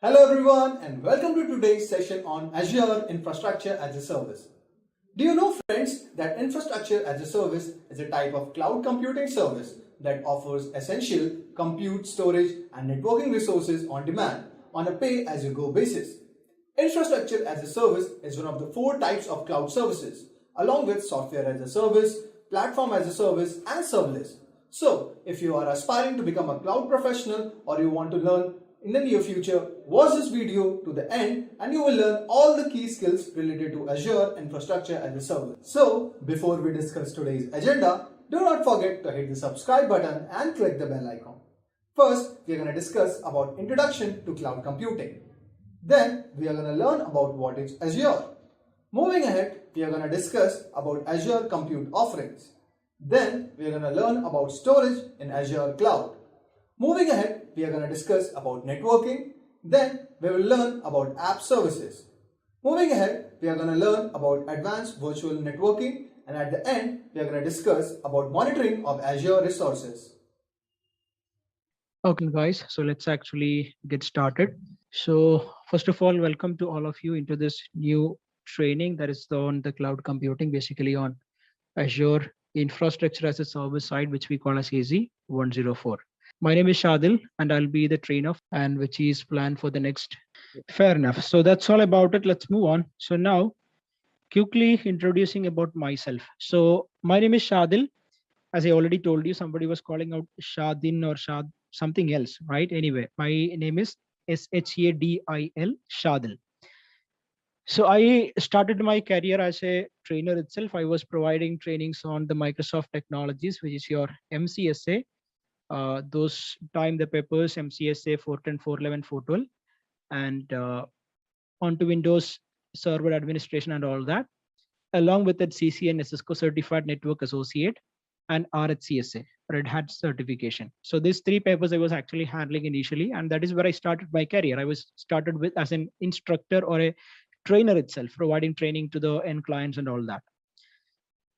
Hello everyone and welcome to today's session on Azure Infrastructure as a Service. Do you know friends that Infrastructure as a Service is a type of cloud computing service that offers essential compute, storage and networking resources on demand on a pay-as-you-go basis. Infrastructure as a Service is one of the four types of cloud services along with Software as a Service, Platform as a Service and Serverless. So, if you are aspiring to become a cloud professional or you want to learn in the near future, watch this video to the end and you will learn all the key skills related to Azure Infrastructure as a Service. So, before we discuss today's agenda, do not forget to hit the subscribe button and click the bell icon. First, we are going to discuss about introduction to cloud computing. Then, we are going to learn about what is Azure. Moving ahead, we are going to discuss about Azure compute offerings. Then, we are going to learn about storage in Azure cloud. Moving ahead, we are going to discuss about networking. Then we will learn about app services. Moving ahead, we are going to learn about advanced virtual networking. And at the end, we are going to discuss about monitoring of Azure resources. Okay, guys, so let's actually get started. So first of all, welcome to all of you into this new training that is on the cloud computing, basically on Azure Infrastructure as a Service side, which we call as AZ 104. My name is Shadil and I'll be the trainer and which is planned for the next. Fair enough. So that's all about it. Let's move on. So now quickly introducing about myself. So my name is Shadil. As I already told you, somebody was calling out Shadin or Shad something else, right? Anyway, my name is Shadil, Shadil. So I started my career as a trainer itself. I was providing trainings on the Microsoft technologies, which is your MCSA, those time the papers MCSA 410, 411, 412, and onto Windows Server Administration and all that, along with that CCNA, Cisco Certified Network Associate, and RHCSA, Red Hat certification. So these three papers I was actually handling initially, and that is where I started my career. I was started with as an instructor or a trainer itself, providing training to the end clients and all that.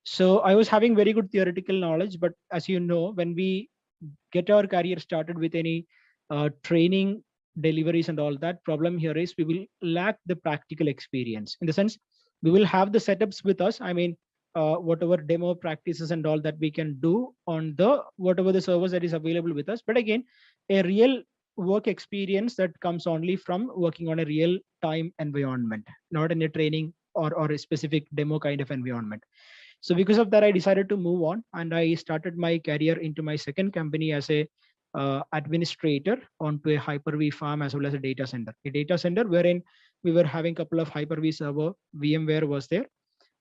So I was having very good theoretical knowledge, but as you know, when we get our career started with any training deliveries and all that, problem here is we will lack the practical experience, in the sense we will have the setups with us. I mean, whatever demo practices and all that we can do on the whatever the servers that is available with us, but again, a real work experience that comes only from working on a real time environment, not in a training or a specific demo kind of environment. So because of that, I decided to move on and I started my career into my second company as a administrator onto a Hyper-V farm as well as a data center wherein we were having a couple of Hyper-V server, VMware was there,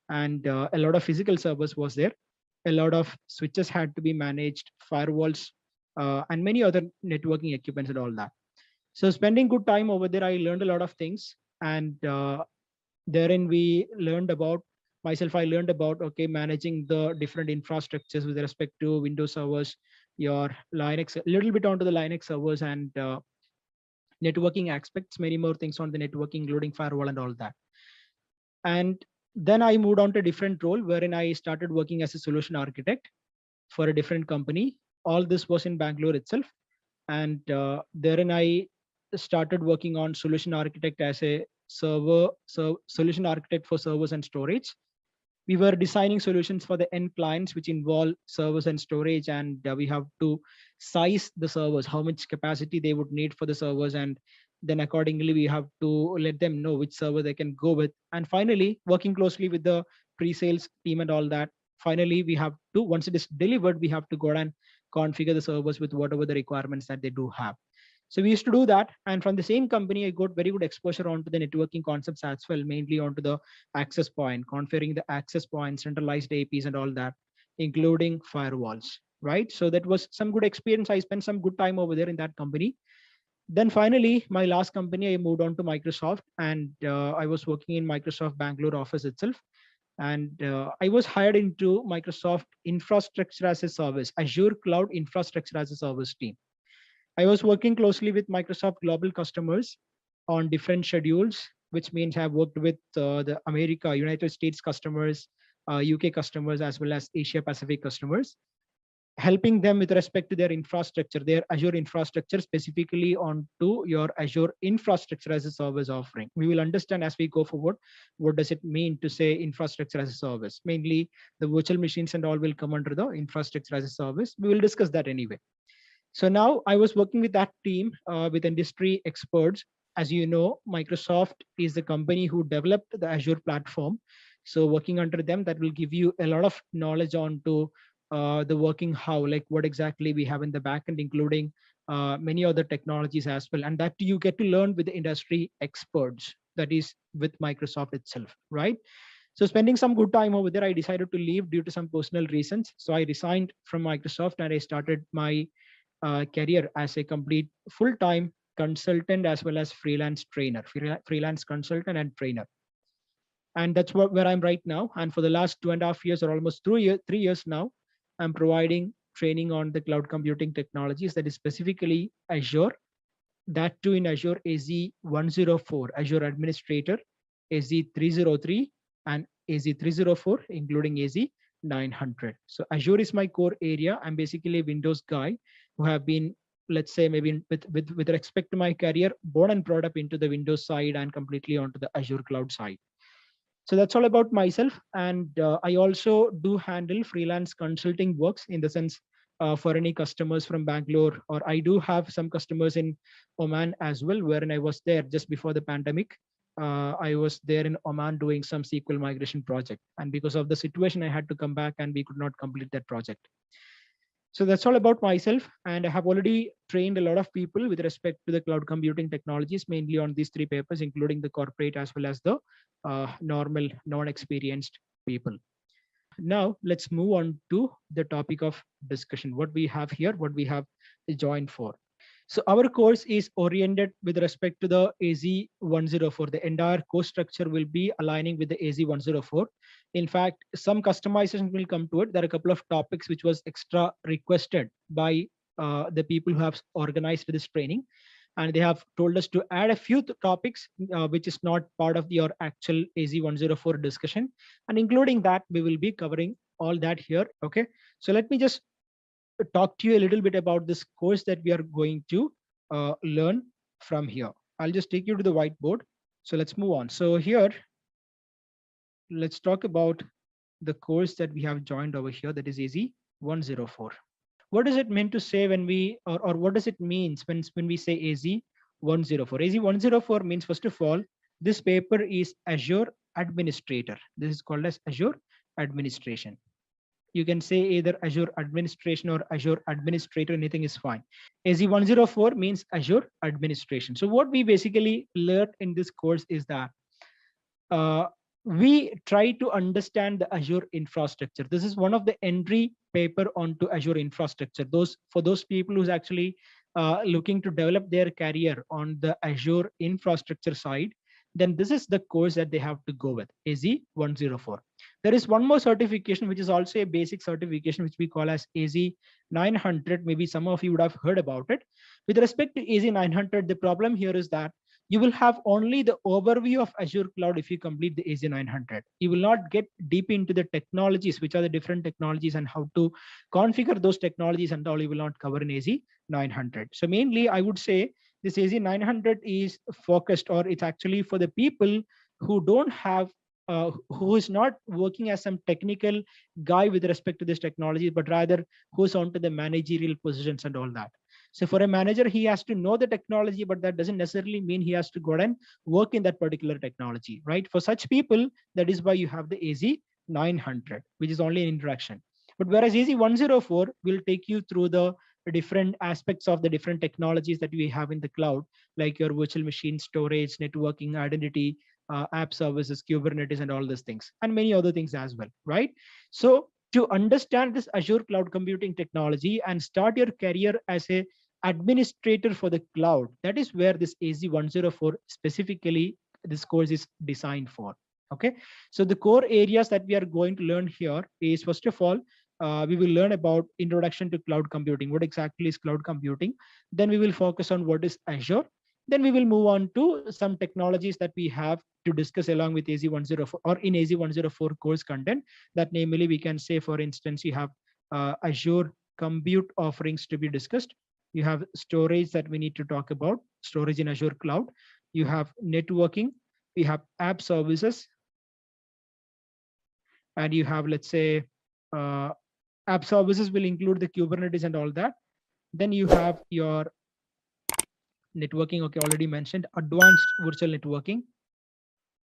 and a lot of physical servers was there. A lot of switches had to be managed, firewalls, and many other networking equipments and all that. So spending good time over there, I learned a lot of things, and therein we learned about I learned about managing the different infrastructures with respect to Windows servers, your Linux, a little bit onto the Linux servers, and networking aspects, many more things on the networking, including firewall and all that. And then I moved on to a different role wherein I started working as a solution architect for a different company. All this was in Bangalore itself, and therein I started working on solution architect as a solution architect for servers and storage. We were designing solutions for the end clients, which involve servers and storage, and we have to size the servers, how much capacity they would need for the servers, and then accordingly we have to let them know which server they can go with. And finally, working closely with the pre-sales team and all that, finally we have to, once it is delivered, we have to go and configure the servers with whatever the requirements that they do have. So we used to do that. And from the same company, I got very good exposure onto the networking concepts as well, mainly onto the access point, configuring the access points, centralized APs and all that, including firewalls, right? So that was some good experience. I spent some good time over there in that company. Then finally, my last company, I moved on to Microsoft, and I was working in Microsoft Bangalore office itself. And I was hired into Microsoft Infrastructure as a Service, Azure Cloud Infrastructure as a Service team. I was working closely with Microsoft global customers on different schedules, which means I've worked with the United States customers, UK customers, as well as Asia Pacific customers. helping them with respect to their infrastructure, their Azure infrastructure, specifically onto your Azure infrastructure as a service offering. We will understand as we go forward what does it mean to say infrastructure as a service. Mainly the virtual machines and all will come under the infrastructure as a service. We will discuss that anyway. So now I was working with that team with industry experts. As you know, Microsoft is the company who developed the Azure platform. So working under them, that will give you a lot of knowledge on to the working how, like what exactly we have in the backend, including many other technologies as well. And that you get to learn with the industry experts, that is with Microsoft itself, right? So spending some good time over there, I decided to leave due to some personal reasons. So I resigned from Microsoft and I started my career as a complete full-time consultant as well as freelance trainer, freelance consultant and trainer. And that's where I'm right now. And for the last 2.5 years or almost 3 years now, I'm providing training on the cloud computing technologies, that is specifically Azure, that too in Azure AZ-104, Azure Administrator, AZ-303, and AZ-304, including AZ-900. So Azure is my core area. I'm basically a Windows guy who have been, let's say, maybe with respect to my career, born and brought up into the Windows side and completely onto the Azure cloud side. So that's all about myself. And I also do handle freelance consulting works in the sense for any customers from Bangalore, or I do have some customers in Oman as well, wherein I was there just before the pandemic. I was there in Oman doing some SQL migration project. And because of the situation, I had to come back and we could not complete that project. So that's all about myself. And I have already trained a lot of people with respect to the cloud computing technologies, mainly on these 3 papers, including the corporate as well as the normal, non-experienced people. Now let's move on to the topic of discussion. What we have here, what we have joined for. So our course is oriented with respect to the AZ-104. The entire course structure will be aligning with the AZ-104. In fact, some customization will come to it. There are a couple of topics which was extra requested by the people who have organized this training. And they have told us to add a few topics which is not part of your actual AZ-104 discussion. And including that, we will be covering all that here. Okay. So let me just talk to you a little bit about this course that we are going to learn from here. I'll just take you to the whiteboard. So let's move on. So here, let's talk about the course that we have joined over here, that is AZ-104. What does it mean to say when we, or what does it mean when we say AZ-104? AZ-104 means, first of all, this paper is Azure Administrator. This is called as Azure Administration. You can say either Azure Administration or Azure Administrator, anything is fine. AZ-104 means Azure Administration. So what we basically learned in this course is that we try to understand the Azure infrastructure. This is one of the entry paper onto Azure infrastructure. For those people who's actually looking to develop their career on the Azure infrastructure side, then this is the course that they have to go with, AZ-104. There is one more certification, which is also a basic certification, which we call as AZ-900. Maybe some of you would have heard about it. With respect to AZ-900, the problem here is that you will have only the overview of Azure Cloud if you complete the AZ-900. You will not get deep into the technologies, which are the different technologies and how to configure those technologies and all. You will not cover in AZ-900. So mainly, I would say this AZ-900 is focused, or it's actually for the people who don't have, who is not working as some technical guy with respect to this technology, but rather who's onto the managerial positions and all that. So for a manager, he has to know the technology, but that doesn't necessarily mean he has to go and work in that particular technology, right? For such people, that is why you have the AZ-900, which is only an introduction. But whereas AZ-104 will take you through the different aspects of the different technologies that we have in the cloud, like your virtual machine storage, networking, identity, app services, Kubernetes, and all these things, and many other things as well, right? So to understand this Azure cloud computing technology and start your career as a administrator for the cloud, that is where this AZ-104 specifically, this course is designed for. Okay, so the core areas that we are going to learn here is, first of all, we will learn about introduction to cloud computing. What exactly is cloud computing? Then we will focus on what is Azure. Then we will move on to some technologies that we have to discuss along with AZ-104 or in AZ-104 course content. That namely, we can say, for instance, you have Azure compute offerings to be discussed. You have storage that we need to talk about, storage in Azure cloud. You have networking, we have app services, and you have, let's say, uh, app services will include the Kubernetes and all that. Then you have your networking, okay, already mentioned, advanced virtual networking,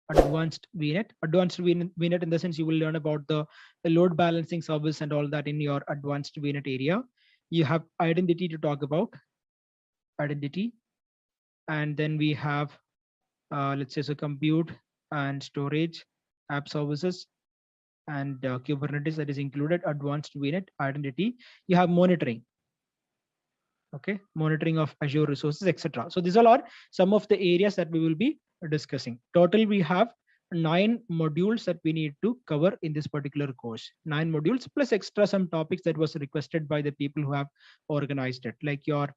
advanced VNet. Advanced VNet in the sense you will learn about the load balancing service and all that in your advanced VNet area. You have identity to talk about, identity. And then we have, let's say, so compute and storage, app services, and Kubernetes that is included, advanced VNet, identity. You have monitoring, okay, monitoring of Azure resources, etc. So these all are some of the areas that we will be discussing. Total, we have 9 modules that we need to cover in this particular course. 9 modules plus extra some topics that was requested by the people who have organized it, like your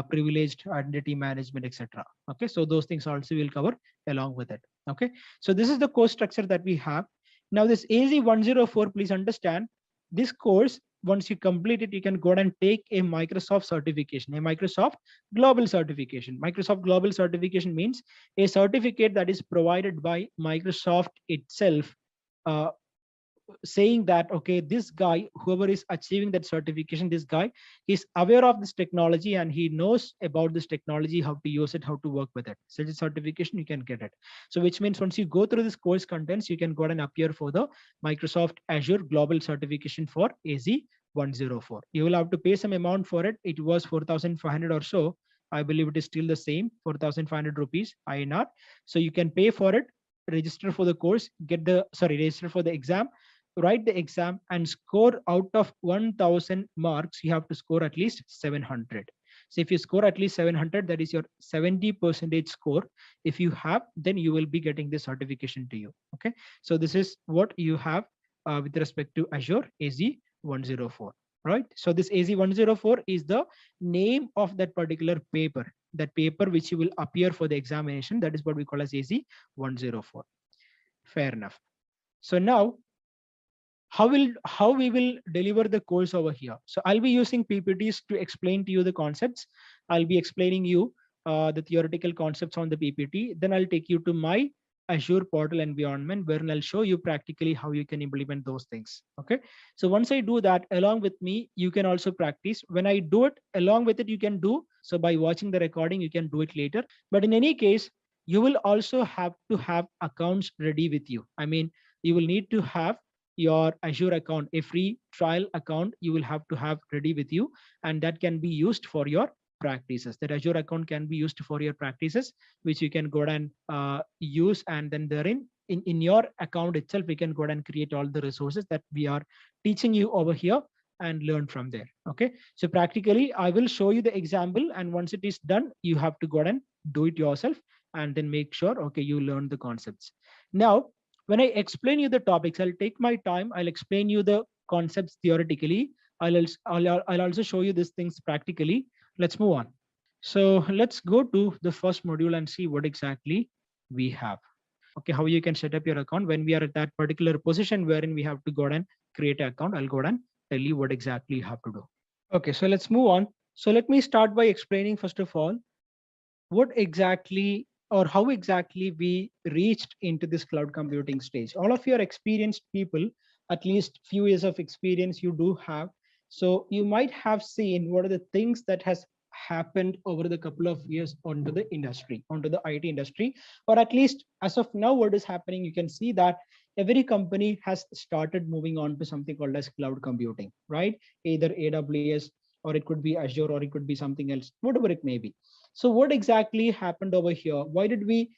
privileged identity management, etc. Okay, so those things also will cover along with it. Okay, so this is the course structure that we have. Now this AZ104, please understand, this course, once you complete it, you can go and take a Microsoft certification, a Microsoft Global certification. Microsoft Global certification means a certificate that is provided by Microsoft itself, uh, saying that, okay, this guy, whoever is achieving that certification, this guy is aware of this technology and he knows about this technology, how to use it, how to work with it. Such a certification, you can get it. So which means once you go through this course contents, you can go and appear for the Microsoft Azure Global certification for AZ104. You will have to pay some amount for it. It was 4,500 or so. I believe it is still the same, 4,500 rupees INR. So you can pay for it, register for the course, register for the exam, write the exam, and score out of 1000 marks. You have to score at least 700. So if you score at least 700, that is your 70% score. If you have, then you will be getting this certification to you. Okay, so this is what you have with respect to Azure AZ104. Right, so this AZ104 is the name of that particular paper, that paper which you will appear for the examination. That is what we call as AZ104. Fair enough. So now how we will deliver the course over here. So I'll be using PPTs to explain to you the concepts. I'll be explaining you the theoretical concepts on the PPT. Then I'll take you to my Azure portal environment, where I'll show you practically how you can implement those things. Okay, so once I do that, along with me, you can also practice. When I do it, along with it, you can do so by watching the recording. You can do it later, but in any case, you will also have to have accounts ready with you. I mean, you will need to have your Azure account, a free trial account you will have to have ready with you, and that can be used for your practices. That Azure account can be used for your practices, which you can go and use, and then therein in your account itself, we can go and create all the resources that we are teaching you over here and learn from there. Okay, so practically I will show you the example, and once it is done, you have to go and do it yourself and then make sure, okay, you learn the concepts. Now when I explain you the topics, I'll take my time. I'll explain you the concepts theoretically. I'll also show you these things practically. Let's move on. So let's go to the first module and see what exactly we have. Okay, how you can set up your account when we are at that particular position wherein we have to go and create an account. I'll go and tell you what exactly you have to do. Okay, so let's move on. So let me start by explaining first of all what exactly or how exactly we reached into this cloud computing stage. All of your experienced people, at least few years of experience you do have. So you might have seen what are the things that has happened over the couple of years onto the industry, onto the IT industry, or at least as of now, what is happening, you can see that every company has started moving on to something called as cloud computing, right? Either AWS, or it could be Azure, or it could be something else, whatever it may be. So what exactly happened over here? Why did we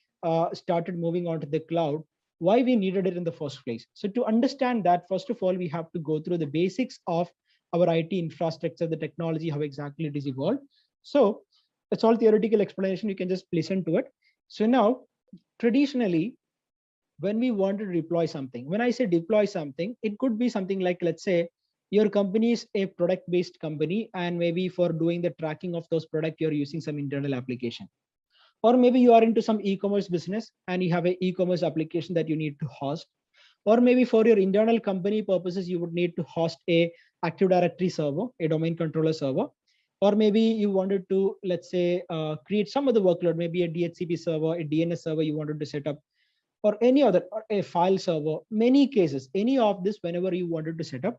started moving on to the cloud? Why we needed it in the first place? So to understand that, first of all, we have to go through the basics of our IT infrastructure, the technology, how exactly it is evolved. So it's all theoretical explanation. You can just listen to it. So now, traditionally, when we want to deploy something, when I say deploy something, it could be something like, let's say, your company is a product based company, and maybe for doing the tracking of those products, you're using some internal application. Or maybe you are into some e-commerce business and you have an e-commerce application that you need to host. Or maybe for your internal company purposes, you would need to host a Active Directory server, a domain controller server, or maybe you wanted to, let's say, create some other workload, maybe a DHCP server, a DNS server you wanted to set up, or any other, or a file server, many cases, any of this, whenever you wanted to set up.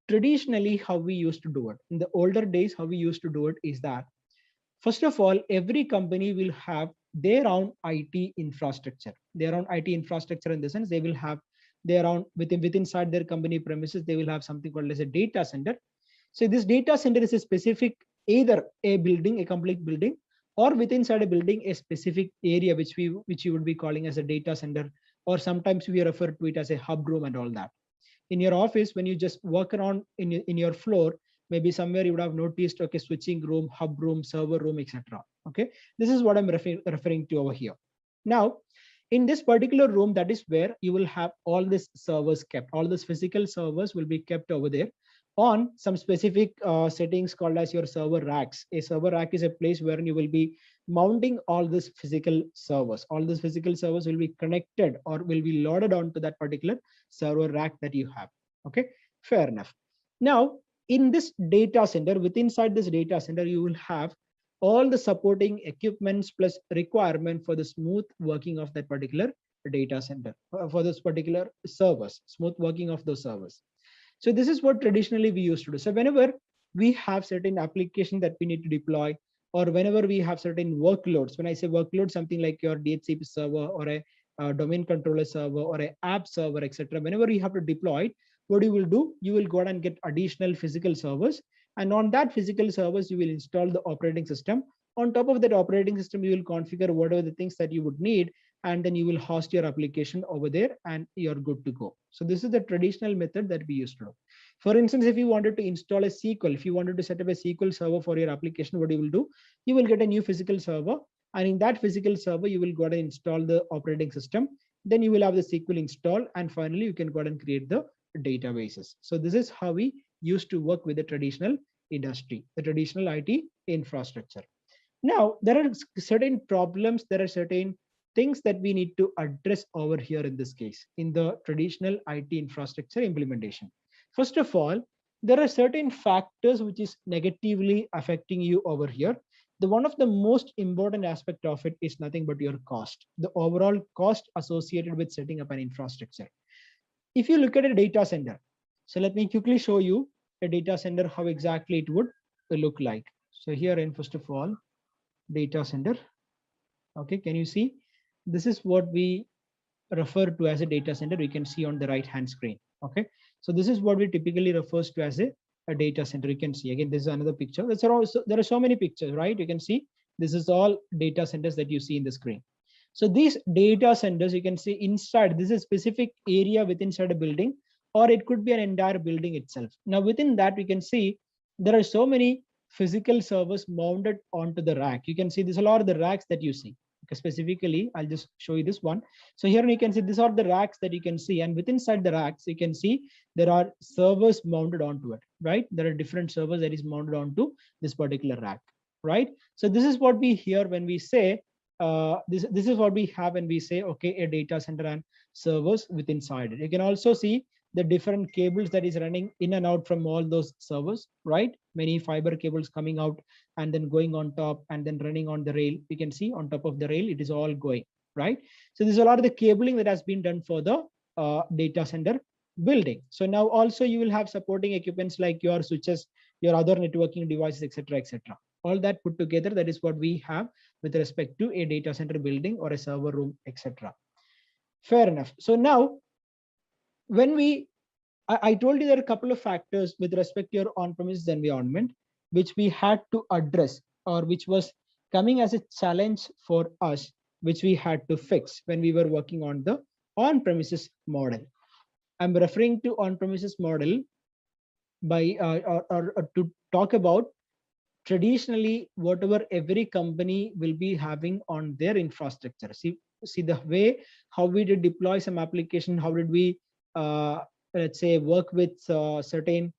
Traditionally, how we used to do it in the older days, how we used to do it is that, first of all, every company will have their own IT infrastructure. Their own IT infrastructure in the sense they will have their own within inside their company premises. They will have something called as a data center. So this data center is a specific, either a building, a complete building, or within inside a building, a specific area which you would be calling as a data center, or sometimes we refer to it as a hub room and all that. In your office, when you just walk around in your floor, maybe somewhere you would have noticed, okay, switching room, hub room, server room, etc. Okay, this is what I'm referring to over here. Now, in this particular room, that is where you will have all these servers kept. All these physical servers will be kept over there on some specific settings called as your server racks. A server rack is a place where you will be mounting all these physical servers. All these physical servers will be connected or will be loaded onto that particular server rack that you have. Okay, fair enough. Now, in this data center, within inside this data center, you will have all the supporting equipments plus requirement for the smooth working of that particular data center, for this particular servers, smooth working of those servers. So this is what traditionally we used to do. So whenever we have certain application that we need to deploy, or whenever we have certain workloads, when I say workload, something like your DHCP server or a domain controller server or a app server, etc. Whenever you have to deploy it, what you will do, you will go out and get additional physical servers. And on that physical servers, you will install the operating system. On top of that operating system, you will configure whatever the things that you would need, and then you will host your application over there and you're good to go. So this is the traditional method that we used to do. For instance, if you wanted to install a SQL, if you wanted to set up a SQL server for your application, what you will do, you will get a new physical server, and in that physical server, you will go and install the operating system. Then you will have the SQL installed, and finally you can go and create the databases. So this is how we used to work with the traditional industry, the traditional IT infrastructure. Now, there are certain problems, there are certain things that we need to address over here in this case, in the traditional IT infrastructure implementation. First of all, there are certain factors which is negatively affecting you over here. The one of the most important aspect of it is nothing but your cost, the overall cost associated with setting up an infrastructure. If you look at a data center, so let me quickly show you a data center, how exactly it would look like. So here in, first of all, data center. Okay, can you see? This is what we refer to as a data center. We can see on the right hand screen. Okay, so this is what we typically refers to as a data center. You can see again, this is another picture. There are so many pictures, right? You can see this is all data centers that you see in the screen. So these data centers, you can see inside, this is a specific area within inside a building, or it could be an entire building itself. Now within that, we can see there are so many physical servers mounted onto the rack. You can see this, a lot of the racks that you see. Okay, specifically, I'll just show you this one. So here you can see these are the racks that you can see, and within inside the racks, you can see there are servers mounted onto it, right? There are different servers that is mounted onto this particular rack, right? So this is what we hear when we say, this is what we have when we say, okay, a data center and servers within inside it. You can also see the different cables that is running in and out from all those servers, right? Many fiber cables coming out and then going on top and then running on the rail. You can see on top of the rail, it is all going, right? So there's a lot of the cabling that has been done for the data center building. So now also you will have supporting equipments like your switches, your other networking devices, etc., etc. All that put together, that is what we have with respect to a data center building or a server room, etc. Fair enough. So now, when I told you there are a couple of factors with respect to your on-premises environment, which we had to address, or which was coming as a challenge for us, which we had to fix when we were working on the on-premises model. I'm referring to on-premises model by or to talk about traditionally whatever every company will be having on their infrastructure. See the way how we did deploy some application, how did we let's say work with certain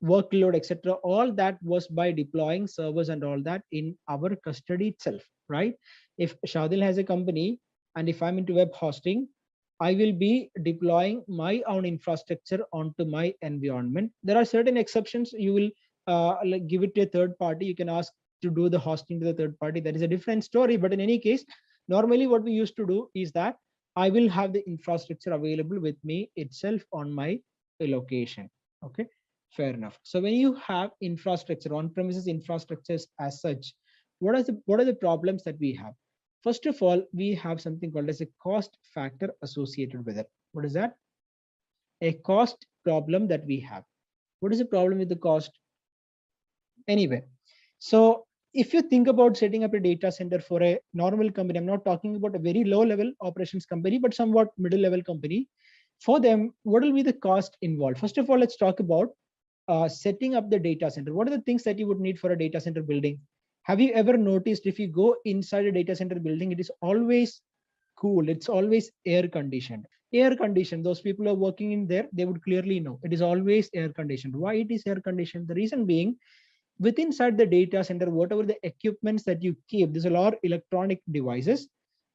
workload, etc. All that was by deploying servers and all that in our custody itself, right? If Shadil has a company and if I'm into web hosting, I will be deploying my own infrastructure onto my environment. There are certain exceptions. You will like give it to a third party. You can ask to do the hosting to the third party. That is a different story. But in any case, normally what we used to do is that I will have the infrastructure available with me itself on my location. Okay, fair enough. So when you have infrastructure, on-premises infrastructures as such, what are the problems that we have? First of all, we have something called as a cost factor associated with it. What is that? A cost problem that we have. What is the problem with the cost? Anyway, so if you think about setting up a data center for a normal company, I'm not talking about a very low level operations company, but somewhat middle level company. For them, what will be the cost involved? First of all, let's talk about setting up the data center. What are the things that you would need for a data center building? Have you ever noticed if you go inside a data center building, it is always cool. It's always air conditioned. Air conditioned. Those people who are working in there, they would clearly know it is always air conditioned. Why it is air conditioned? The reason being, within inside the data center, whatever the equipments that you keep, there's a lot of electronic devices,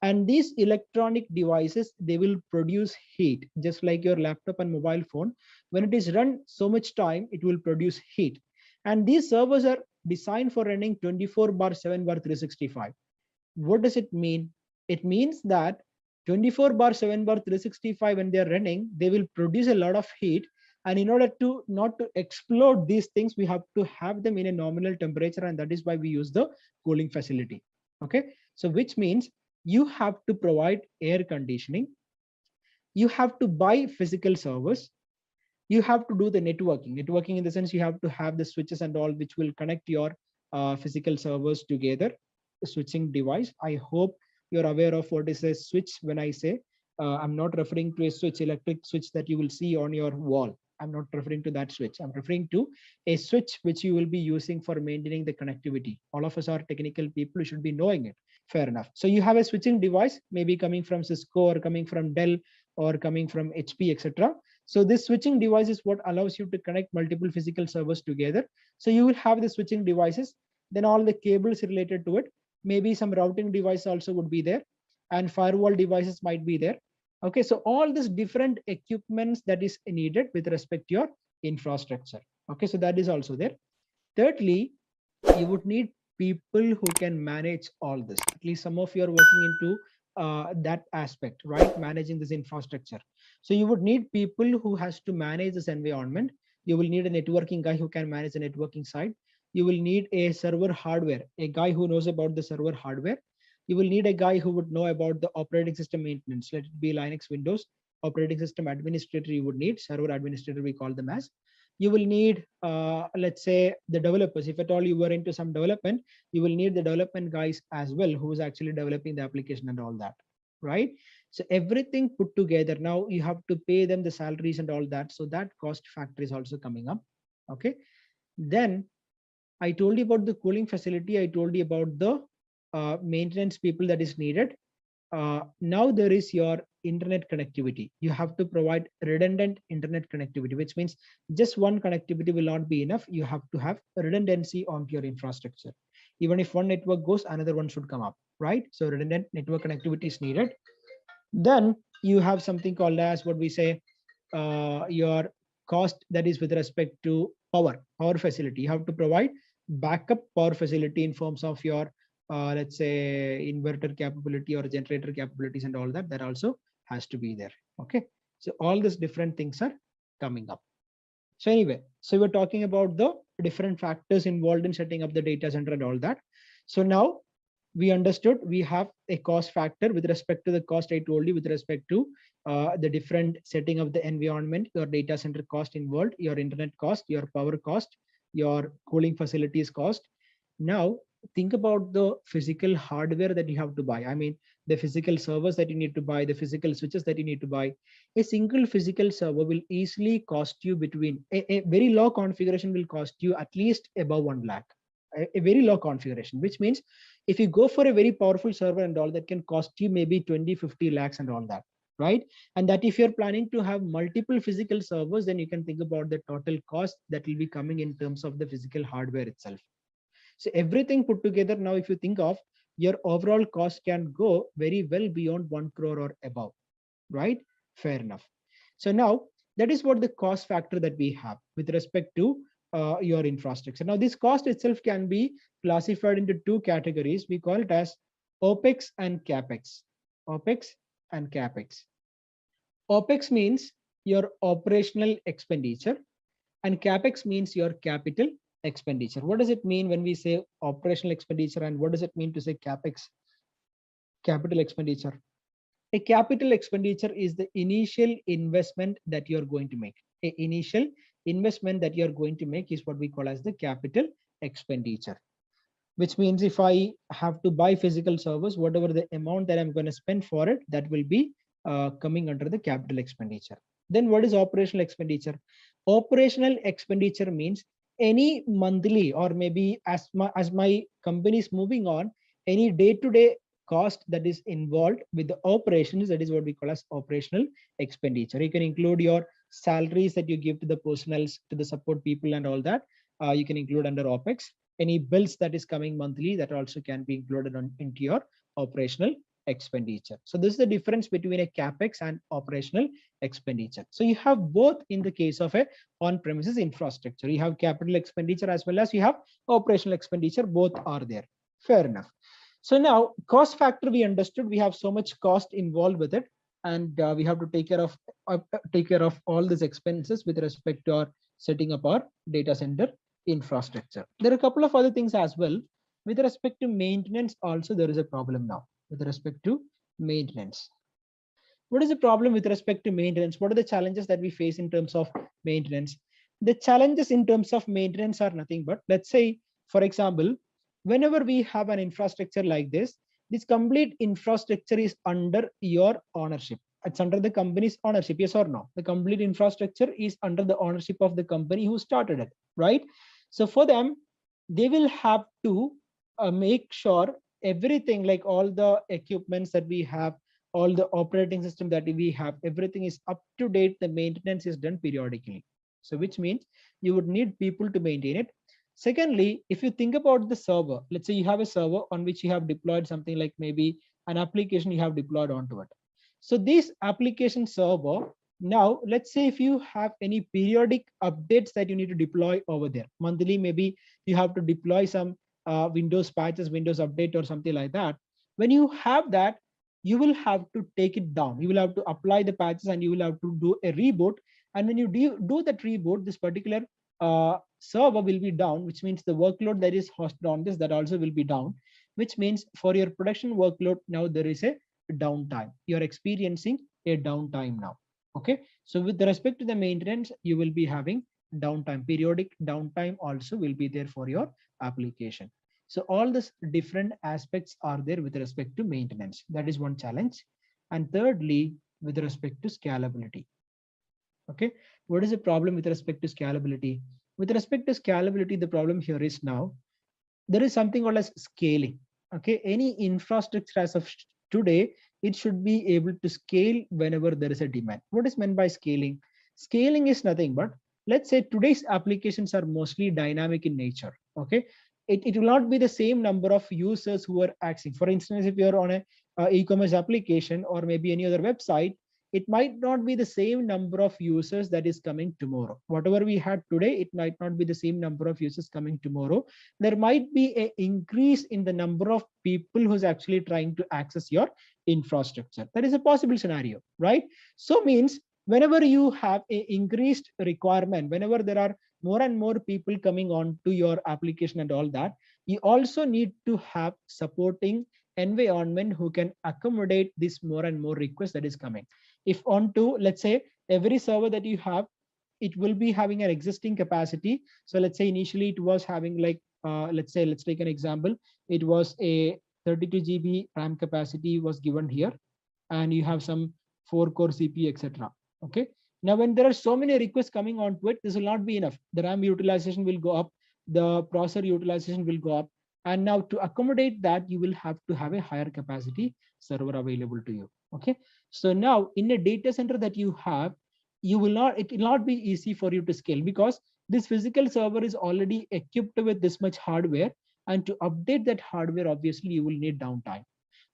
and these electronic devices, they will produce heat, just like your laptop and mobile phone. When it is run so much time, it will produce heat, and these servers are designed for running 24 bar 7 bar 365. What does it mean? It means that 24 bar 7 bar 365, when they're running, they will produce a lot of heat. And in order to not to explode these things, we have to have them in a nominal temperature. And that is why we use the cooling facility. Okay. So which means you have to provide air conditioning. You have to buy physical servers. You have to do the networking in the sense you have to have the switches and all which will connect your physical servers together, the switching device. I hope you're aware of what is a switch. When I say I'm not referring to a switch, electric switch that you will see on your wall. I'm not referring to that switch. I'm referring to a switch which you will be using for maintaining the connectivity. All of us are technical people, you should be knowing it. Fair enough. So you have a switching device, maybe coming from Cisco or coming from Dell or coming from HP, etc. So this switching device is what allows you to connect multiple physical servers together. So you will have the switching devices, then all the cables related to it, maybe some routing device also would be there, and firewall devices might be there. Okay, so all these different equipments that is needed with respect to your infrastructure. Okay, so that is also there. Thirdly, you would need people who can manage all this. At least some of you are working into that aspect, right? Managing this infrastructure. So you would need people who has to manage this environment. You will need a networking guy who can manage the networking side. You will need a server hardware, a guy who knows about the server hardware. You will need a guy who would know about the operating system maintenance. Let it be Linux, Windows. Operating system administrator you would need, server administrator we call them as. You will need let's say the developers. If at all you were into some development, you will need the development guys as well, who is actually developing the application and all that, right? So everything put together, now you have to pay them the salaries and all that, so that cost factor is also coming up. Okay, then I told you about the cooling facility. I told you about the maintenance people that is needed. Now there is your internet connectivity. You have to provide redundant internet connectivity, which means just one connectivity will not be enough. You have to have redundancy onto your infrastructure. Even if one network goes, another one should come up, right? So redundant network connectivity is needed. Then you have something called as what we say your cost, that is with respect to power facility. You have to provide backup power facility in forms of your let's say inverter capability or generator capabilities and all that. That also has to be there. Okay, so all these different things are coming up. So anyway, so we're talking about the different factors involved in setting up the data center and all that. So now we understood we have a cost factor with respect to the cost I told you, with respect to the different setting of the environment, your data center cost involved, your internet cost, your power cost, your cooling facilities cost. Now think about the physical hardware that you have to buy. I mean, the physical servers that you need to buy, the physical switches that you need to buy. A single physical server will easily cost you between a very low configuration will cost you at least above 1 lakh. A very low configuration, which means if you go for a very powerful server and all, that can cost you maybe 20-50 lakhs and all that, right? And that if you're planning to have multiple physical servers, then you can think about the total cost that will be coming in terms of the physical hardware itself. So everything put together, now if you think of, your overall cost can go very well beyond 1 crore or above, right? Fair enough. So now that is what the cost factor that we have with respect to your infrastructure. Now this cost itself can be classified into two categories. We call it as OPEX and CAPEX. OPEX and CAPEX. OPEX means your operational expenditure and CAPEX means your capital expenditure. What does it mean when we say operational expenditure and what does it mean to say CAPEX, capital expenditure? A capital expenditure is the initial investment that you're going to make. A initial investment that you're going to make is what we call as the capital expenditure, which means if I have to buy physical servers, whatever the amount that I'm going to spend for it, that will be coming under the capital expenditure. Then what is operational expenditure? Operational expenditure means any monthly or maybe as my company is moving on, any day-to-day cost that is involved with the operations, that is what we call as operational expenditure. You can include your salaries that you give to the personals, to the support people and all that. You can include under OPEX. Any bills that is coming monthly, that also can be included into your operational expenditure. So this is the difference between a CAPEX and operational expenditure. So you have both in the case of a on-premises infrastructure. You have capital expenditure as well as you have operational expenditure. Both are there. Fair enough. So now cost factor we understood. We have so much cost involved with it, and we have to take care of all these expenses with respect to our setting up our data center infrastructure. There are a couple of other things as well. With respect to maintenance, also there is a problem now with respect to maintenance. What is the problem with respect to maintenance? What are the challenges that we face in terms of maintenance? The challenges in terms of maintenance are nothing but, let's say, for example, whenever we have an infrastructure like this complete infrastructure is under your ownership. It's under the company's ownership, yes or no? The complete infrastructure is under the ownership of the company who started it, right? So for them, they will have to make sure everything, like all the equipments that we have, all the operating system that we have, everything is up to date. The maintenance is done periodically. So which means you would need people to maintain it. Secondly, if you think about the server, let's say you have a server on which you have deployed something like maybe an application you have deployed onto it. So this application server, now let's say if you have any periodic updates that you need to deploy over there monthly, maybe you have to deploy some Windows patches, Windows update or something like that. When you have that, you will have to take it down. You will have to apply the patches and you will have to do a reboot. And when you do that reboot, this particular server will be down, which means the workload that is hosted on this, that also will be down, which means for your production workload, now there is a downtime. You're experiencing a downtime now. Okay, so with respect to the maintenance, you will be having downtime. Periodic downtime also will be there for your application. So all these different aspects are there with respect to maintenance. That is one challenge. And thirdly, with respect to scalability. Okay, what is the problem with respect to scalability? With respect to scalability, the problem here is now there is something called as scaling. Okay, any infrastructure as of today, it should be able to scale whenever there is a demand. What is meant by scaling? Scaling is nothing but, let's say today's applications are mostly dynamic in nature. Okay, it will not be the same number of users who are accessing. For instance, if you're on a e-commerce application or maybe any other website, it might not be the same number of users that is coming tomorrow. Whatever we had today, it might not be the same number of users coming tomorrow. There might be an increase in the number of people who's actually trying to access your infrastructure. That is a possible scenario, right? So means whenever you have an increased requirement, whenever there are more and more people coming on to your application and all that, you also need to have supporting environment who can accommodate this more and more requests that is coming. If onto, let's say, every server that you have, it will be having an existing capacity. So let's say initially it was having like, let's take an example. It was a 32 GB RAM capacity was given here, and you have some 4-core CPU, etc. Okay. Now, when there are so many requests coming onto it, this will not be enough. The RAM utilization will go up, the processor utilization will go up, and now to accommodate that, you will have to have a higher capacity server available to you. Okay. So now in a data center that you have, it will not be easy for you to scale, because this physical server is already equipped with this much hardware, and to update that hardware, obviously you will need downtime.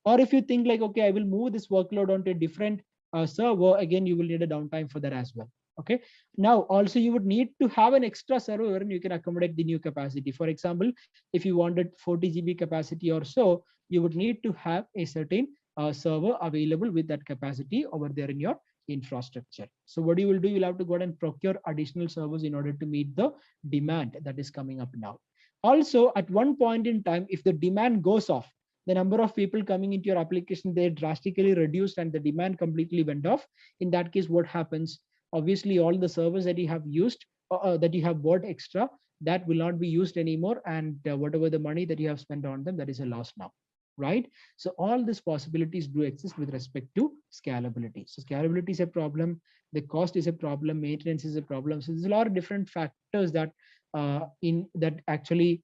Or if you think like, okay, I will move this workload onto a different server, again, you will need a downtime for that as well. Okay. Now, also you would need to have an extra server wherein you can accommodate the new capacity. For example, if you wanted 40 GB capacity or so, you would need to have a certain server available with that capacity over there in your infrastructure. So what you will do, you'll have to go and procure additional servers in order to meet the demand that is coming up now. Also, at one point in time, if the demand goes off, the number of people coming into your application, they drastically reduced and the demand completely went off. In that case, what happens? Obviously, all the servers that you have used, that you have bought extra, that will not be used anymore. And whatever the money that you have spent on them, that is a loss now, right? So all these possibilities do exist with respect to scalability. So scalability is a problem, the cost is a problem, maintenance is a problem. So there's a lot of different factors that that actually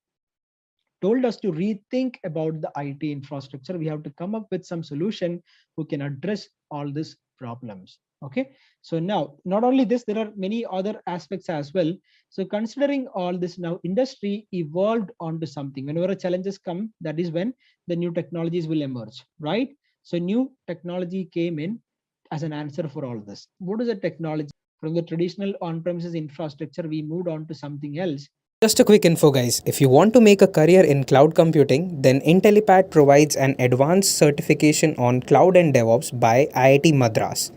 told us to rethink about the IT infrastructure. We have to come up with some solution who can address all these problems. Okay. So now, not only this, there are many other aspects as well. So considering all this, now industry evolved onto something. Whenever challenges come, that is when the new technologies will emerge, right? So new technology came in as an answer for all this. What is the technology? From the traditional on-premises infrastructure, we moved on to something else. Just a quick info, guys. If you want to make a career in cloud computing, then Intellipaat provides an advanced certification on cloud and DevOps by IIT Madras.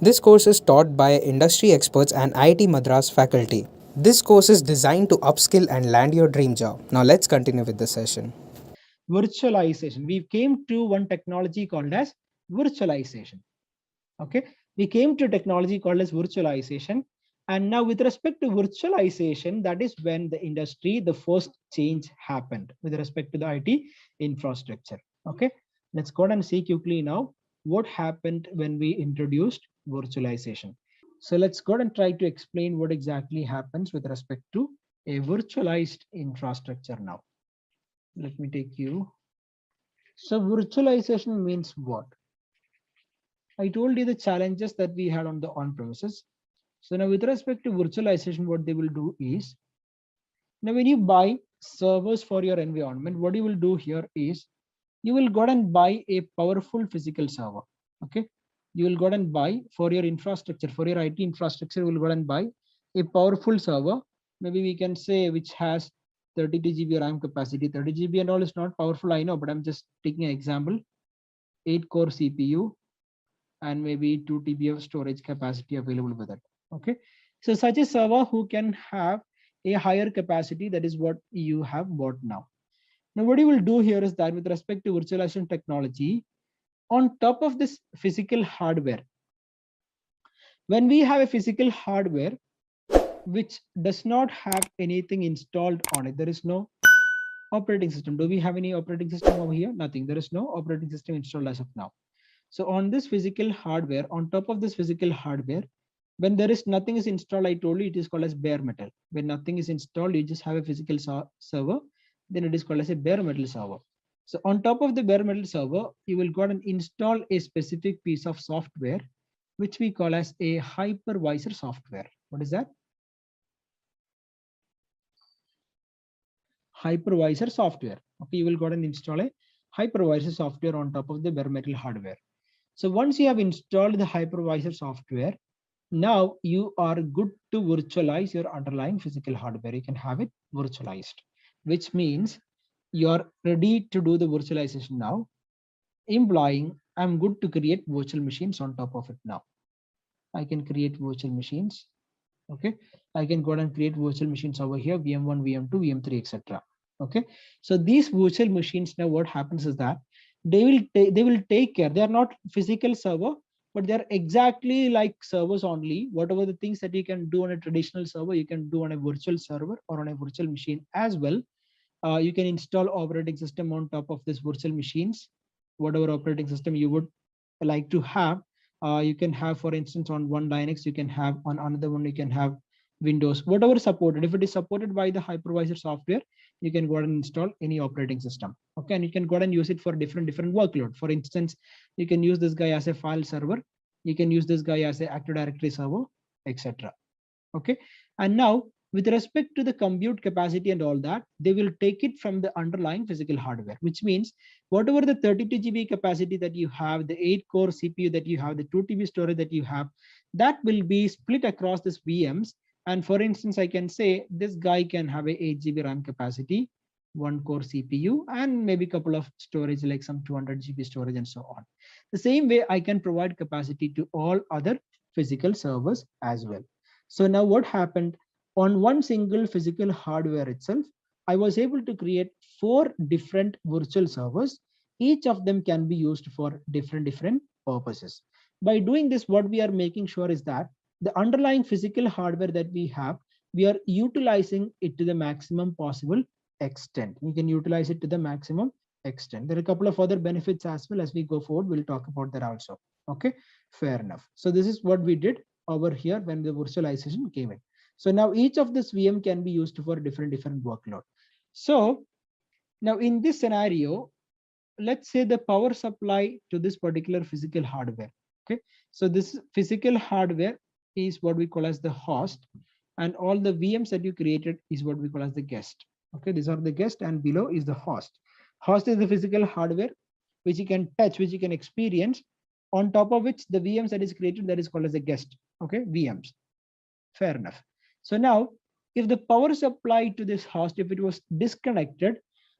This course is taught by industry experts and IIT Madras faculty. This course is designed to upskill and land your dream job. Now let's continue with the session. Virtualization. We came to one technology called as virtualization. Okay, we came to technology called as virtualization. And now with respect to virtualization, that is when the industry, the first change happened with respect to the IT infrastructure. Okay, let's go and see quickly now what happened when we introduced virtualization. So let's go and try to explain what exactly happens with respect to a virtualized infrastructure now. Let me take you. So virtualization means what? I told you the challenges that we had on the on-premises. So now with respect to virtualization, what they will do is, now when you buy servers for your environment, what you will do here is, you will go and buy a powerful physical server. Okay, you will go and buy for your infrastructure, for your IT infrastructure, you will go and buy a powerful server. Maybe we can say which has 32 GB RAM capacity. 30 GB and all is not powerful, I know, but I'm just taking an example. 8-core CPU, and maybe 2 TB of storage capacity available with it. Okay, so such a server who can have a higher capacity, that is what you have bought now. Now what you will do here is that with respect to virtualization technology, on top of this physical hardware, when we have a physical hardware which does not have anything installed on it, there is no operating system. Do we have any operating system over here? Nothing. There is no operating system installed as of now. So on this physical hardware, on top of this physical hardware, when there is nothing is installed, I told you it is called as bare metal. When nothing is installed, you just have a physical server, then it is called as a bare metal server. So on top of the bare metal server, you will go and install a specific piece of software, which we call as a hypervisor software. What is that? Hypervisor software. Okay, you will go and install a hypervisor software on top of the bare metal hardware. So once you have installed the hypervisor software, now you are good to virtualize your underlying physical hardware. You can have it virtualized, which means you're ready to do the virtualization now, implying I'm good to create virtual machines on top of it now. I can create virtual machines. Okay, I can go and create virtual machines over here, VM1, VM2, VM3, etc. Okay, so these virtual machines, now what happens is that they will take care. They are not physical server, but they're exactly like servers only. Whatever the things that you can do on a traditional server, you can do on a virtual server or on a virtual machine as well. You can install operating system on top of this virtual machines, whatever operating system you would like to have. You can have, for instance, on one Linux, you can have on another one, you can have Windows, whatever supported. If it is supported by the hypervisor software, you can go ahead and install any operating system. Okay, and you can go ahead and use it for different workload. For instance, you can use this guy as a file server. You can use this guy as a Active Directory server, etc. Okay, and now With respect to the compute capacity and all that, they will take it from the underlying physical hardware, which means whatever the 32 GB capacity that you have, the 8-core CPU that you have, the 2 TB storage that you have, that will be split across these VMs. And for instance, I can say this guy can have a 8 GB RAM capacity, 1-core CPU, and maybe a couple of storage like some 200 GB storage and so on. The same way I can provide capacity to all other physical servers as well. So now what happened? On one single physical hardware itself, I was able to create 4 different virtual servers. Each of them can be used for different purposes. By doing this, what we are making sure is that the underlying physical hardware that we have, we are utilizing it to the maximum possible extent. We can utilize it to the maximum extent. There are a couple of other benefits as well. As we go forward, we'll talk about that also. Okay, fair enough. So this is what we did over here when the virtualization came in. So now each of this VM can be used for different workload. So now in this scenario, let's say the power supply to this particular physical hardware. Okay, so this physical hardware is what we call as the host, and all the VMs that you created is what we call as the guest. Okay, these are the guest, and below is the host. Host is the physical hardware which you can touch, which you can experience, on top of which the VMs that is created, that is called as the guest. Okay, VMs. Fair enough. So now, if the power supply to this host, if it was disconnected,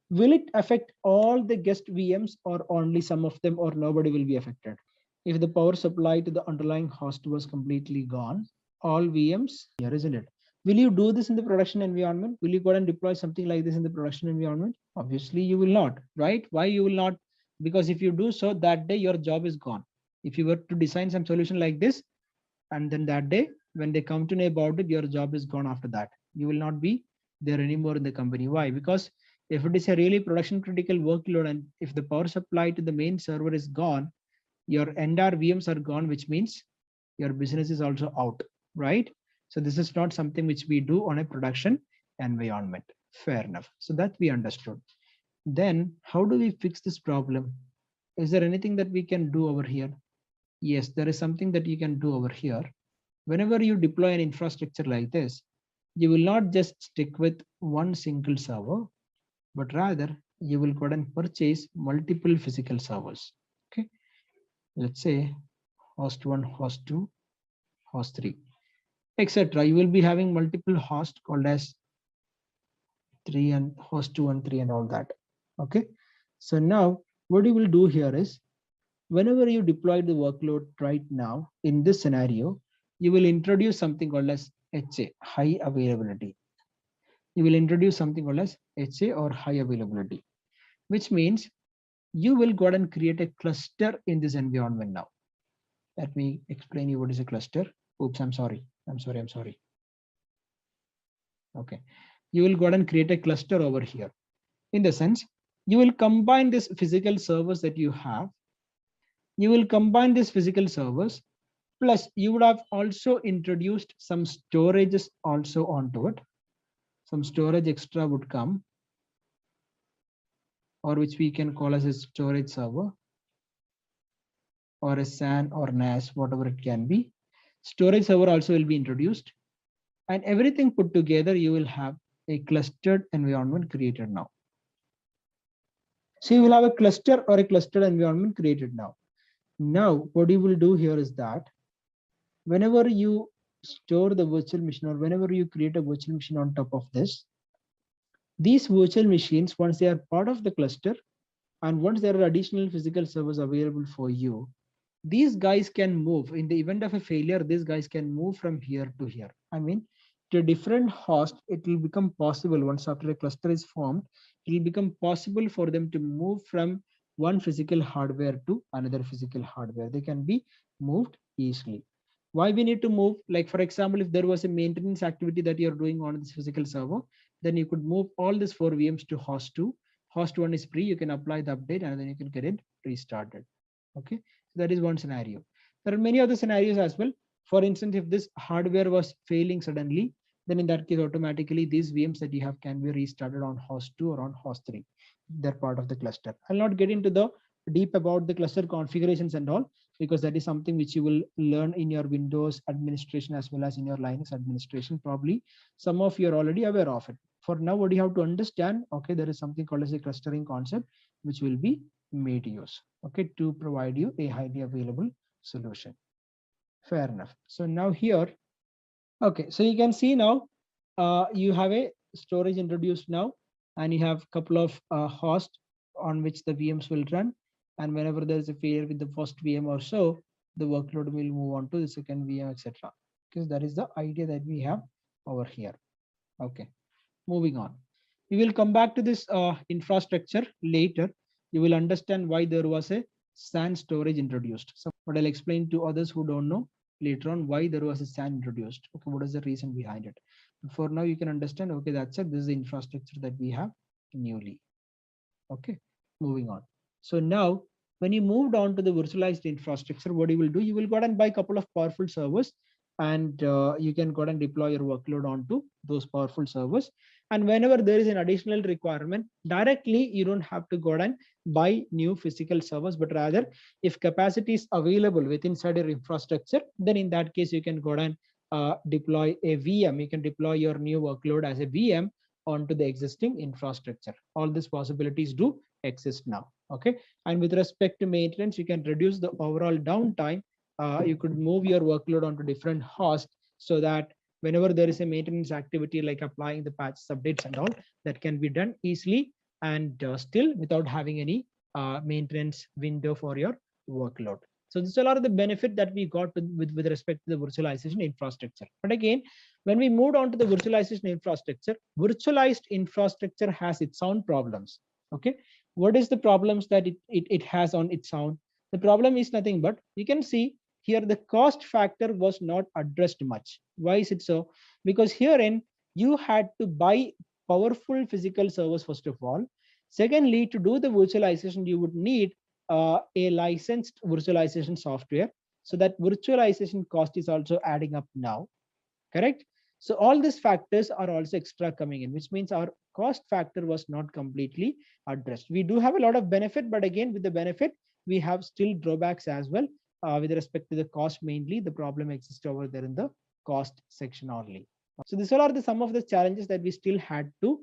will it affect all the guest VMs or only some of them, or nobody will be affected? If the power supply to the underlying host was completely gone, all VMs here, isn't it? Will you do this in the production environment? Will you go and deploy something like this in the production environment? Obviously, you will not, right? Why you will not? Because if you do so, that day your job is gone. If you were to design some solution like this, and then that day, when they come to know about it, your job is gone after that. You will not be there anymore in the company. Why? Because if it is a really production critical workload, and if the power supply to the main server is gone, your entire VMs are gone, which means your business is also out, right? So this is not something which we do on a production environment. Fair enough. So that we understood. Then how do we fix this problem? Is there anything that we can do over here? Yes, there is something that you can do over here. Whenever you deploy an infrastructure like this, you will not just stick with one single server, but rather you will go and purchase multiple physical servers. Okay, let's say host 1, host 2, host 3, etc. You will be having multiple hosts called as 3 and host 2 and 3 and all that. Okay, so now what you will do here is, whenever you deploy the workload right now in this scenario, you will introduce something called as HA, high availability. You will introduce something called as HA or high availability, which means you will go and create a cluster in this environment now. Let me explain you what is a cluster. Oops, I'm sorry. Okay, you will go and create a cluster over here. In the sense, you will combine this physical servers that you have. You will combine these physical servers, plus you would have also introduced some storages also onto it. Some storage extra would come, or which we can call as a storage server, or a SAN or NAS, whatever it can be. Storage server also will be introduced, and everything put together, you will have a clustered environment created now. So you will have a cluster or a clustered environment created now. Now, what you will do here is that whenever you store the virtual machine, or whenever you create a virtual machine on top of this, these virtual machines, once they are part of the cluster, and once there are additional physical servers available for you, these guys can move. In the event of a failure, these guys can move from here to here. I mean, to a different host, it will become possible once after a cluster is formed, it will become possible for them to move from one physical hardware to another physical hardware. They can be moved easily. Why we need to move? Like, for example, if there was a maintenance activity that you're doing on this physical server, then you could move all these 4 VMs to host 2. Host 1 is free, you can apply the update and then you can get it restarted. Okay, so that is one scenario. There are many other scenarios as well. For instance, if this hardware was failing suddenly, then in that case, automatically these VMs that you have can be restarted on host 2 or on host 3. They're part of the cluster. I'll not get into the deep about the cluster configurations and all. because that is something which you will learn in your Windows administration as well as in your Linux administration. Probably some of you are already aware of it. For now, what you have to understand, okay, there is something called as a clustering concept, which will be made use, okay, to provide you a highly available solution. Fair enough. So now here, okay, so you can see now you have a storage introduced now, and you have a couple of hosts on which the VMs will run. And whenever there is a failure with the first VM or so, the workload will move on to the second VM, etc. Because that is the idea that we have over here. Okay, moving on. We will come back to this infrastructure later. You will understand why there was a SAN storage introduced. So, but I'll explain to others who don't know later on why there was a SAN introduced. Okay, what is the reason behind it? But for now, you can understand. Okay, that's it. This is the infrastructure that we have newly. Okay, moving on. So now, when you moved on to the virtualized infrastructure, what you will do, you will go and buy a couple of powerful servers, and you can go and deploy your workload onto those powerful servers. And whenever there is an additional requirement, directly you don't have to go and buy new physical servers, but rather if capacity is available within inside your infrastructure, then in that case you can go and deploy a VM. You can deploy your new workload as a VM onto the existing infrastructure. All these possibilities do exist now. Okay, and with respect to maintenance, you can reduce the overall downtime. You could move your workload onto different hosts so that whenever there is a maintenance activity like applying the patches, updates, and all, that can be done easily and still without having any maintenance window for your workload. So these are the benefit that we got with respect to the virtualization infrastructure. But again, when we moved on to the virtualization infrastructure, virtualized infrastructure has its own problems. Okay, what is the problems that it has on its own? The problem is nothing but, you can see here the cost factor was not addressed much. Why is it so? Because herein you had to buy powerful physical servers first of all. Secondly, to do the virtualization, you would need a licensed virtualization software. So that virtualization cost is also adding up now, correct? So all these factors are also extra coming in, which means our cost factor was not completely addressed. We do have a lot of benefit, but again, with the benefit, we have still drawbacks as well. With respect to the cost, mainly the problem exists over there in the cost section only. So these all are some of the challenges that we still had to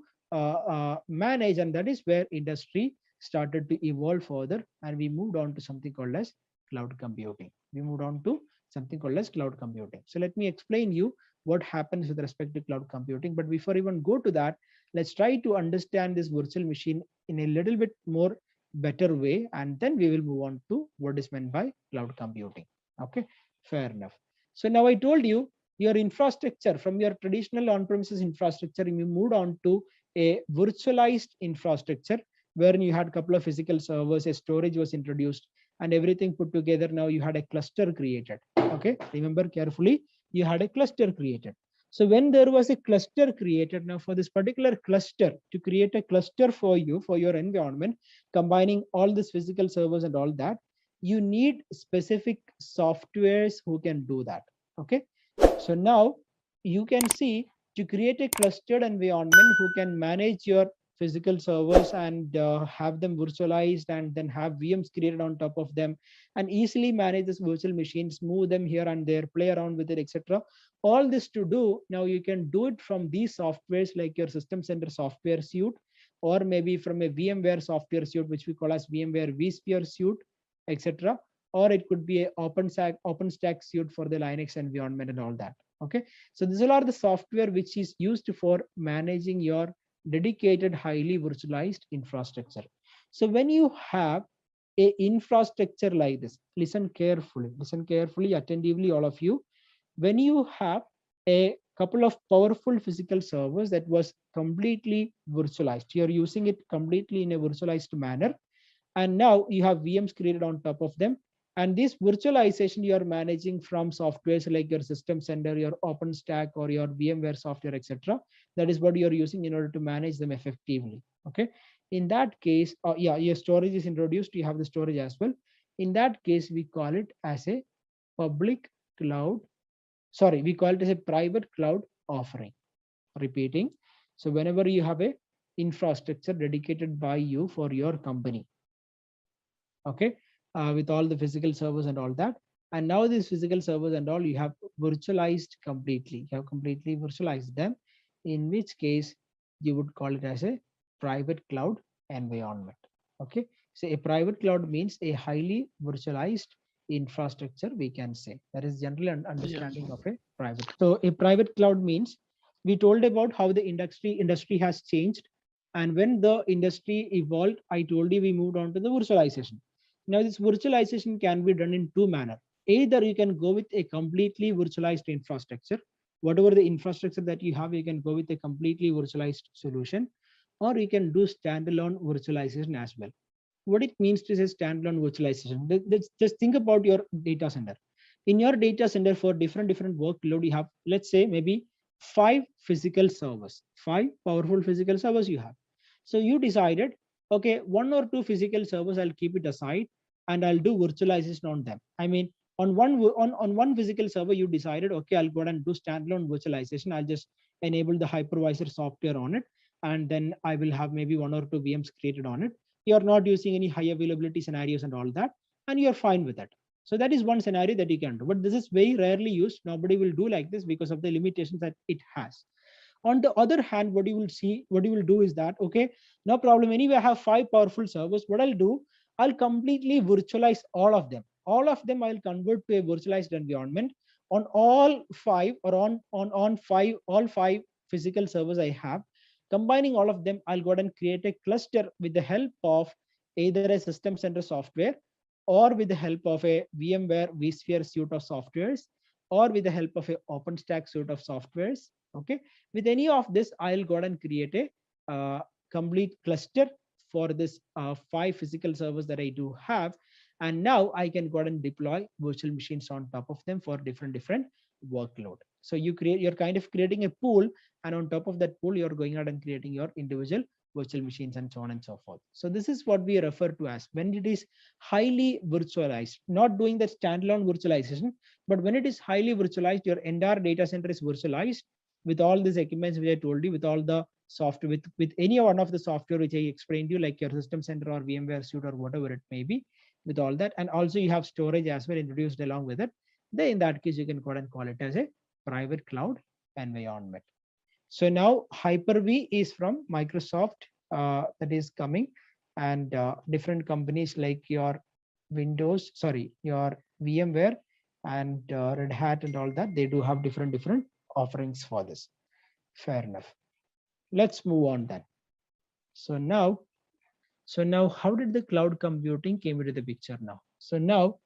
manage, and that is where industry started to evolve further, and we moved on to something called as cloud computing. We moved on to something called as cloud computing. So let me explain you what happens with respect to cloud computing. But before even go to that, let's try to understand this virtual machine in a little bit more better way, and then we will move on to what is meant by cloud computing. Okay, fair enough. So now I told you your infrastructure from your traditional on-premises infrastructure, you moved on to a virtualized infrastructure wherein you had a couple of physical servers, a storage was introduced, and everything put together. Now you had a cluster created. Okay, remember carefully, you had a cluster created. So when there was a cluster created, now for this particular cluster, to create a cluster for you, for your environment, combining all these physical servers and all that, you need specific softwares who can do that. Okay, so now you can see, to create a clustered environment who can manage your physical servers and have them virtualized, and then have VMs created on top of them, and easily manage this virtual machines, move them here and there, play around with it, etc. All this to do, now you can do it from these softwares like your System Center software suite, or maybe from a VMware software suite, which we call as VMware vSphere suite, etc. Or it could be a OpenStack suite for the Linux environment and all that. Okay, so these all are the software which is used for managing your dedicated highly virtualized infrastructure. So when you have a infrastructure like this, listen carefully, attentively, all of you. When you have a couple of powerful physical servers that was completely virtualized, you're using it completely in a virtualized manner, and now you have VMs created on top of them, and this virtualization you are managing from softwares like your System Center, your OpenStack, or your VMware software, etc. That is what you're using in order to manage them effectively. Okay, in that case, yeah, your storage is introduced, you have the storage as well. In that case, we call it as a public cloud, sorry, we call it as a private cloud offering. Repeating, so whenever you have a infrastructure dedicated by you for your company, okay, with all the physical servers and all that. And now these physical servers and all you have virtualized completely. You have completely virtualized them, in which case you would call it as a private cloud environment. Okay, so a private cloud means a highly virtualized infrastructure, we can say. That is generally an understanding of a private. So a private cloud means, we told about how the industry has changed, and when the industry evolved, I told you we moved on to the virtualization. Now this virtualization can be done in two manner. Either you can go with a completely virtualized infrastructure, whatever the infrastructure that you have, you can go with a completely virtualized solution, or you can do standalone virtualization as well. What it means to say standalone virtualization, let's just think about your data center. In your data center, for different workload, you have, let's say, maybe 5 powerful physical servers you have. So you decided, okay, 1 or 2 physical servers I'll keep it aside and I'll do virtualization on them. I mean, on one physical server you decided, okay, I'll go ahead and do standalone virtualization. I'll just enable the hypervisor software on it, and then I will have maybe 1 or 2 VMs created on it. You're not using any high availability scenarios and all that, and you're fine with that. So that is one scenario that you can do, but this is very rarely used. Nobody will do like this because of the limitations that it has. On the other hand, what you will do is that, okay, no problem, anyway I have 5 powerful servers. What I'll do, I'll completely virtualize all of them I'll convert to a virtualized environment on all 5, or on 5, all 5 physical servers I have. Combining all of them, I'll go ahead and create a cluster with the help of either a system center software, or with the help of a VMware vSphere suite of softwares, or with the help of a OpenStack suite of softwares. Okay, with any of this, I'll go ahead and create a complete cluster for this 5 physical servers that I do have. And now I can go ahead and deploy virtual machines on top of them for different workload. So you're kind of creating a pool, and on top of that pool, you're going out and creating your individual virtual machines and so on and so forth. So this is what we refer to as when it is highly virtualized, not doing that standalone virtualization, but when it is highly virtualized, your entire data center is virtualized with all these equipments which I told you, with all the software, with any one of the software which I explained to you, like your system center or VMware suite or whatever it may be, with all that. And also you have storage as well introduced along with it. Then in that case, you can go ahead and call it as a private cloud environment. So now Hyper-V is from Microsoft, that is coming, and different companies like your your VMware and Red Hat and all that, they do have different offerings for this. Fair enough. Let's move on then. So now how did the cloud computing came into the picture now? So now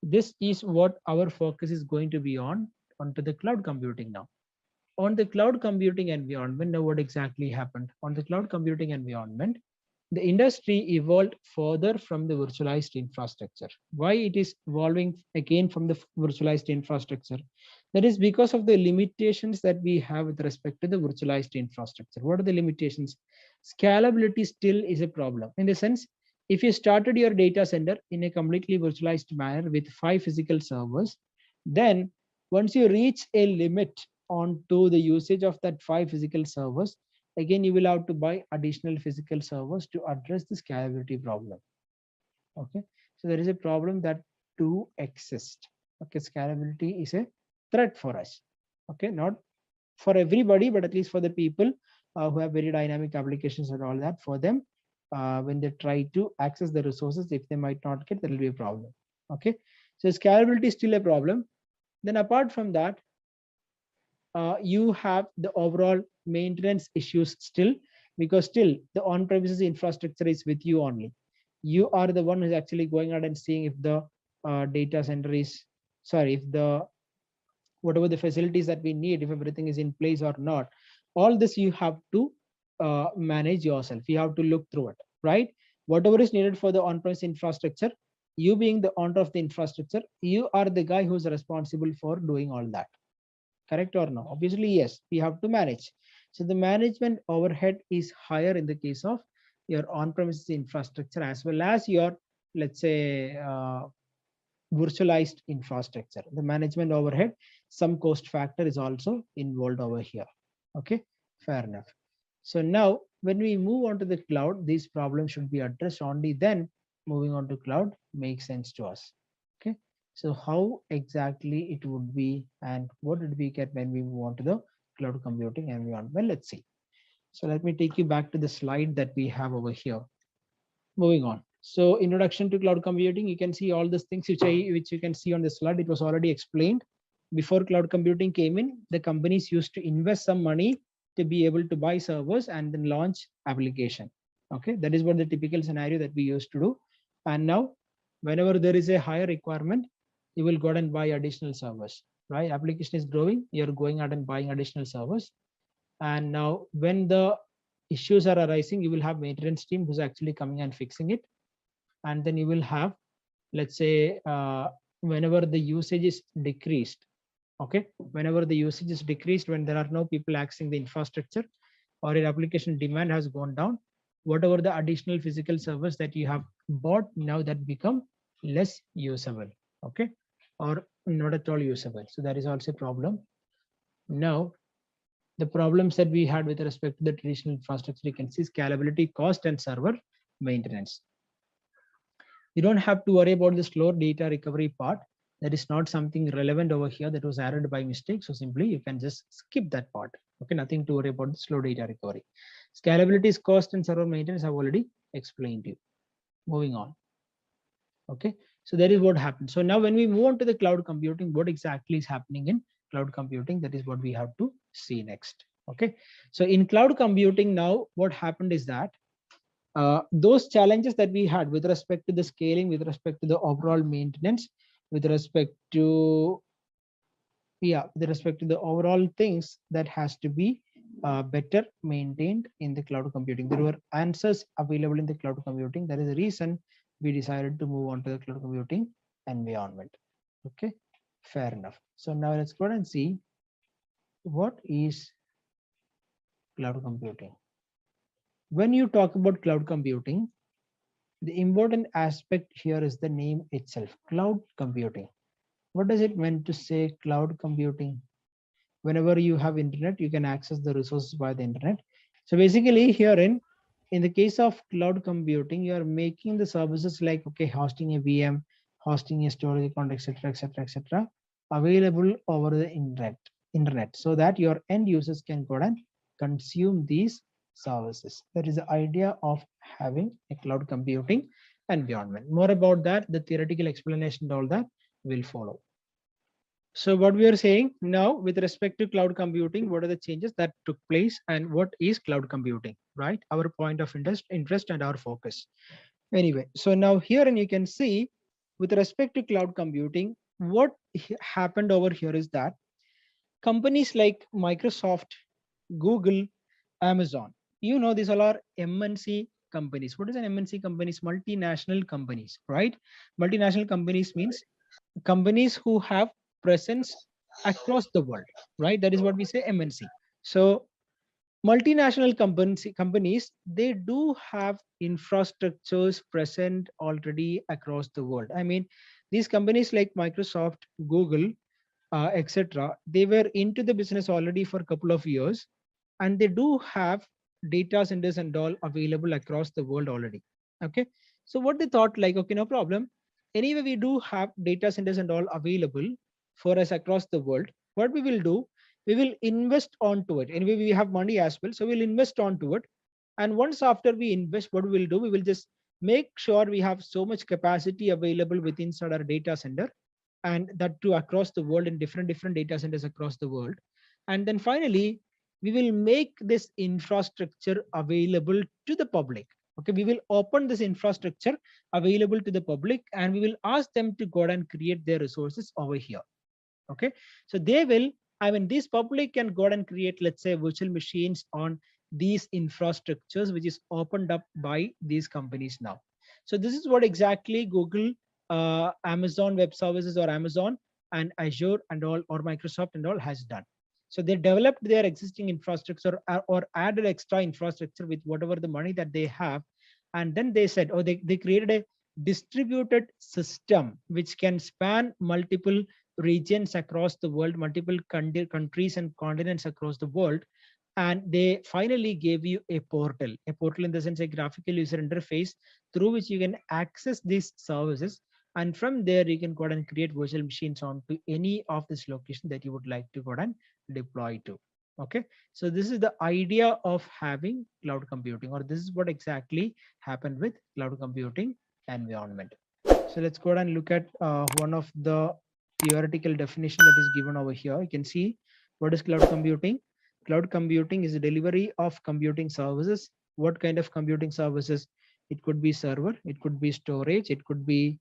this is what our focus is going to be onto the cloud computing now. On the cloud computing environment, now what exactly happened? On the cloud computing environment, the industry evolved further from the virtualized infrastructure. Why it is evolving again from the virtualized infrastructure? That is because of the limitations that we have with respect to the virtualized infrastructure. What are the limitations? Scalability still is a problem. In the sense, if you started your data center in a completely virtualized manner with 5 physical servers, then once you reach a limit onto the usage of that 5 physical servers, again you will have to buy additional physical servers to address the scalability problem. Okay, so there is a problem that do exist. Okay, scalability is a threat for us. Okay, not for everybody, but at least for the people who have very dynamic applications and all that, for them, when they try to access the resources, if they might not get, there will be a problem. Okay, so scalability is still a problem. Then apart from that, you have the overall maintenance issues still, because still the on-premises infrastructure is with you only. You are the one who's actually going out and seeing if the data center is, sorry, if the whatever the facilities that we need, if everything is in place or not. All this you have to manage yourself. You have to look through it, right? Whatever is needed for the on-premise infrastructure, you being the owner of the infrastructure, you are the guy who's responsible for doing all that. Correct or no? Obviously, yes, we have to manage. So the management overhead is higher in the case of your on-premises infrastructure, as well as your, let's say, virtualized infrastructure. The management overhead, some cost factor is also involved over here. Okay, fair enough. So now when we move on to the cloud, these problems should be addressed only then. Moving on to cloud, make sense to us. Okay, so how exactly it would be and what did we get when we move on to the cloud computing environment? Well, let's see. So let me take you back to the slide that we have over here. Moving on. So introduction to cloud computing, you can see all these things which you can see on the slide. It was already explained. Before cloud computing came in, the companies used to invest some money to be able to buy servers and then launch application. Okay, that is what the typical scenario that we used to do. And now, whenever there is a higher requirement, you will go out and buy additional servers. Right, application is growing, you're going out and buying additional servers. And now, when the issues are arising, you will have maintenance team who's actually coming and fixing it. And then you will have, let's say, whenever the usage is decreased, okay, whenever the usage is decreased, when there are no people accessing the infrastructure or your application demand has gone down, whatever the additional physical servers that you have bought, now that become less usable, okay, or not at all usable. So that is also a problem. Now, the problems that we had with respect to the traditional infrastructure, you can see scalability, cost, and server maintenance. You don't have to worry about the slow data recovery part. That is not something relevant over here that was added by mistake. So simply you can just skip that part. Okay, nothing to worry about the slow data recovery. Scalability is cost and server maintenance I've already explained to you. Moving on. Okay, so that is what happens. So now when we move on to the cloud computing, what exactly is happening in cloud computing? That is what we have to see next. Okay, so in cloud computing now, what happened is that those challenges that we had with respect to the scaling, with respect to the overall maintenance, with respect to with respect to the overall things that has to be better maintained in the cloud computing. There were answers available in the cloud computing. That is the reason we decided to move on to the cloud computing environment. Okay, fair enough. So now let's go ahead and see what is cloud computing. When you talk about cloud computing, the important aspect here is the name itself, cloud computing. What does it mean to say cloud computing? Whenever you have internet, you can access the resources by the internet. So basically here in the case of cloud computing, you are making the services like, okay, hosting a VM, hosting a storage account, etc., etc., etc., available over the internet, so that your end users can go and consume these services. That is the idea of having a cloud computing environment. More about that, the theoretical explanation and all that will follow. So what we are saying now with respect to cloud computing, what are the changes that took place and what is cloud computing, right? Our point of interest and our focus. Anyway, so now here and you can see with respect to cloud computing, what happened over here is that companies like Microsoft, Google, Amazon, you know, these all are MNC companies. What is an MNC companies? Multinational companies, right? Multinational companies means companies who have presence across the world, right? That is what we say MNC. So multinational companies, they do have infrastructures present already across the world. I mean, these companies like Microsoft, Google, etc., they were into the business already for a couple of years, and they do have data centers and all available across the world already. Okay, so what they thought, like, okay, no problem, anyway we do have data centers and all available for us across the world. What we will do, we will invest onto it. Anyway, we have money as well, so we'll invest onto it. And once after we invest, what we will do, we will just make sure we have so much capacity available within our data center, and that too across the world in different data centers across the world. And then finally, we will make this infrastructure available to the public. Okay, we will open this infrastructure available to the public, and we will ask them to go and create their resources over here. Okay, so they will, I mean, this public can go and create, let's say, virtual machines on these infrastructures which is opened up by these companies now. So this is what exactly Google, Amazon Web Services, or Amazon and Azure and all, or Microsoft and all has done. So they developed their existing infrastructure, or added extra infrastructure with whatever the money that they have. And then they said, oh, they created a distributed system which can span multiple regions across the world, multiple countries and continents across the world. and they finally gave you a portal in the sense a graphical user interface through which you can access these services, and from there you can go ahead and create virtual machines onto any of this location that you would like to go ahead and deploy to. Okay, so this is the idea of having cloud computing, or this is what exactly happened with cloud computing environment. So let's go ahead and look at one of the theoretical definition that is given over here. You can see what is cloud computing. Cloud computing is the delivery of computing services. What kind of computing services? It could be server, it could be storage, it could be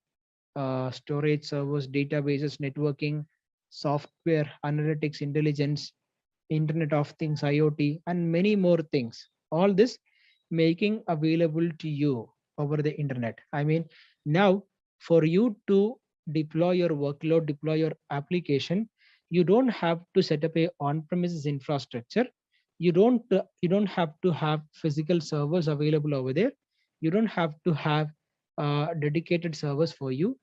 storage servers, databases, networking, software, analytics, intelligence, Internet of Things, IoT, and many more things. All this making available to you over the internet. I mean, now for you to deploy your workload, deploy your application, you don't have to set up a on-premises infrastructure. You don't have to have physical servers available over there. You don't have to have dedicated servers for you,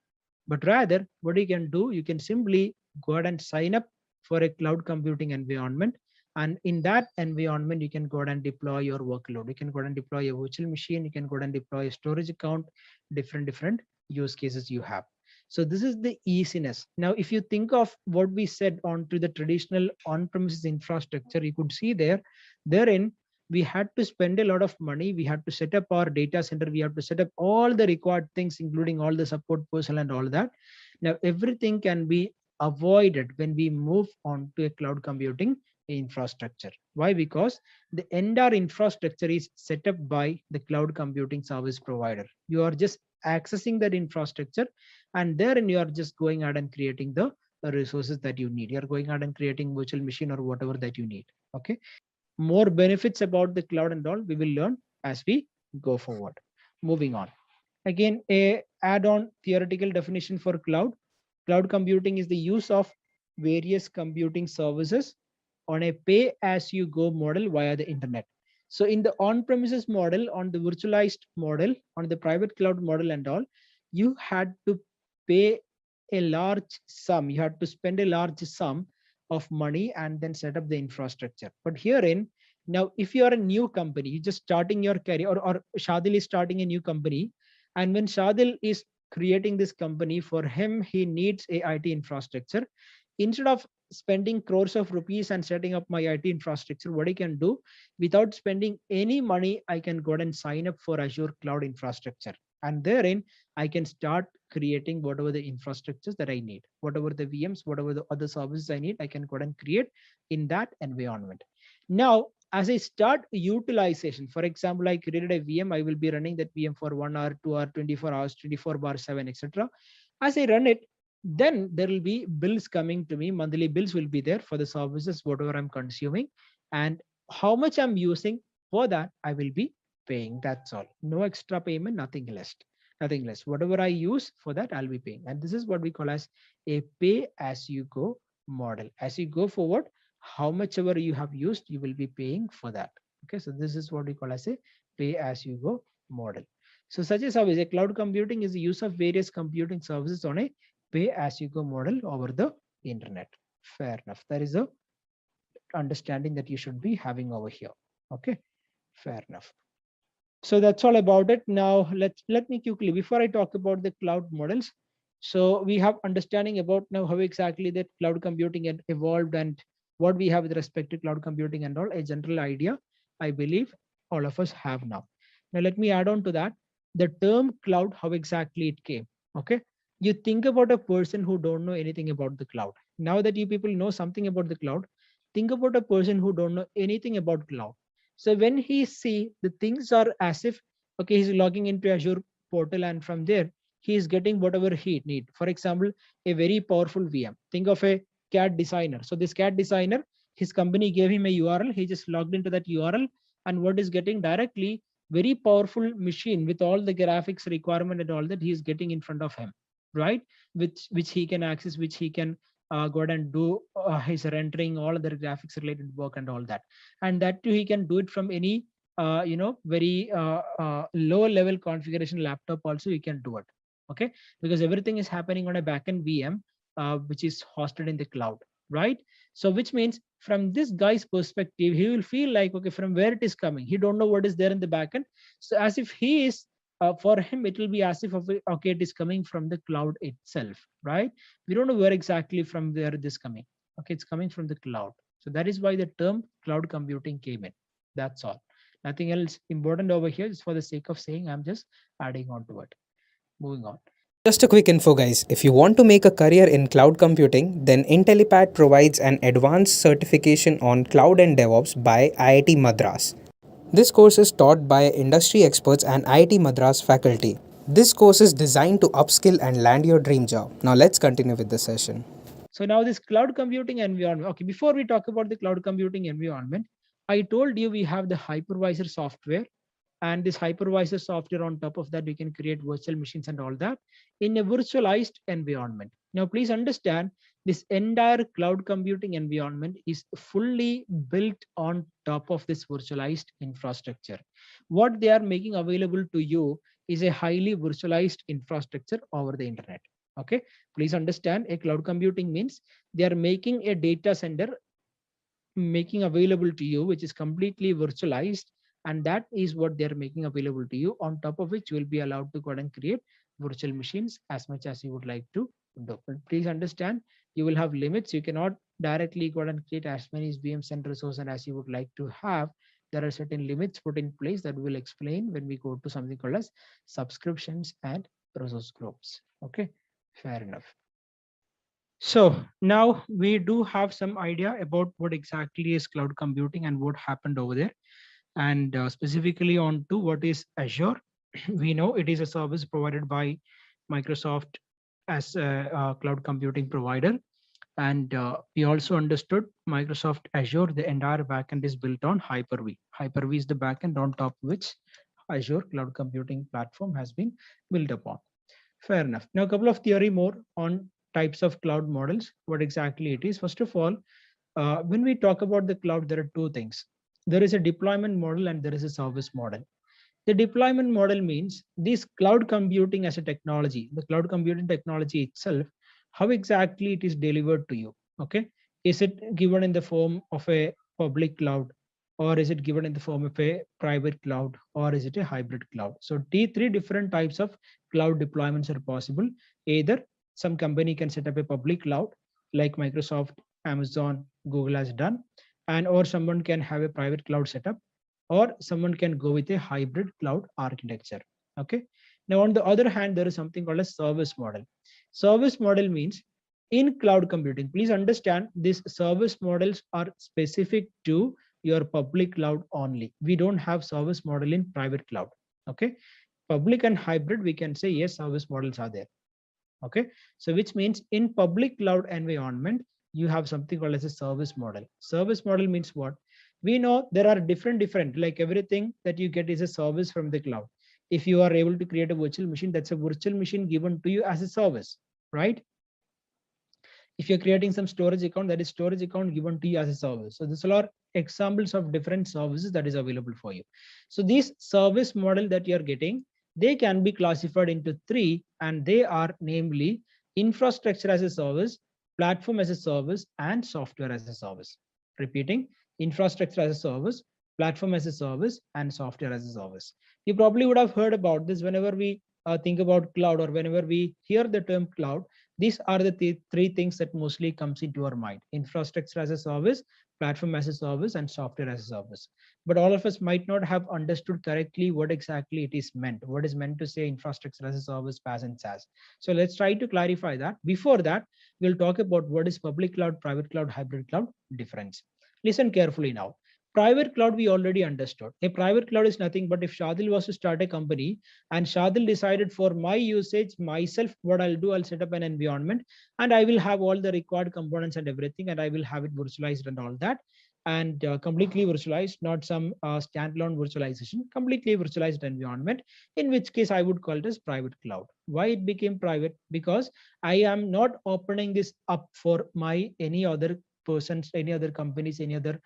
but rather what you can do, you can simply go ahead and sign up for a cloud computing environment, and in that environment you can go ahead and deploy your workload. You can go ahead and deploy a virtual machine, you can go ahead and deploy a storage account, different use cases you have. So this is the easiness. Now if you think of what we said onto the traditional on-premises infrastructure, you could see therein we had to spend a lot of money, we had to set up our data center, we have to set up all the required things including all the support personnel and all that. Now everything can be avoided when we move on to a cloud computing infrastructure. Why? Because the entire infrastructure is set up by the cloud computing service provider. You are just accessing that infrastructure, and therein you are just going out and creating the resources that you need. You're going out and creating virtual machine or whatever that you need. Okay, more benefits about the cloud and all we will learn as we go forward. Moving on. Again, a add-on theoretical definition for cloud. Cloud computing is the use of various computing services on a pay-as-you-go model via the internet. So in the on-premises model, on the virtualized model, on the private cloud model and all, you had to pay a large sum. You had to spend a large sum of money and then set up the infrastructure. But herein, now if you are a new company, you're just starting your career, or Shadil is starting a new company, and when Shadil is creating this company, for him, he needs a IT infrastructure. Instead of spending crores of rupees and setting up my IT infrastructure, what I can do without spending any money, I can go ahead and sign up for Azure cloud infrastructure. And therein, I can start creating whatever the infrastructures that I need, whatever the VMs, whatever the other services I need, I can go ahead and create in that environment. Now, as I start utilization, for example, I created a VM, I will be running that VM for 1 hour, 2 hour, 24 hours, 24/7, etc. As I run it, then there will be bills coming to me. Monthly bills will be there for the services, whatever I'm consuming, and how much I'm using for that, I will be paying. That's all. No extra payment, nothing less. Nothing less. Whatever I use for that, I'll be paying. And this is what we call as a pay as you go model. As you go forward, how much ever you have used, you will be paying for that. Okay, so this is what we call as a pay as you go model. So such a service, a cloud computing is the use of various computing services on a pay as you go model over the internet. Fair enough. That is a understanding that you should be having over here. Okay, fair enough. So that's all about it. Now let me quickly, before I talk about the cloud models, so we have understanding about now how exactly that cloud computing had evolved and what we have with respect to cloud computing and all, a general idea I believe all of us have now. Now let me add on to that, the term cloud, how exactly it came. Okay, you think about a person who don't know anything about the cloud. Now that you people know something about the cloud, think about a person who don't know anything about cloud. So when he see the things are as if, okay, he's logging into Azure portal, and from there he is getting whatever he need. For example, a very powerful VM. Think of a CAD designer. So this CAD designer, his company gave him a URL. He just logged into that URL, and what is getting directly very powerful machine with all the graphics requirement and all that he is getting in front of him, right? Which he can access, which he can go ahead and do his rendering, all other graphics related work and all that. And that too, he can do it from any very low level configuration laptop also he can do it. Okay, because everything is happening on a backend VM which is hosted in the cloud. right? So which means from this guy's perspective, he will feel like, okay, from where it is coming, he don't know what is there in the backend. So as if he is, for him, it will be as if, okay, it is coming from the cloud itself, right? We don't know where exactly from where it is coming. Okay, it's coming from the cloud. So that is why the term cloud computing came in. That's all. Nothing else important over here. Just for the sake of saying, I'm just adding on to it. Moving on. Just a quick info, guys. If you want to make a career in cloud computing, then Intellipaat provides an advanced certification on cloud and DevOps by IIT Madras. This course is taught by industry experts and IIT Madras faculty. This course is designed to upskill and land your dream job. Now let's continue with the session. So now this cloud computing environment. Okay, before we talk about the cloud computing environment, I told you we have the hypervisor software, and this hypervisor software, on top of that, we can create virtual machines and all that in a virtualized environment. Now, please understand, this entire cloud computing environment is fully built on top of this virtualized infrastructure. What they are making available to you is a highly virtualized infrastructure over the internet. Okay, please understand, a cloud computing means they are making a data center, making available to you, which is completely virtualized, and that is what they're making available to you, on top of which you will be allowed to go ahead and create virtual machines as much as you would like to do. But please understand, you will have limits. You cannot directly go ahead and create as many VMs and resources as you would like to have. There are certain limits put in place that we'll explain when we go to something called as subscriptions and resource groups. Okay, fair enough. So now we do have some idea about what exactly is cloud computing and what happened over there, and specifically on to what is Azure. We know it is a service provided by Microsoft as a cloud computing provider, and we also understood Microsoft Azure, the entire backend is built on Hyper-V. Hyper-V is the backend on top of which Azure cloud computing platform has been built upon. Fair enough. Now, a couple of theory more on types of cloud models, what exactly it is. First of all, when we talk about the cloud, there are two things. There is a deployment model and there is a service model. The deployment model means this cloud computing as a technology, the cloud computing technology itself, how exactly it is delivered to you. Okay, is it given in the form of a public cloud, or is it given in the form of a private cloud, or is it a hybrid cloud? So three different types of cloud deployments are possible. Either some company can set up a public cloud like Microsoft, Amazon, Google has done, and or someone can have a private cloud setup, or someone can go with a hybrid cloud architecture. Okay, now on the other hand, there is something called a service model. Service model means in cloud computing, please understand, these service models are specific to your public cloud only. We don't have service model in private cloud. Okay, public and hybrid, we can say yes, service models are there. Okay, so which means in public cloud environment, you have something called as a service model. Service model means what? We know there are different, like everything that you get is a service from the cloud. If you are able to create a virtual machine, that's a virtual machine given to you as a service, right? If you're creating some storage account, that is storage account given to you as a service. So these are examples of different services that is available for you. So this service model that you're getting, they can be classified into three, and they are namely infrastructure as a service, platform as a service, and software as a service. Repeating, infrastructure as a service, platform as a service, and software as a service. You probably would have heard about this whenever we think about cloud, or whenever we hear the term cloud. These are the three things that mostly comes into our mind: infrastructure as a service, platform as a service, and software as a service. But all of us might not have understood correctly what exactly it is meant. What is meant to say infrastructure as a service, PaaS and SaaS. So let's try to clarify that. Before that, we'll talk about what is public cloud, private cloud, hybrid cloud difference. Listen carefully now. Private cloud, we already understood. A private cloud is nothing but if Shadil was to start a company and Shadil decided for my usage, myself, what I'll do, I'll set up an environment and I will have all the required components and everything, and I will have it virtualized and all that. And completely virtualized, not some standalone virtualization, completely virtualized environment, in which case I would call it as private cloud. Why it became private? Because I am not opening this up for my any other persons, any other companies, any other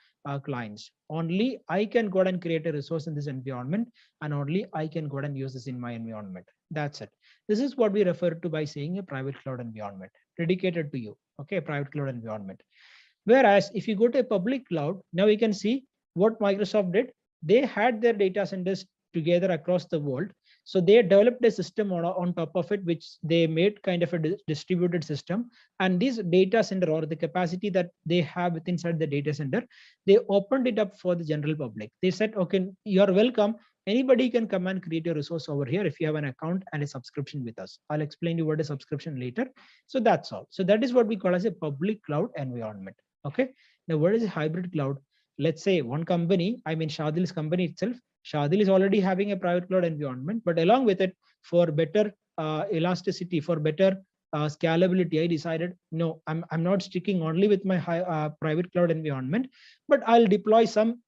clients. Only I can go ahead and create a resource in this environment, and only I can go ahead and use this in my environment. That's it. This is what we refer to by saying a private cloud environment dedicated to you. Okay, private cloud environment. Whereas if you go to a public cloud, now you can see what Microsoft did. They had their data centers together across the world. So they developed a system on top of it, which they made kind of a distributed system. And this data center, or the capacity that they have within inside the data center, they opened it up for the general public. They said, okay, you're welcome. Anybody can come and create a resource over here if you have an account and a subscription with us. I'll explain you what a subscription later. So that's all. So that is what we call as a public cloud environment. Okay. Now, what is a hybrid cloud? Let's say one company, I mean Shadil's company itself, Shadil is already having a private cloud environment, but along with it, for better elasticity, for better scalability, I decided, no, I'm not sticking only with my private cloud environment, but I'll deploy some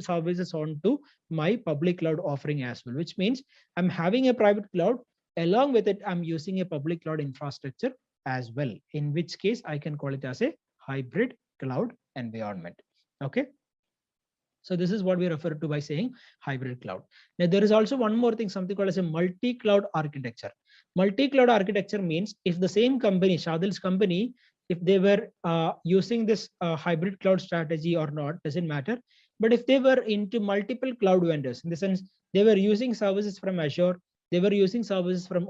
services onto my public cloud offering as well, which means I'm having a private cloud. Along with it, I'm using a public cloud infrastructure as well, in which case I can call it as a hybrid cloud environment. Okay. So this is what we refer to by saying hybrid cloud. Now there is also one more thing, something called as a multi-cloud architecture. Multi-cloud architecture means if the same company, Shadil's company, if they were using this hybrid cloud strategy or not, doesn't matter. But if they were into multiple cloud vendors, in the sense they were using services from Azure, they were using services from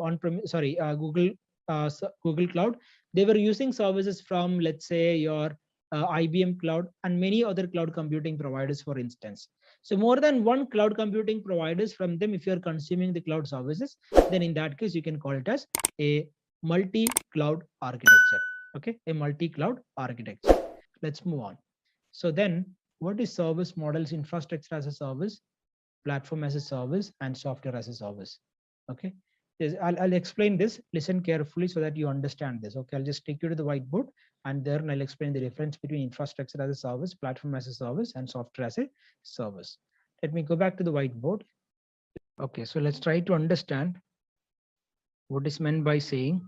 Google Cloud, they were using services from, let's say, your IBM Cloud and many other cloud computing providers, for instance. So more than one cloud computing providers from them, if you're consuming the cloud services, then in that case, you can call it as a multi-cloud architecture. Okay, a multi-cloud architecture. Let's move on. So then what is service models? Infrastructure as a service, platform as a service, and software as a service. Okay. I'll explain this. Listen carefully so that you understand this. Okay, I'll just take you to the whiteboard and then I'll explain the difference between infrastructure as a service, platform as a service, and software as a service. Let me go back to the whiteboard. Okay, so let's try to understand what is meant by saying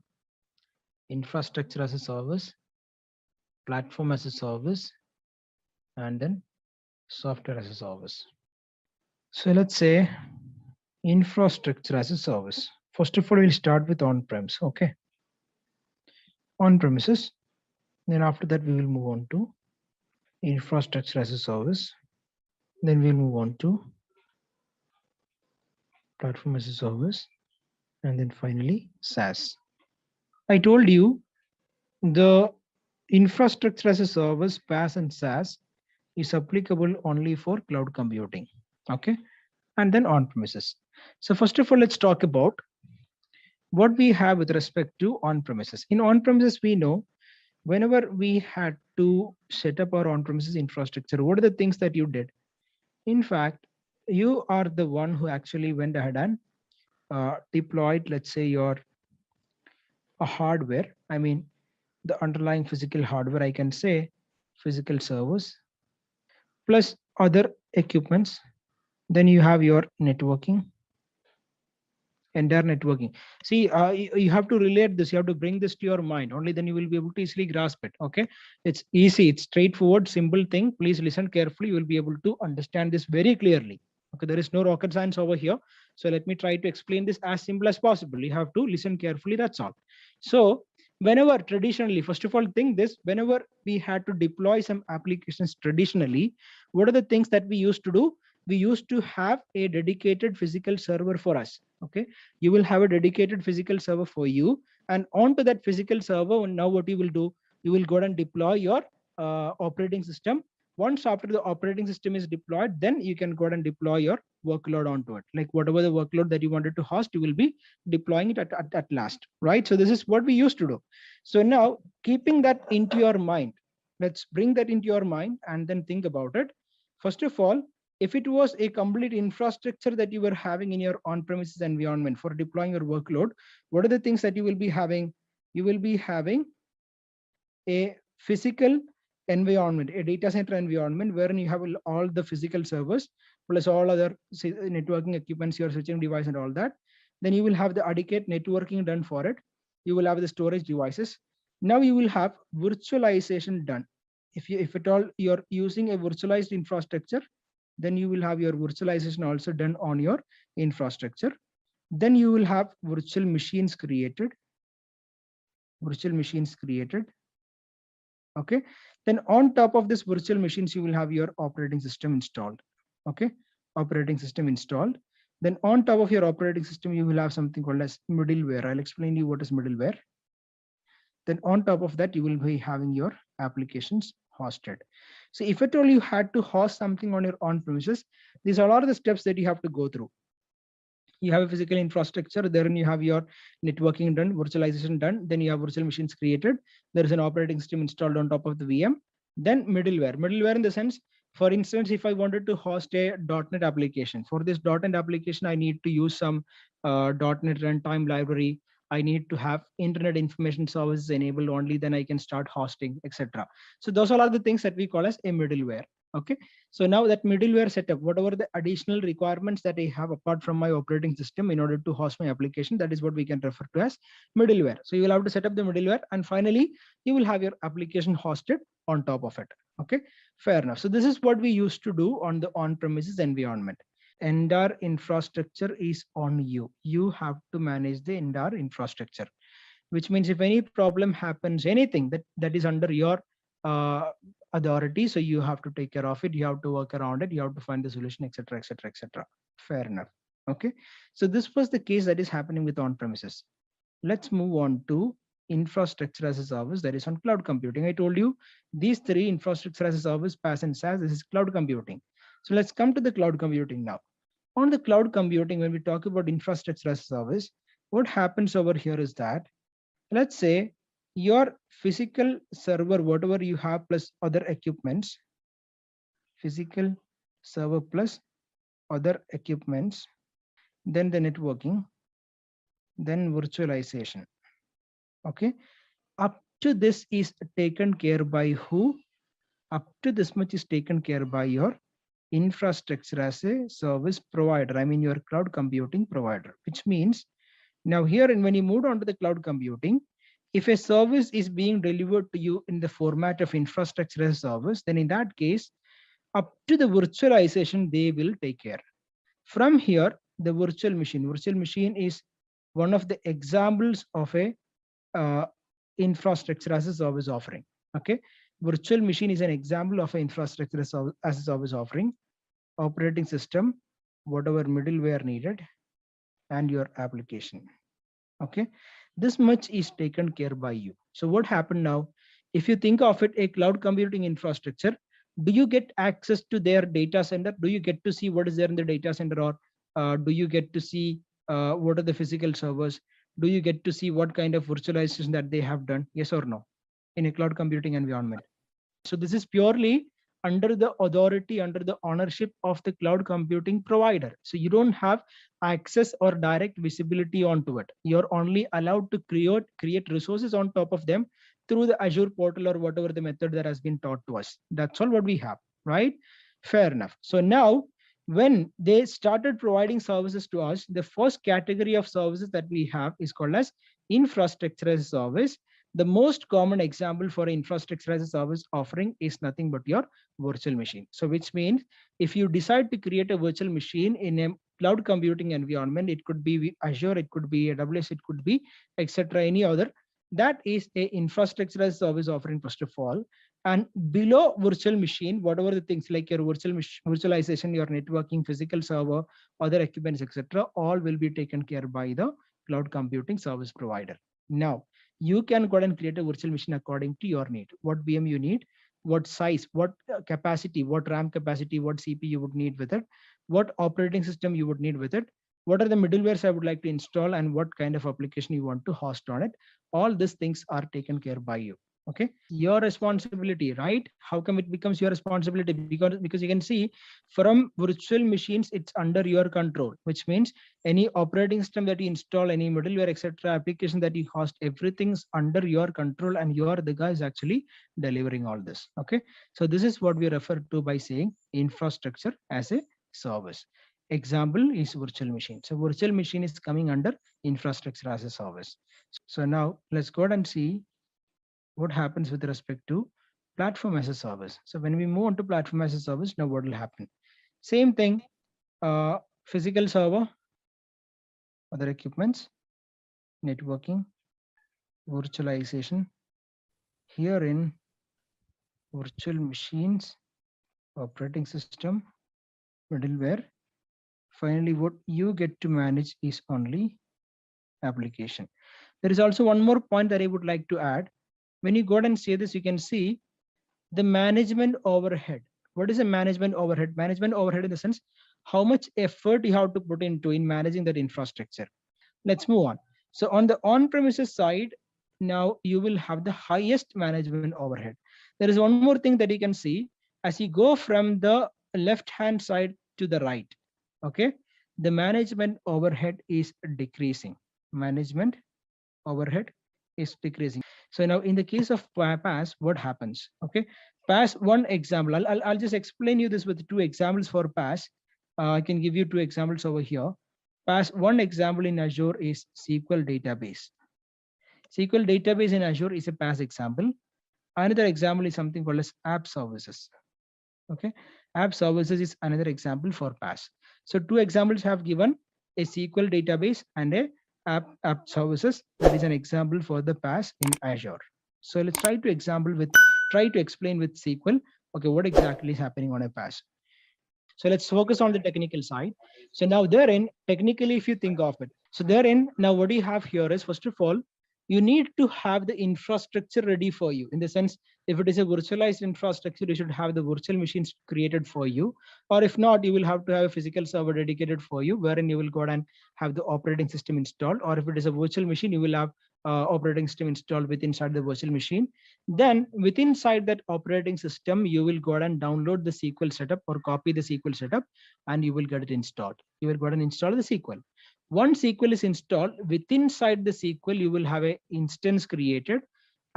infrastructure as a service, platform as a service, and then software as a service. So let's say infrastructure as a service. First of all, we'll start with on-premise. Okay, on-premises. Then after that, we will move on to infrastructure as a service. Then we'll move on to platform as a service. And then finally, SaaS. I told you the infrastructure as a service, PaaS and SaaS, is applicable only for cloud computing. Okay. And then on-premises. So first of all, let's talk about what we have with respect to on-premises. In on-premises, we know whenever we had to set up our on-premises infrastructure, what are the things that you did? In fact, you are the one who actually went ahead and deployed, let's say, your hardware. I mean, the underlying physical hardware, I can say physical servers plus other equipments. Then you have your networking, entire networking. See, you have to relate this, you have to bring this to your mind, only then you will be able to easily grasp it. Okay, it's easy, it's straightforward, simple thing. Please listen carefully, you will be able to understand this very clearly. Okay, there is no rocket science over here, so let me try to explain this as simple as possible. You have to listen carefully, that's all. So whenever traditionally, first of all, think this, whenever we had to deploy some applications traditionally, what are the things that we used to do? We used to have a dedicated physical server for us. Okay, you will have a dedicated physical server for you, and onto that physical server, now what you will do, you will go and deploy your operating system. Once after the operating system is deployed, then you can go and deploy your workload onto it. Like whatever the workload that you wanted to host, you will be deploying it at last, right? So this is what we used to do. So now, keeping that into your mind, let's bring that into your mind and then think about it. First of all, if it was a complete infrastructure that you were having in your on-premises environment for deploying your workload, what are the things that you will be having? You will be having a physical environment, a data center environment, wherein you have all the physical servers plus all other networking equipments, your switching device and all that. Then you will have the adequate networking done for it. You will have the storage devices. Now you will have virtualization done. If at all you're using a virtualized infrastructure, then you will have your virtualization also done on your infrastructure. Then you will have virtual machines created. Okay, Then on top of this virtual machines, you will have your operating system installed. Okay, operating system installed. Then on top of your operating system, you will have something called as middleware. I'll explain you what is middleware. Then on top of that, you will be having your applications hosted. So if at all you had to host something on your on premises, these are all the steps that you have to go through. You have a physical infrastructure, then you have your networking done, virtualization done, then you have virtual machines created, there is an operating system installed on top of the VM, then middleware in the sense, for instance, if I wanted to host a .NET application, for this .NET application I need to use some .NET runtime library, I need to have internet information services enabled, only then I can start hosting, etc. So those all are the things that we call as a middleware. Okay, so now that middleware setup, whatever the additional requirements that I have apart from my operating system in order to host my application, that is what we can refer to as middleware. So you will have to set up the middleware, and finally you will have your application hosted on top of it. Okay, fair enough. So this is what we used to do on the on-premises environment. Entire infrastructure is on you. You have to manage the entire infrastructure, which means if any problem happens, anything that is under your authority, so you have to take care of it, you have to work around it, you have to find the solution, etc, etc, etc. Fair enough. Okay, so this was the case that is happening with on premises. Let's move on to infrastructure as a service, that is on cloud computing. I told you these three: infrastructure as a service, PaaS and SaaS. This is cloud computing. So let's come to the cloud computing now. On the cloud computing, when we talk about infrastructure as a service, what happens over here is that, let's say your physical server, whatever you have plus other equipments, physical server plus other equipments, then the networking, then virtualization. Okay, up to this is taken care by who? Up to this much is taken care by your infrastructure as a service provider. I mean your cloud computing provider, which means now here, and when you moved on to the cloud computing, if a service is being delivered to you in the format of infrastructure as a service, then in that case, up to the virtualization, they will take care. From here, the virtual machine is one of the examples of a infrastructure as a service offering. Okay, virtual machine is an example of an infrastructure as a service offering. Operating system, whatever middleware needed, and your application. Okay, this much is taken care by you. So what happened now, if you think of it, a cloud computing infrastructure, do you get access to their data center? Do you get to see what is there in the data center, or do you get to see what are the physical servers? Do you get to see what kind of virtualization that they have done? Yes or no, in a cloud computing environment? So this is purely under the authority, under the ownership of the cloud computing provider. So you don't have access or direct visibility onto it. You're only allowed to create resources on top of them through the Azure portal or whatever the method that has been taught to us. That's all what we have, right? Fair enough. So now, when they started providing services to us, the first category of services that we have is called as infrastructure as a service. The most common example for infrastructure as a service offering is nothing but your virtual machine. So which means if you decide to create a virtual machine in a cloud computing environment, it could be Azure, it could be AWS, it could be etc, any other, that is a infrastructure as a service offering first of all. And below virtual machine, whatever the things like your virtualization, your networking, physical server, other equipments, etc, all will be taken care by the cloud computing service provider. Now you can go ahead and create a virtual machine according to your need. What VM you need, what size, what capacity, what RAM capacity, what CPU you would need with it, what operating system you would need with it, what are the middlewares I would like to install, and what kind of application you want to host on it. All these things are taken care by you. Okay, your responsibility, right? How come it becomes your responsibility? Because you can see from virtual machines, it's under your control, which means any operating system that you install, any middleware, etc, application that you host, everything's under your control, and you are the guys actually delivering all this. Okay, so this is what we refer to by saying infrastructure as a service. Example is virtual machine. So virtual machine is coming under infrastructure as a service. So now let's go ahead and see what happens with respect to platform as a service. So when we move on to platform as a service, now what will happen? Same thing, physical server, other equipments, networking, virtualization. Herein, virtual machines, operating system, middleware. Finally, what you get to manage is only application. There is also one more point that I would like to add. When you go ahead and say this, you can see the management overhead. What is a management overhead? Management overhead in the sense how much effort you have to put into in managing that infrastructure. Let's move on. So on the on-premises side, now you will have the highest management overhead. There is one more thing that you can see as you go from the left-hand side to the right. Okay, the management overhead is decreasing. Management overhead is decreasing. So now in the case of PaaS, what happens? Okay, PaaS, one example. I'll just explain you this with two examples for PaaS. I can give you two examples over here. PaaS, one example in Azure is SQL database. SQL database in Azure is a PaaS example. Another example is something called as app services. Okay, app services is another example for PaaS. So two examples have given a SQL database and a app services. That is an example for the PaaS in Azure. So let's try to explain with SQL. Okay, what exactly is happening on a PaaS? So let's focus on the technical side. So now therein, technically, if you think of it, so therein, now what you have here is, first of all, you need to have the infrastructure ready for you. In the sense, if it is a virtualized infrastructure, you should have the virtual machines created for you. Or if not, you will have to have a physical server dedicated for you, wherein you will go and have the operating system installed. Or if it is a virtual machine, you will have operating system installed within inside the virtual machine. Then within inside that operating system, you will go ahead and download the SQL setup or copy the SQL setup, and you will get it installed. You will go ahead and install the SQL. Once SQL is installed, within inside the SQL, you will have a instance created,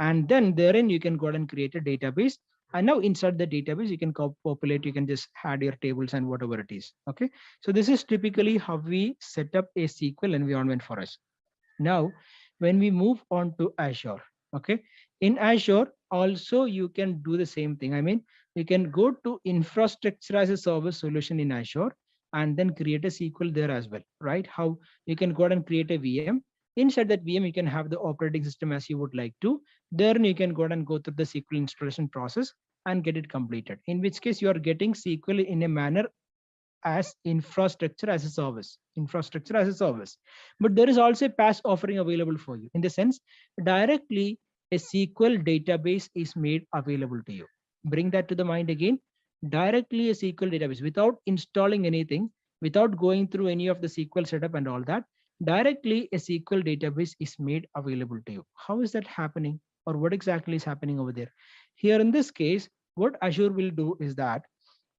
and then therein you can go ahead and create a database. And now inside the database, you can populate, you can just add your tables and whatever it is. Okay. So this is typically how we set up a SQL environment for us. Now, when we move on to Azure, okay, in Azure also you can do the same thing. I mean, you can go to infrastructure as a service solution in Azure and then create a SQL there as well, right? How you can go ahead and create a VM. Inside that VM, you can have the operating system as you would like to. Then you can go ahead and go through the SQL installation process and get it completed. In which case you are getting SQL in a manner as infrastructure as a service, but there is also a PaaS offering available for you. In the sense, directly a SQL database is made available to you. Bring that to the mind again. Directly a SQL database without installing anything, without going through any of the SQL setup and all that, directly a SQL database is made available to you. How is that happening, or what exactly is happening over there? Here in this case, what Azure will do is that,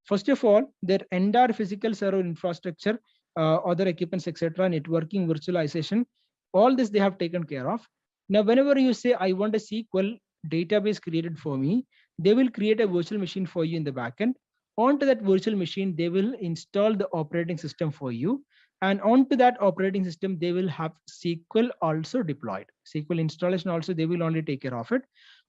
first of all, their entire physical server infrastructure, other equipments, etc., networking, virtualization, all this they have taken care of. Now, whenever you say, I want a SQL database created for me, they will create a virtual machine for you in the backend. Onto that virtual machine, they will install the operating system for you. And onto that operating system, they will have SQL also deployed. SQL installation also, they will only take care of it.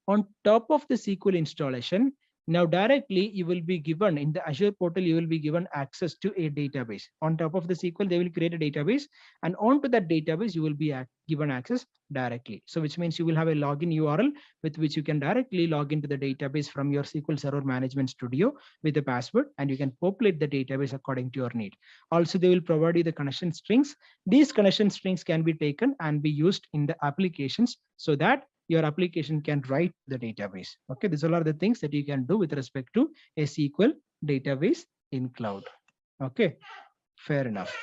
On top of the SQL installation, now directly you will be given in the Azure portal, you will be given access to a database. On top of the SQL, they will create a database, and onto that database, you will be given access directly. So which means you will have a login URL with which you can directly log into the database from your SQL Server Management Studio with a password, and you can populate the database according to your need. Also, they will provide you the connection strings. These connection strings can be taken and be used in the applications so that your application can write the database. Okay, these are the things that you can do with respect to a SQL database in cloud. Okay, fair enough.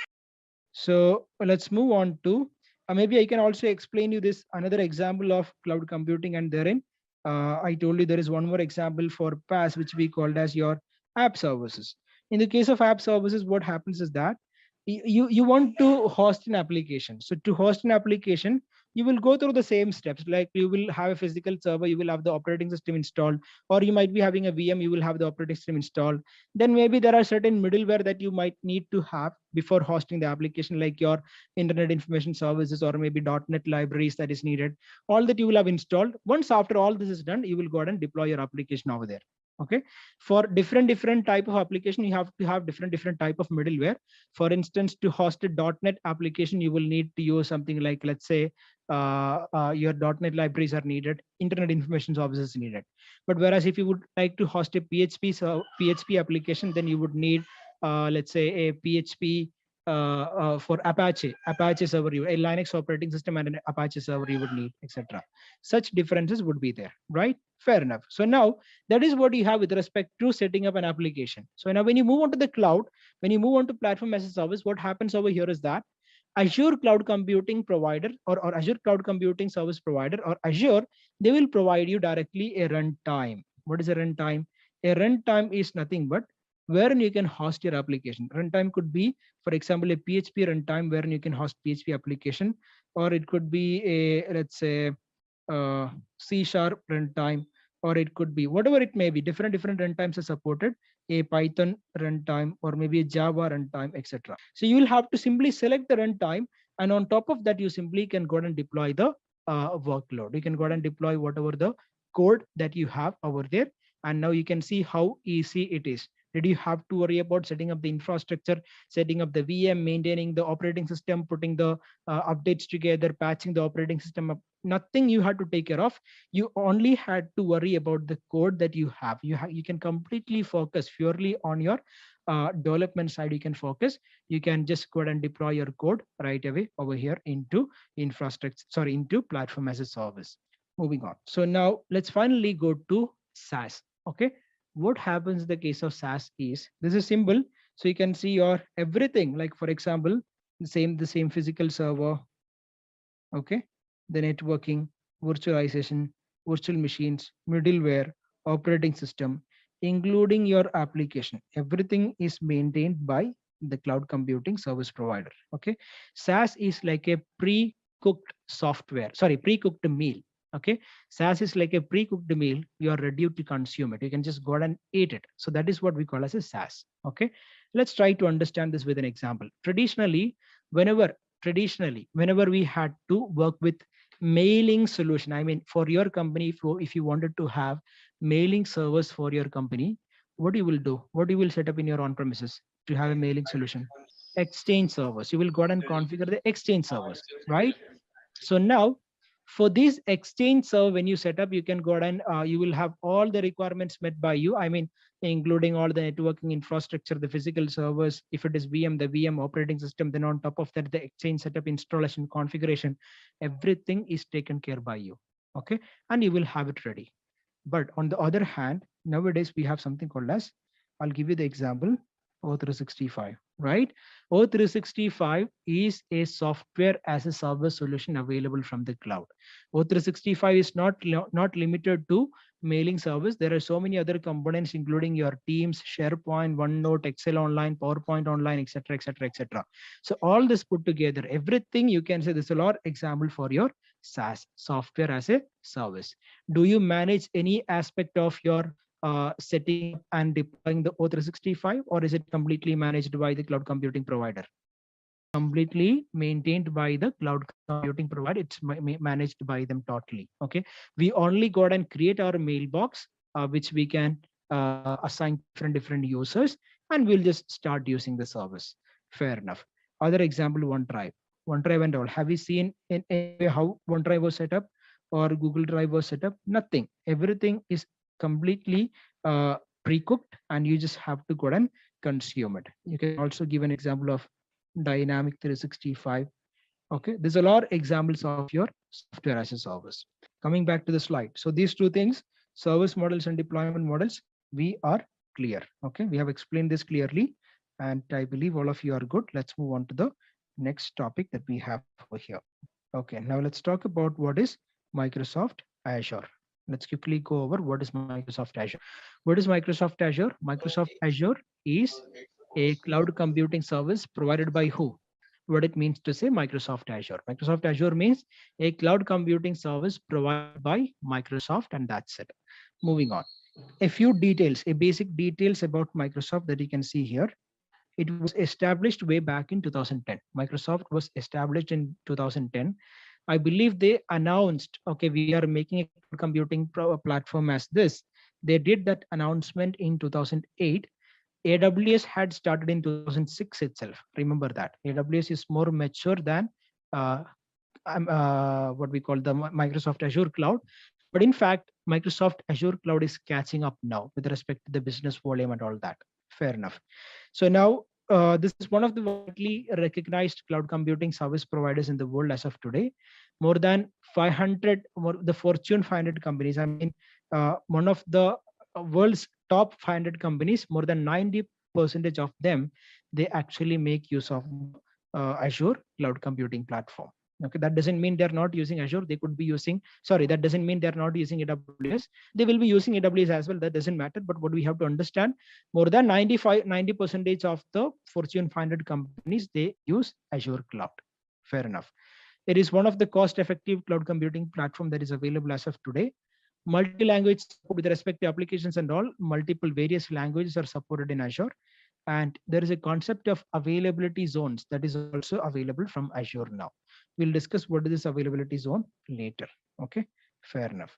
So let's move on to, maybe I can also explain you this another example of cloud computing, and therein I told you there is one more example for PaaS, which we called as your app services. In the case of app services, what happens is that you want to host an application. So to host an application, you will go through the same steps. Like you will have a physical server, you will have the operating system installed, or you might be having a VM, you will have the operating system installed. Then maybe there are certain middleware that you might need to have before hosting the application, like your internet information services or maybe .NET libraries that is needed. All that you will have installed. Once after all this is done, you will go ahead and deploy your application over there. Okay, for different type of application, you have to have different type of middleware. For instance, to host a .NET application, you will need to use something like, let's say, your .NET libraries are needed, Internet Information Services is needed. But whereas if you would like to host a PHP application, then you would need, let's say, a PHP for Apache server, a Linux operating system and an Apache server you would need, etc. Such differences would be there, right? Fair enough. So now that is what you have with respect to setting up an application. So now when you move on to the cloud, when you move on to platform as a service, what happens over here is that Azure cloud computing provider, or Azure cloud computing service provider, or Azure, they will provide you directly a runtime. What is a runtime? A runtime is nothing but wherein you can host your application. Runtime could be, for example, a PHP runtime wherein you can host PHP application, or it could be a, let's say, C# runtime, or it could be whatever it may be. Different runtimes are supported, a Python runtime, or maybe a Java runtime, etc. So you will have to simply select the runtime, and on top of that, you simply can go and deploy the workload. You can go and deploy whatever the code that you have over there, and now you can see how easy it is. Did you have to worry about setting up the infrastructure, setting up the VM, maintaining the operating system, putting the updates together, patching the operating system up? Nothing you had to take care of. You only had to worry about the code that you have. You can completely focus purely on your development side. You can focus. You can just go ahead and deploy your code right away over here into infrastructure, sorry, into platform as a service. Moving on. So now let's finally go to SaaS. Okay, what happens in the case of SaaS is, this is simple. So you can see your everything, like for example, the same physical server, okay, the networking, virtualization, virtual machines, middleware, operating system, including your application. Everything is maintained by the cloud computing service provider. Okay, SaaS is like a pre-cooked software, sorry, pre-cooked meal. Okay, SaaS is like a pre-cooked meal. You are ready to consume it. You can just go ahead and eat it. So that is what we call as a SaaS. Okay, let's try to understand this with an example. Whenever we had to work with mailing solution, I mean, for your company, if you wanted to have mailing servers for your company, what you will do, what you will set up in your on premises to have a mailing solution? Exchange servers. You will go ahead and configure the exchange servers, right? So now for this exchange server, when you set up, you can go ahead and you will have all the requirements met by you. I mean, including all the networking infrastructure, the physical servers, if it is VM, the VM operating system, then on top of that, the exchange setup, installation, configuration, everything is taken care by you. Okay, and you will have it ready. But on the other hand, nowadays we have something called as, I'll give you the example, O365, right? O365 is a software as a service solution available from the cloud. O365 is not limited to mailing service. There are so many other components, including your Teams, SharePoint, OneNote, Excel Online, PowerPoint Online, etc., etc., etc. So all this put together, everything you can say, this is a lot example for your SaaS, software as a service. Do you manage any aspect of your setting up and deploying the O365, or is it completely managed by the cloud computing provider? Completely maintained by the cloud computing provider. It's managed by them totally. Okay, we only go and create our mailbox, which we can assign to different users, and we'll just start using the service. Fair enough. Other example, OneDrive and all. Have you seen in any way how OneDrive was set up, or Google Drive was set up? Nothing. Everything is completely pre-cooked, and you just have to go and consume it. You can also give an example of Dynamic 365. Okay, there's a lot of examples of your software as a service. Coming back to the slide. So these two things, service models and deployment models, we are clear. Okay, we have explained this clearly, and I believe all of you are good. Let's move on to the next topic that we have over here. Okay, now let's talk about what is Microsoft Azure. Let's quickly go over what is Microsoft Azure. What is Microsoft Azure? Microsoft Azure is a cloud computing service provided by who? What it means to say Microsoft Azure. Microsoft Azure means a cloud computing service provided by Microsoft, and that's it. Moving on. A few details, a basic details about Microsoft that you can see here. It was established way back in 2010. Microsoft was established in 2010. I believe they announced, okay, we are making a cloud computing platform as this They did that announcement in 2008. AWS had started in 2006 itself. Remember that AWS is more mature than uh, what we call the Microsoft Azure cloud. But in fact, Microsoft Azure cloud is catching up now with respect to the business volume and all that. Fair enough. So now this is one of the widely recognized cloud computing service providers in the world as of today. More than 500, the Fortune 500 companies. I mean, one of the world's top 500 companies, more than 90% of them, they actually make use of Azure cloud computing platform. Okay, that doesn't mean they're not using Azure. They could be using, sorry, that doesn't mean they're not using AWS. They will be using AWS as well. That doesn't matter. But what we have to understand, more than 90% of the Fortune 500 companies, they use Azure cloud. Fair enough. It is one of the cost-effective cloud computing platform that is available as of today. Multi-language support with respect to applications and all, multiple various languages are supported in Azure. And there is a concept of availability zones that is also available from Azure now. We'll discuss what is this availability zone later. Okay, fair enough.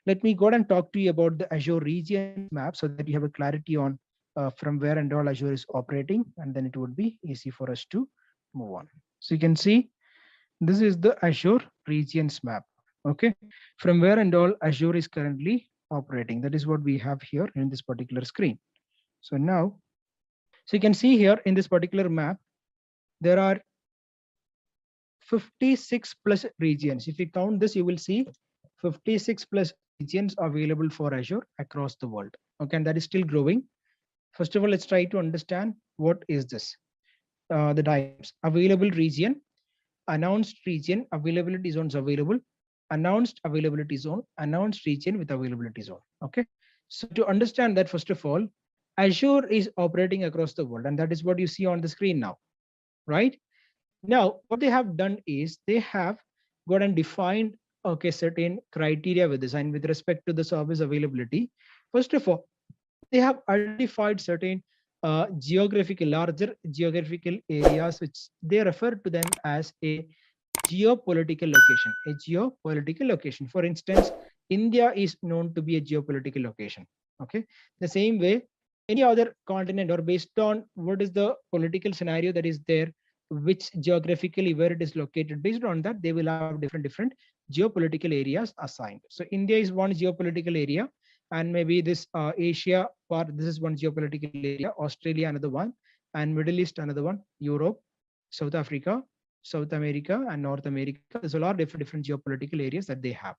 Let me go ahead and talk to you about the Azure region map so that you have a clarity on from where and all Azure is operating, and then it would be easy for us to move on. So you can see this is the Azure regions map. Okay, from where and all Azure is currently operating. That is what we have here in this particular screen. So now, so you can see here in this particular map, there are 56 plus regions. If you count this, you will see 56 plus regions available for Azure across the world. Okay, and that is still growing. First of all, let's try to understand what is this. The diagrams: available region, announced region, availability zones available, announced availability zone, announced region with availability zone. Okay, so to understand that, first of all, Azure is operating across the world, and that is what you see on the screen now, right? Now, what they have done is they have got and defined, okay, certain criteria with this, and with respect to the service availability. First of all, they have identified certain larger geographical areas, which they refer to them as a geopolitical location. A geopolitical location. For instance, India is known to be a geopolitical location. Okay, the same way, any other continent, or based on what is the political scenario that is there, which geographically where it is located, based on that they will have different geopolitical areas assigned. So India is one geopolitical area, and maybe this Asia part, this is one geopolitical area, Australia another one, and Middle East another one, Europe, South Africa, South America, and North America. There's a lot of different geopolitical areas that they have.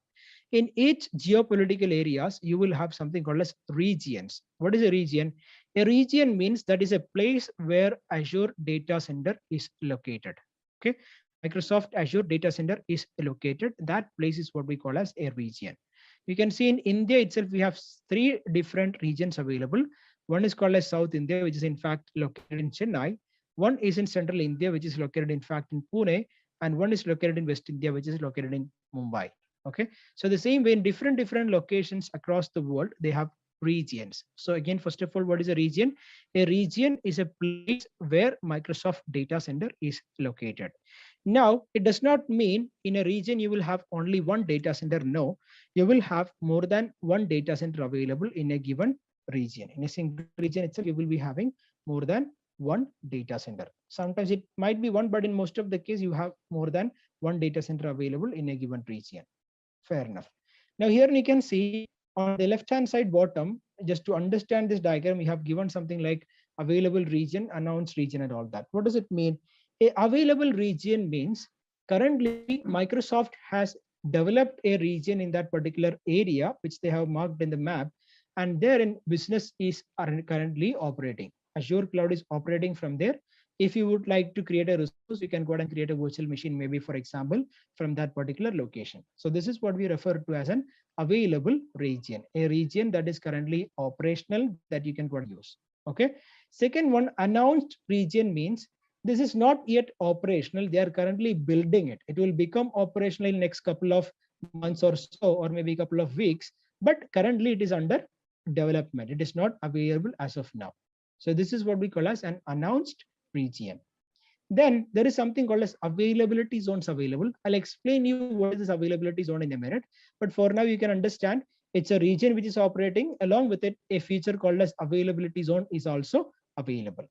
In each geopolitical areas, you will have something called as regions. What is a region? A region means that is a place where Azure data center is located. Okay, Microsoft Azure data center is located. That place is what we call as a region. You can see in India itself, we have 3 different regions available. One is called as South India, which is in fact located in Chennai. One is in Central India, which is located in fact in Pune, and one is located in West India, which is located in Mumbai. Okay, so the same way in different locations across the world, they have regions. So again, first of all, what is a region? A region is a place where Microsoft data center is located. Now, it does not mean in a region you will have only one data center. No, you will have more than one data center available in a given region. In a single region itself, you will be having more than one data center. Sometimes it might be one, but in most of the case, you have more than one data center available in a given region. Fair enough. Now here you can see on the left-hand side bottom, just to understand this diagram, we have given something like available region, announced region, and all that. What does it mean? A available region means currently Microsoft has developed a region in that particular area, which they have marked in the map, and therein business is currently operating. Azure cloud is operating from there. If you would like to create a resource, you can go ahead and create a virtual machine, maybe for example, from that particular location. So this is what we refer to as an available region, a region that is currently operational that you can go and use. Okay. Second one, announced region means this is not yet operational. They are currently building it. It will become operational in next couple of months or so, or maybe a couple of weeks, but currently it is under development. It is not available as of now. So this is what we call as an announced region. Then there is something called as availability zones available. I'll explain you what is this availability zone in a minute. But for now, you can understand It's a region which is operating. Along with it, a feature called as availability zone is also available.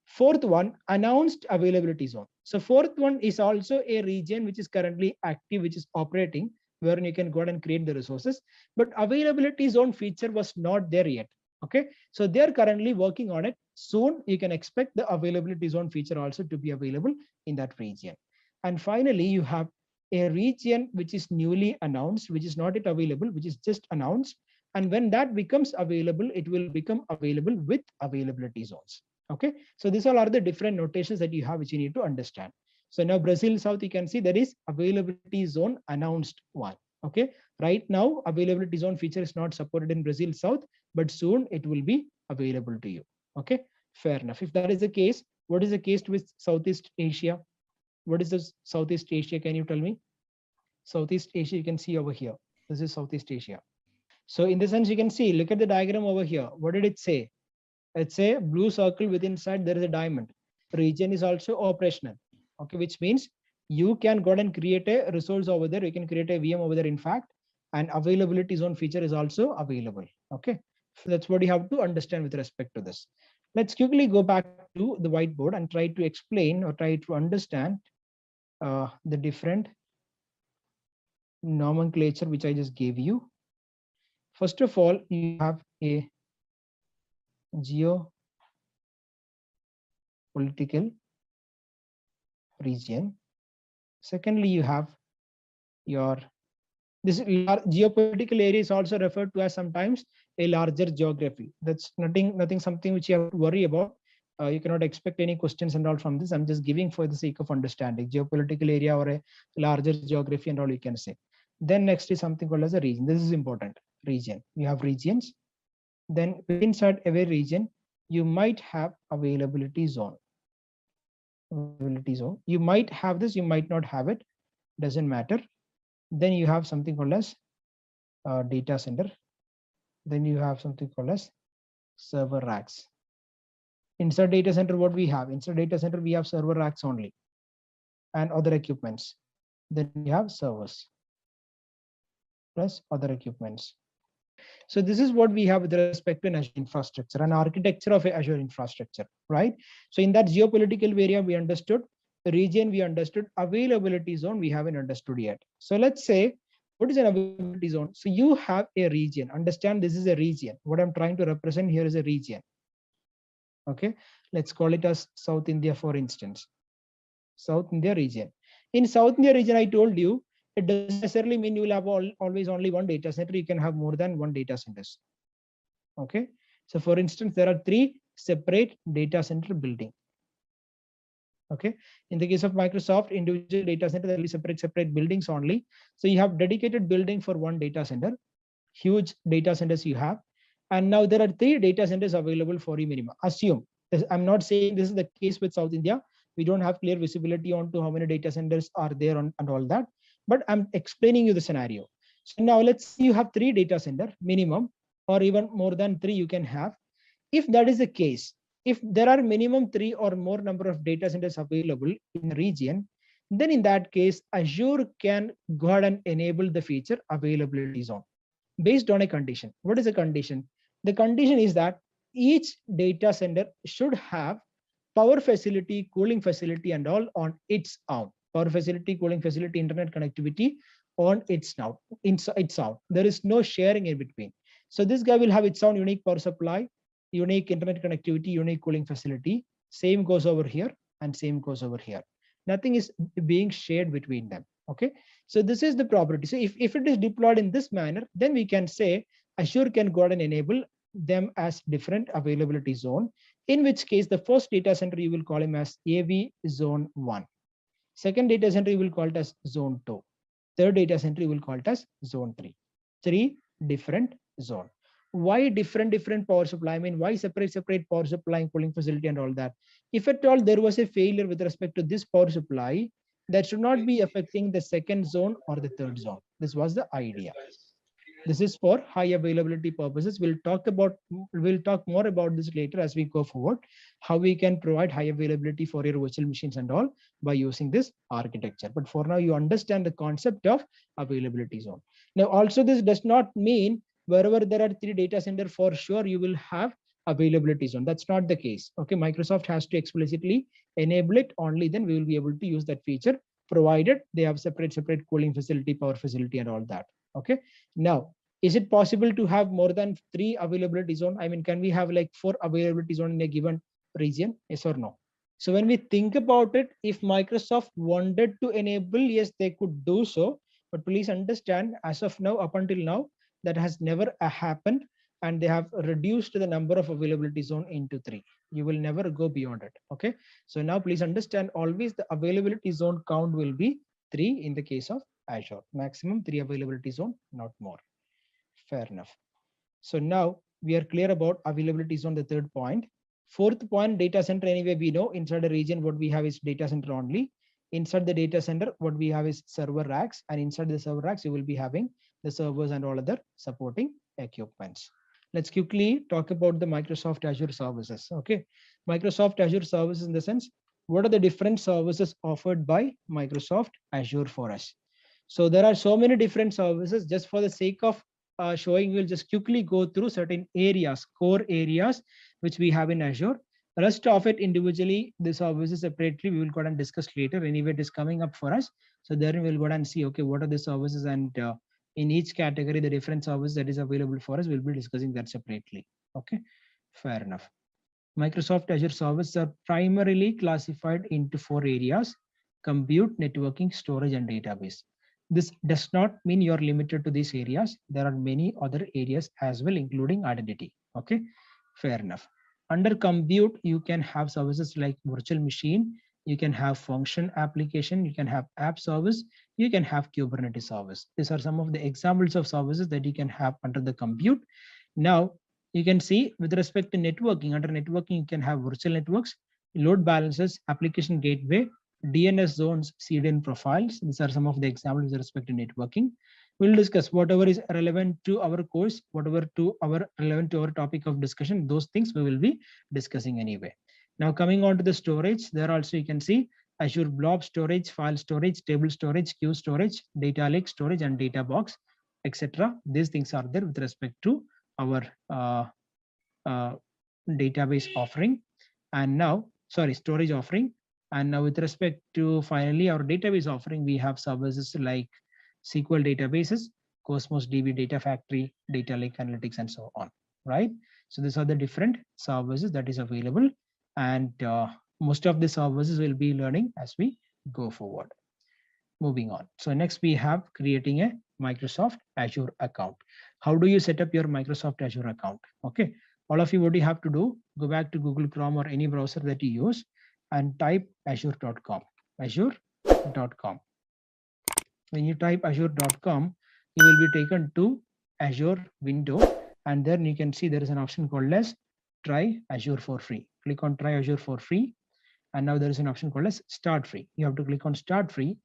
Fourth one, announced availability zone. So fourth one is also a region which is currently active, which is operating, where you can go ahead and create the resources. But availability zone feature was not there yet. Okay, so they're currently working on it. Soon you can expect the availability zone feature also to be available in that region. And finally, you have a region which is newly announced, which is not yet available, which is just announced. And when that becomes available, it will become available with availability zones. Okay, so these all are the different notations that you have, which you need to understand. So now Brazil South, you can see there is availability zone announced one. Okay, right now availability zone feature is not supported in Brazil South, but soon it will be available to you. Okay, fair enough. If that is the case, what is the case with Southeast Asia? What is this Southeast Asia? Can you tell me? Southeast Asia, you can see over here. This is Southeast Asia. So in the sense, you can see, look at the diagram over here. What did it say? It's a blue circle with inside there is a diamond. Region is also operational. Okay, which means you can go and create a resource over there. You can create a VM over there, in fact, and availability zone feature is also available. Okay, so that's what you have to understand with respect to this. Let's quickly go back to the whiteboard and try to explain or try to understand the different nomenclature which I just gave you. First of all, you have a geopolitical region. Secondly, you have your this geopolitical area is also referred to as sometimes a larger geography. That's nothing something which you have to worry about. You cannot expect any questions and all from this. I'm just giving for the sake of understanding geopolitical area or a larger geography and all you can say. Then next is something called as a region. This is important. Region. You have regions. Then inside every region, you might have availability zone. Availability zone. You might have this, you might not have it. Doesn't matter. Then you have something called as data center. Then you have something called as server racks. Inside data center, what we have? Inside data center, we have server racks only and other equipments. Then we have servers plus other equipments. So this is what we have with respect to an Azure infrastructure, an architecture of a Azure infrastructure, right? So in that geopolitical area, we understood. The region we understood. Availability zone we haven't understood yet. So let's say, what is an availability zone? So you have a region. Understand this is a region. What I'm trying to represent here is a region. Okay, let's call it as South India, for instance. South India region. In South India region, I told you, it doesn't necessarily mean you will have always only one data center. You can have more than one data centers. Okay, so for instance, there are 3 separate data center building. Okay, in the case of Microsoft, individual data center, there will be separate buildings only. So you have dedicated building for one data center, huge data centers you have. And now there are 3 data centers available for you minimum. Assume, I'm not saying this is the case with South India. We don't have clear visibility on to how many data centers are there on and all that. But I'm explaining you the scenario. So now let's say you have 3 data center minimum, or even more than 3 you can have. If that is the case, if there are minimum 3 or more number of data centers available in a region, then in that case, Azure can go ahead and enable the feature availability zone based on a condition. What is the condition? The condition is that each data center should have power facility, cooling facility, and all on its own. Power facility, cooling facility, internet connectivity on its own. There is no sharing in between. So this guy will have its own unique power supply, unique internet connectivity, unique cooling facility. Same goes over here and same goes over here. Nothing is being shared between them. Okay, so this is the property. So if it is deployed in this manner, then we can say Azure can go ahead and enable them as different availability zone, in which case the first data center you will call him as AV zone 1. Second data center you will call it as zone 2. Third data center you will call it as zone 3. 3 different zone. Why different power supply? I mean, why separate power supply and cooling facility and all that? If at all there was a failure with respect to this power supply, that should not be affecting the second zone or the third zone. This was the idea. This is for high availability purposes. We'll talk more about this later as we go forward, how we can provide high availability for your virtual machines and all by using this architecture. But for now, you understand the concept of availability zone. Now, also this does not mean wherever there are 3 data center, for sure you will have availability zone. That's not the case. Okay, Microsoft has to explicitly enable it. Only then we will be able to use that feature, provided they have separate cooling facility, power facility, and all that. Okay, now is it possible to have more than 3 availability zone? I mean, can we have like 4 availability zone in a given region? Yes or no? So when we think about it, if Microsoft wanted to enable, yes, they could do so. But please understand, as of now, up until now, that has never happened, and they have reduced the number of availability zone into 3. You will never go beyond it. Okay. So now please understand, always the availability zone count will be 3 in the case of Azure. Maximum 3 availability zone, not more. Fair enough. So now we are clear about availability zone, the third point. Fourth point, data center. Anyway, we know inside a region what we have is data center only. Inside the data center, what we have is server racks, and inside the server racks, you will be having the servers and all other supporting equipments. Let's quickly talk about the Microsoft Azure services. Okay, Microsoft Azure services in the sense, what are the different services offered by Microsoft Azure for us? So there are so many different services. Just for the sake of showing, we'll just quickly go through certain areas, core areas, which we have in Azure. The rest of it individually, the services separately, we will go and discuss later. Anyway, it is coming up for us. So then we'll go and see, okay, what are the services, and in each category, the different service that is available for us, we'll be discussing that separately. Okay, fair enough. Microsoft Azure services are primarily classified into 4 areas: compute, networking, storage, and database. This does not mean you're limited to these areas. There are many other areas as well, including identity. Okay, fair enough. Under compute, you can have services like virtual machine, you can have function application, you can have app service, you can have Kubernetes service. These are some of the examples of services that you can have under the compute. Now, you can see with respect to networking, under networking, you can have virtual networks, load balancers, application gateway, DNS zones, CDN profiles. These are some of the examples with respect to networking. We'll discuss whatever is relevant to our course, whatever to our relevant to our topic of discussion. Those things we will be discussing anyway. Now coming on to the storage, there also you can see Azure Blob Storage, file storage, table storage, queue storage, data lake storage, and data box, etc. These things are there with respect to our database offering. And now, sorry, storage offering. And now with respect to finally our database offering, we have services like SQL databases, Cosmos DB Data Factory, Data Lake Analytics, and so on, right? So these are the different services that is available, and most of the services will be learning as we go forward. Moving on. So next we have creating a Microsoft Azure account. How do you set up your Microsoft Azure account? Okay, all of you, what you have to do, go back to Google Chrome or any browser that you use and type azure.com, azure.com. When you type azure.com, you will be taken to Azure window, and then you can see there is an option called as try Azure for free. Click on try Azure for free, and now there is an option called as start free. You have to click on start free.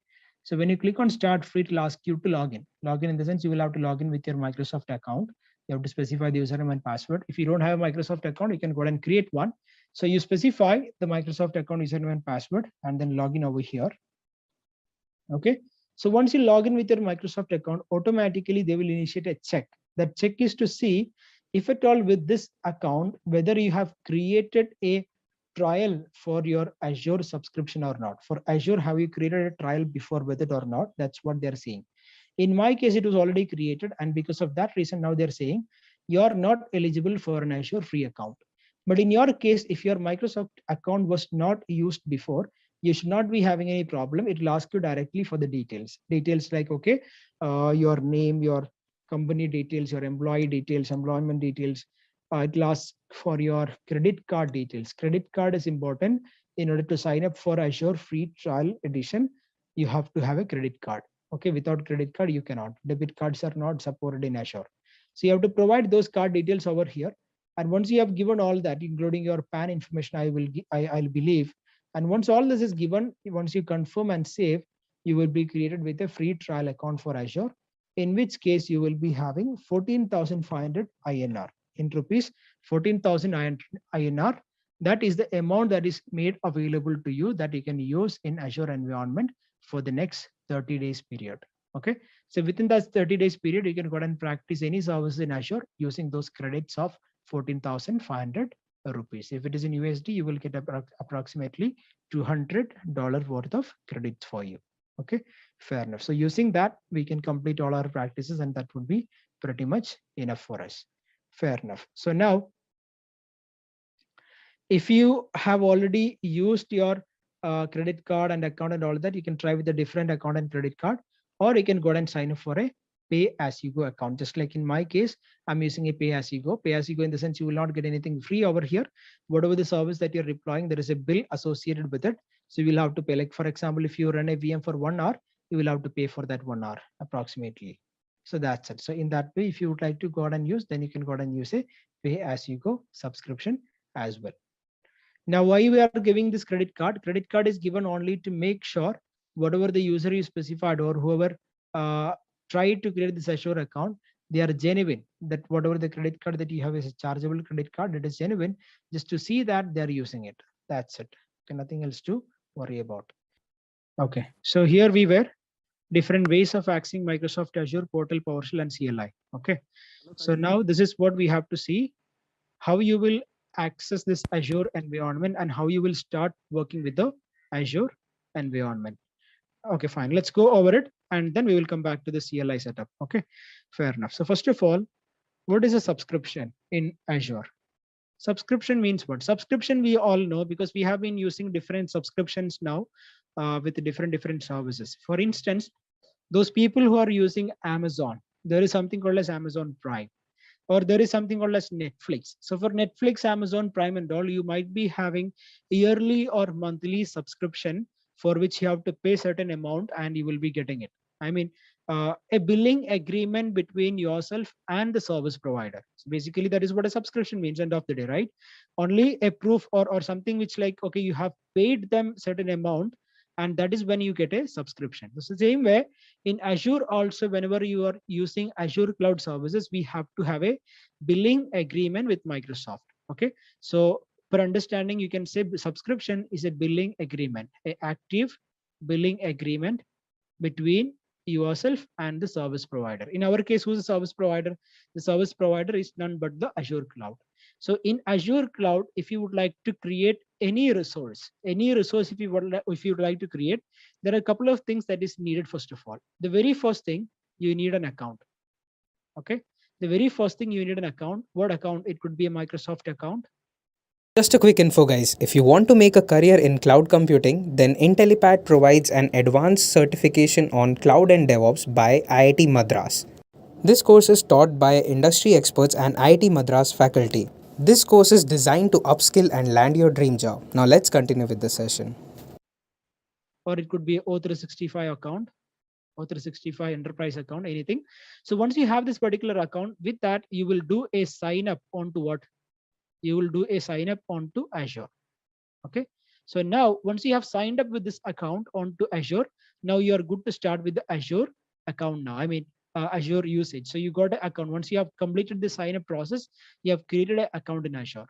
So when you click on start free, it will ask you to log in. Log in the sense you will have to log in with your Microsoft account. You have to specify the username and password. If you don't have a Microsoft account, you can go ahead and create one. So you specify the Microsoft account username and password, and then log in over here. Okay. So once you log in with your Microsoft account, automatically they will initiate a check. That check is to see if at all with this account, whether you have created a trial for your Azure subscription or not. For Azure, have you created a trial before with it or not? That's what they're saying. In my case, it was already created, and because of that reason, now they're saying you're not eligible for an Azure free account. But in your case, if your Microsoft account was not used before, you should not be having any problem. It will ask you directly for the details. Details like, okay, your name, your company details, your employee details, employment details. It will ask for your credit card details. Credit card is important. In order to sign up for Azure free trial edition, you have to have a credit card. Okay, without credit card, you cannot. Debit cards are not supported in Azure. So you have to provide those card details over here. And once you have given all that, including your PAN information, I'll believe. And once all this is given, once you confirm and save, you will be created with a free trial account for Azure, in which case you will be having 14,500 INR. In rupees, 14,000 INR. That is the amount that is made available to you that you can use in Azure environment for the next 30 days period. Okay, so within that 30 days period, you can go and practice any service in Azure using those credits of 14,500 rupees. If it is in USD, you will get approximately $200 worth of credits for you. Okay, fair enough. So using that, we can complete all our practices, and that would be pretty much enough for us. Fair enough. So now, if you have already used your credit card and account and all that, you can try with a different account and credit card, or you can go and sign up for a pay as you go account. Just like in my case, I'm using a pay as you go. Pay as you go in the sense you will not get anything free over here. Whatever the service that you're deploying, there is a bill associated with it. So you will have to pay. Like for example, if you run a VM for 1 hour, you will have to pay for that 1 hour approximately. So that's it. So in that way, if you would like to go ahead and use, then you can go ahead and use a pay as you go subscription as well. Now, why we are giving this credit card? Credit card is given only to make sure whatever the user is specified or whoever tried to create this Azure account, they are genuine. That whatever the credit card that you have is a chargeable credit card, that is genuine, just to see that they are using it. That's it. Okay, nothing else to worry about. Okay, so here we were different ways of accessing Microsoft Azure portal, PowerShell, and CLI. Okay, so now this is what we have to see, how you will access this Azure environment and how you will start working with the Azure environment. Okay, fine. Let's go over it and then we will come back to the CLI setup. Okay, fair enough. So first of all, what is a subscription in Azure? Subscription means what? Subscription we all know because we have been using different subscriptions now with different services. For instance, those people who are using Amazon, there is something called as Amazon Prime, or there is something called as Netflix. So for Netflix, Amazon Prime and all, you might be having yearly or monthly subscription for which you have to pay certain amount and you will be getting it. I mean, a billing agreement between yourself and the service provider. So basically that is what a subscription means end of the day, right? Only a proof or something which like, okay, you have paid them certain amount and that is when you get a subscription. It's the same way in Azure also, whenever you are using Azure cloud services, we have to have a billing agreement with Microsoft. Okay, so for understanding, you can say subscription is a billing agreement, a active billing agreement between yourself and the service provider. In our case, who's the service provider? The service provider is none but the Azure cloud. So in Azure cloud, if you would like to create any resource if you would like to create, there are a couple of things that is needed. First of all, the very first thing, you need an account. Okay, the very first thing, you need an account. What account? It could be a Microsoft account. Just a quick info guys, if you want to make a career in cloud computing, then Intellipaat provides an advanced certification on cloud and DevOps by IIT Madras. This course is taught by industry experts and IIT Madras faculty. This course is designed to upskill and land your dream job. Now let's continue with the session. Or it could be a O365 account, O365 enterprise account, anything. So once you have this particular account, with that you will do a sign up onto what? You will do a sign up onto Azure. Okay, so now once you have signed up with this account onto Azure, now you are good to start with the Azure account now. I mean, Azure usage. So you got an account. Once you have completed the sign up process, you have created an account in Azure.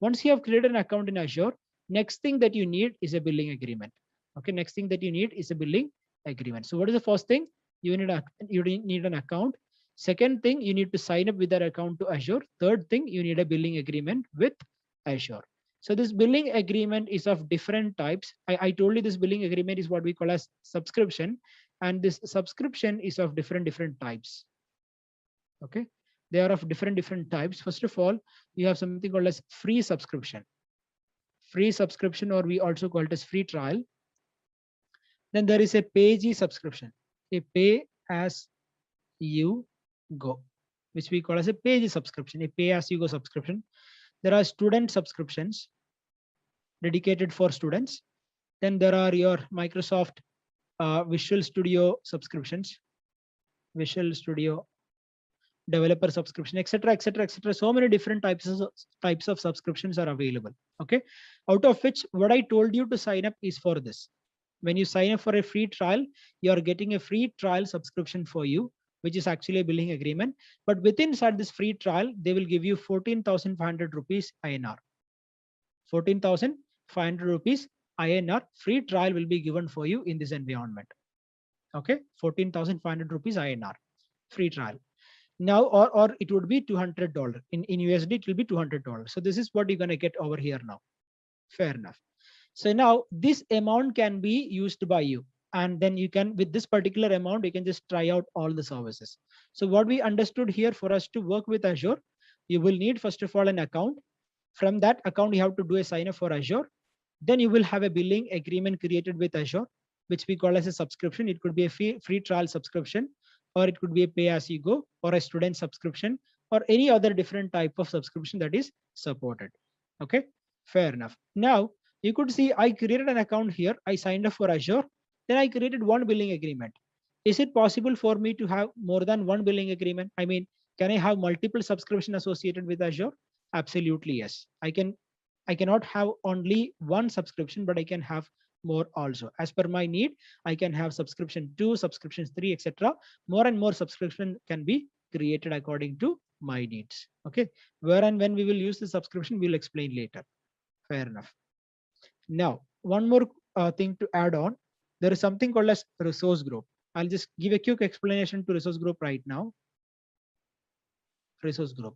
Once you have created an account in Azure, next thing that you need is a billing agreement. Okay, next thing that you need is a billing agreement. So what is the first thing? You need an account. Second thing, you need to sign up with that account to Azure. Third thing, you need a billing agreement with Azure. So this billing agreement is of different types. I told you this billing agreement is what we call as subscription, and this subscription is of different types. Okay, they are of different types. First of all, you have something called as free subscription. Free subscription, or we also call it as free trial. Then there is a pay subscription, a pay as you go, which we call as a pay subscription, a pay as you go subscription. There are student subscriptions dedicated for students. Then there are your Microsoft Visual Studio subscriptions, Visual Studio developer subscription, etc., etc., etc. So many different types of subscriptions are available. Okay, out of which what I told you to sign up is for this. When you sign up for a free trial, you are getting a free trial subscription for you, which is actually a billing agreement. But within inside this free trial, they will give you 14,500 rupees INR. 14,500 rupees INR free trial will be given for you in this environment. Okay, 14,500 rupees INR, free trial. Now, or it would be $200 in USD. It will be $200. So this is what you're gonna get over here now. Fair enough. So now this amount can be used by you, and then you can, with this particular amount, you can just try out all the services. So what we understood here, for us to work with Azure, you will need first of all an account. From that account, you have to do a sign up for Azure. Then you will have a billing agreement created with Azure, which we call as a subscription. It could be a free trial subscription, or it could be a pay as you go, or a student subscription, or any other different type of subscription that is supported. Okay, fair enough. Now you could see I created an account here. I signed up for Azure. Then I created one billing agreement. Is it possible for me to have more than one billing agreement? I mean, can I have multiple subscription associated with Azure? Absolutely yes. I cannot have only one subscription, but I can have more also. As per my need, I can have subscription 2, subscriptions 3, etc. More and more subscription can be created according to my needs. Okay, where and when we will use the subscription, we'll explain later. Fair enough. Now, one more thing to add on, there is something called as resource group. I'll just give a quick explanation to resource group right now. Resource group.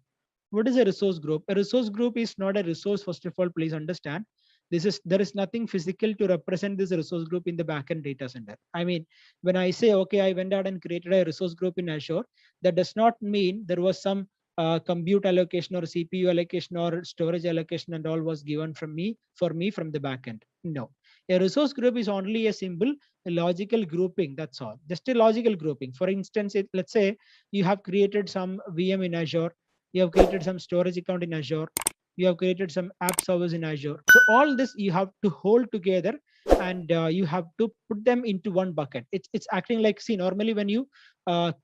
What is a resource group? A resource group is not a resource. First of all, please understand, there is nothing physical to represent this resource group in the backend data center. I mean, when I say, okay, I went out and created a resource group in Azure, that does not mean there was some compute allocation or CPU allocation or storage allocation and all was given from me from the backend. No, a resource group is only a symbol, a logical grouping. That's all, just a logical grouping. For instance, let's say you have created some VM in Azure, you have created some storage account in Azure, you have created some app servers in Azure. So all this you have to hold together, and you have to put them into one bucket. It's acting like, see, normally when you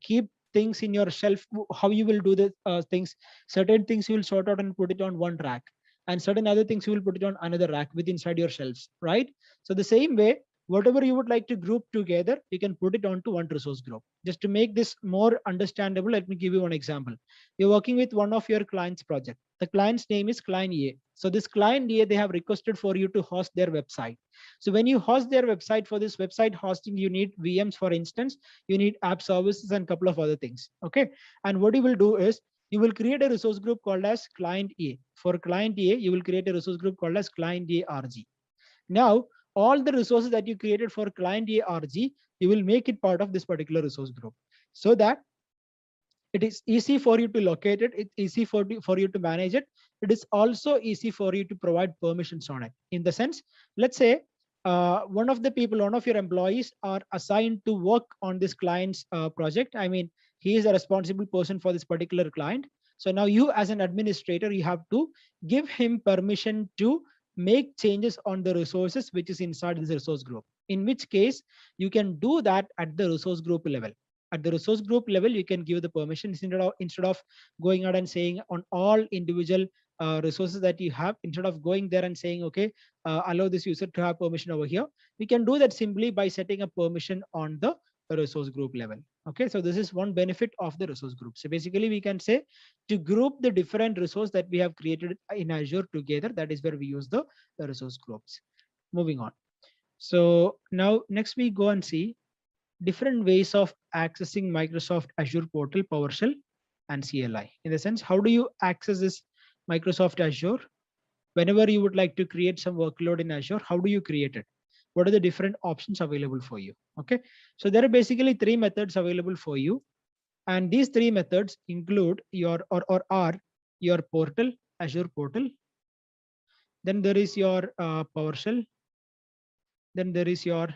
keep things in your shelf, how you will do the things, certain things you will sort out and put it on one rack, and certain other things you will put it on another rack with inside your shelves, right? So the same way, whatever you would like to group together, you can put it onto one resource group. Just to make this more understandable, let me give you one example. You're working with one of your clients project. The client's name is client A. So this client A, they have requested for you to host their website. So when you host their website, for this website hosting, you need VMs, for instance, you need app services and a couple of other things. Okay. And what you will do is you will create a resource group called as client A. For client A, you will create a resource group called as client A RG. Now, all the resources that you created for client A RG, you will make it part of this particular resource group, so that it is easy for you to locate it. It's easy for you to manage it. It is also easy for you to provide permissions on it. In the sense, let's say one of your employees are assigned to work on this client's project. I mean, he is a responsible person for this particular client. So now you as an administrator, you have to give him permission to make changes on the resources which is inside this resource group. In which case, you can do that at the resource group level. At the resource group level, you can give the permissions instead of going out and saying on all individual resources that you have. Instead of going there and saying, okay, allow this user to have permission over here, we can do that simply by setting a permission on the resource group level. Okay, so this is one benefit of the resource group. So basically, we can say to group the different resource that we have created in Azure together, that is where we use the resource groups. Moving on. So now next we go and see different ways of accessing Microsoft Azure portal, PowerShell, and CLI. In the sense, how do you access this Microsoft Azure? Whenever you would like to create some workload in Azure, how do you create it? What are the different options available for you? Okay, so there are basically 3 methods available for you, and these 3 methods include your or are your portal, Azure portal. Then there is your PowerShell. Then there is your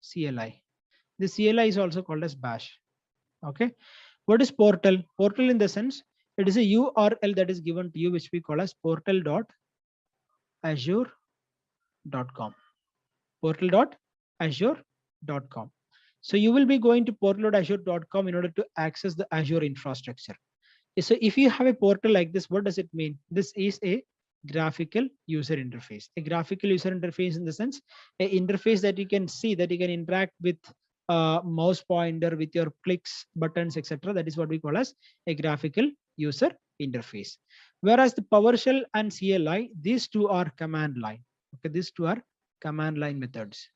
CLI. The CLI is also called as bash. Okay, what is portal? Portal, in the sense, it is a URL that is given to you, which we call as portal.azure.com. portal.azure.com. So you will be going to portal.azure.com in order to access the Azure infrastructure. So if you have a portal like this, what does it mean? This is a graphical user interface. A graphical user interface, in the sense, a interface that you can see, that you can interact with mouse pointer, with your clicks, buttons, etc. That is what we call as a graphical user interface. Whereas the PowerShell and CLI, these two are command line. Okay, these two are command line methods.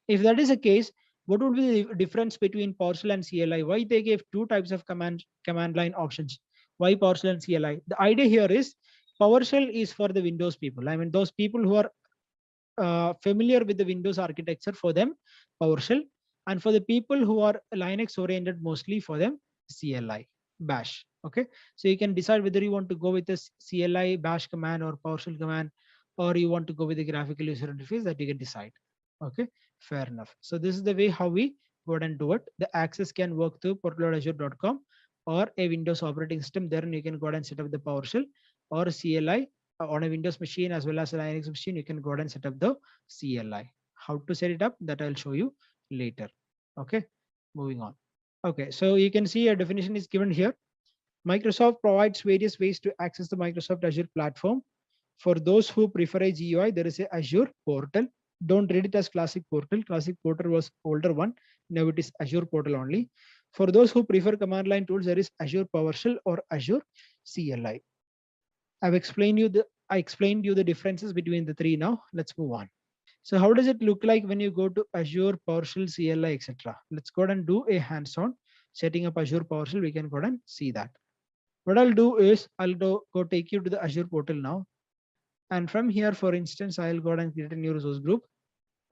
If that is the case, What would be the difference between PowerShell and CLI? Why they gave two types of command line options? Why PowerShell and CLI? The idea here is PowerShell is for the Windows people. I mean, those people who are familiar with the Windows architecture, for them PowerShell, and for the people who are Linux oriented, mostly for them CLI bash. Okay, so you can decide whether you want to go with this CLI bash command or PowerShell command, or you want to go with the graphical user interface, that you can decide. Okay, fair enough. So this is the way how we go ahead and do it. The access can work through portal.azure.com or a Windows operating system. Then you can go ahead and set up the PowerShell or CLI on a Windows machine as well as a Linux machine. You can go ahead and set up the CLI. How to set it up, that I'll show you later. Okay, moving on. Okay, so you can see a definition is given here. Microsoft provides various ways to access the Microsoft Azure platform. For those who prefer a GUI, there is a Azure portal. Don't read it as Classic Portal. Classic Portal was older one. Now it is Azure portal only. For those who prefer command line tools, there is Azure PowerShell or Azure CLI. I explained you the differences between the three. Now let's move on. So how does it look like when you go to Azure PowerShell, CLI, etc.? Let's go ahead and do a hands-on setting up Azure PowerShell. We can go ahead and see that. What I'll do is I'll go take you to the Azure portal now. And from here, for instance, I'll go ahead and create a new resource group.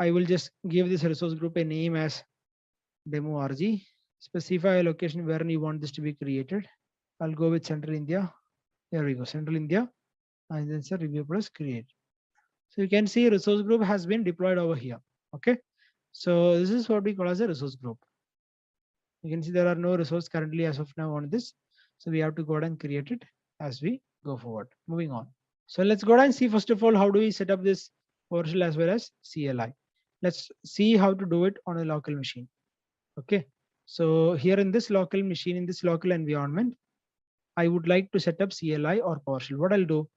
I will just give this resource group a name as demo RG. Specify a location where you want this to be created. I'll go with Central India. Here we go, Central India. And then say review plus create. So you can see resource group has been deployed over here. Okay. So this is what we call as a resource group. You can see there are no resources currently as of now on this. So we have to go ahead and create it as we go forward. Moving on. So let's go ahead and see first of all, how do we set up this PowerShell as well as CLI? Let's see how to do it on a local machine. Okay. So here in this local machine, in this local environment, I would like to set up CLI or PowerShell. What I'll do,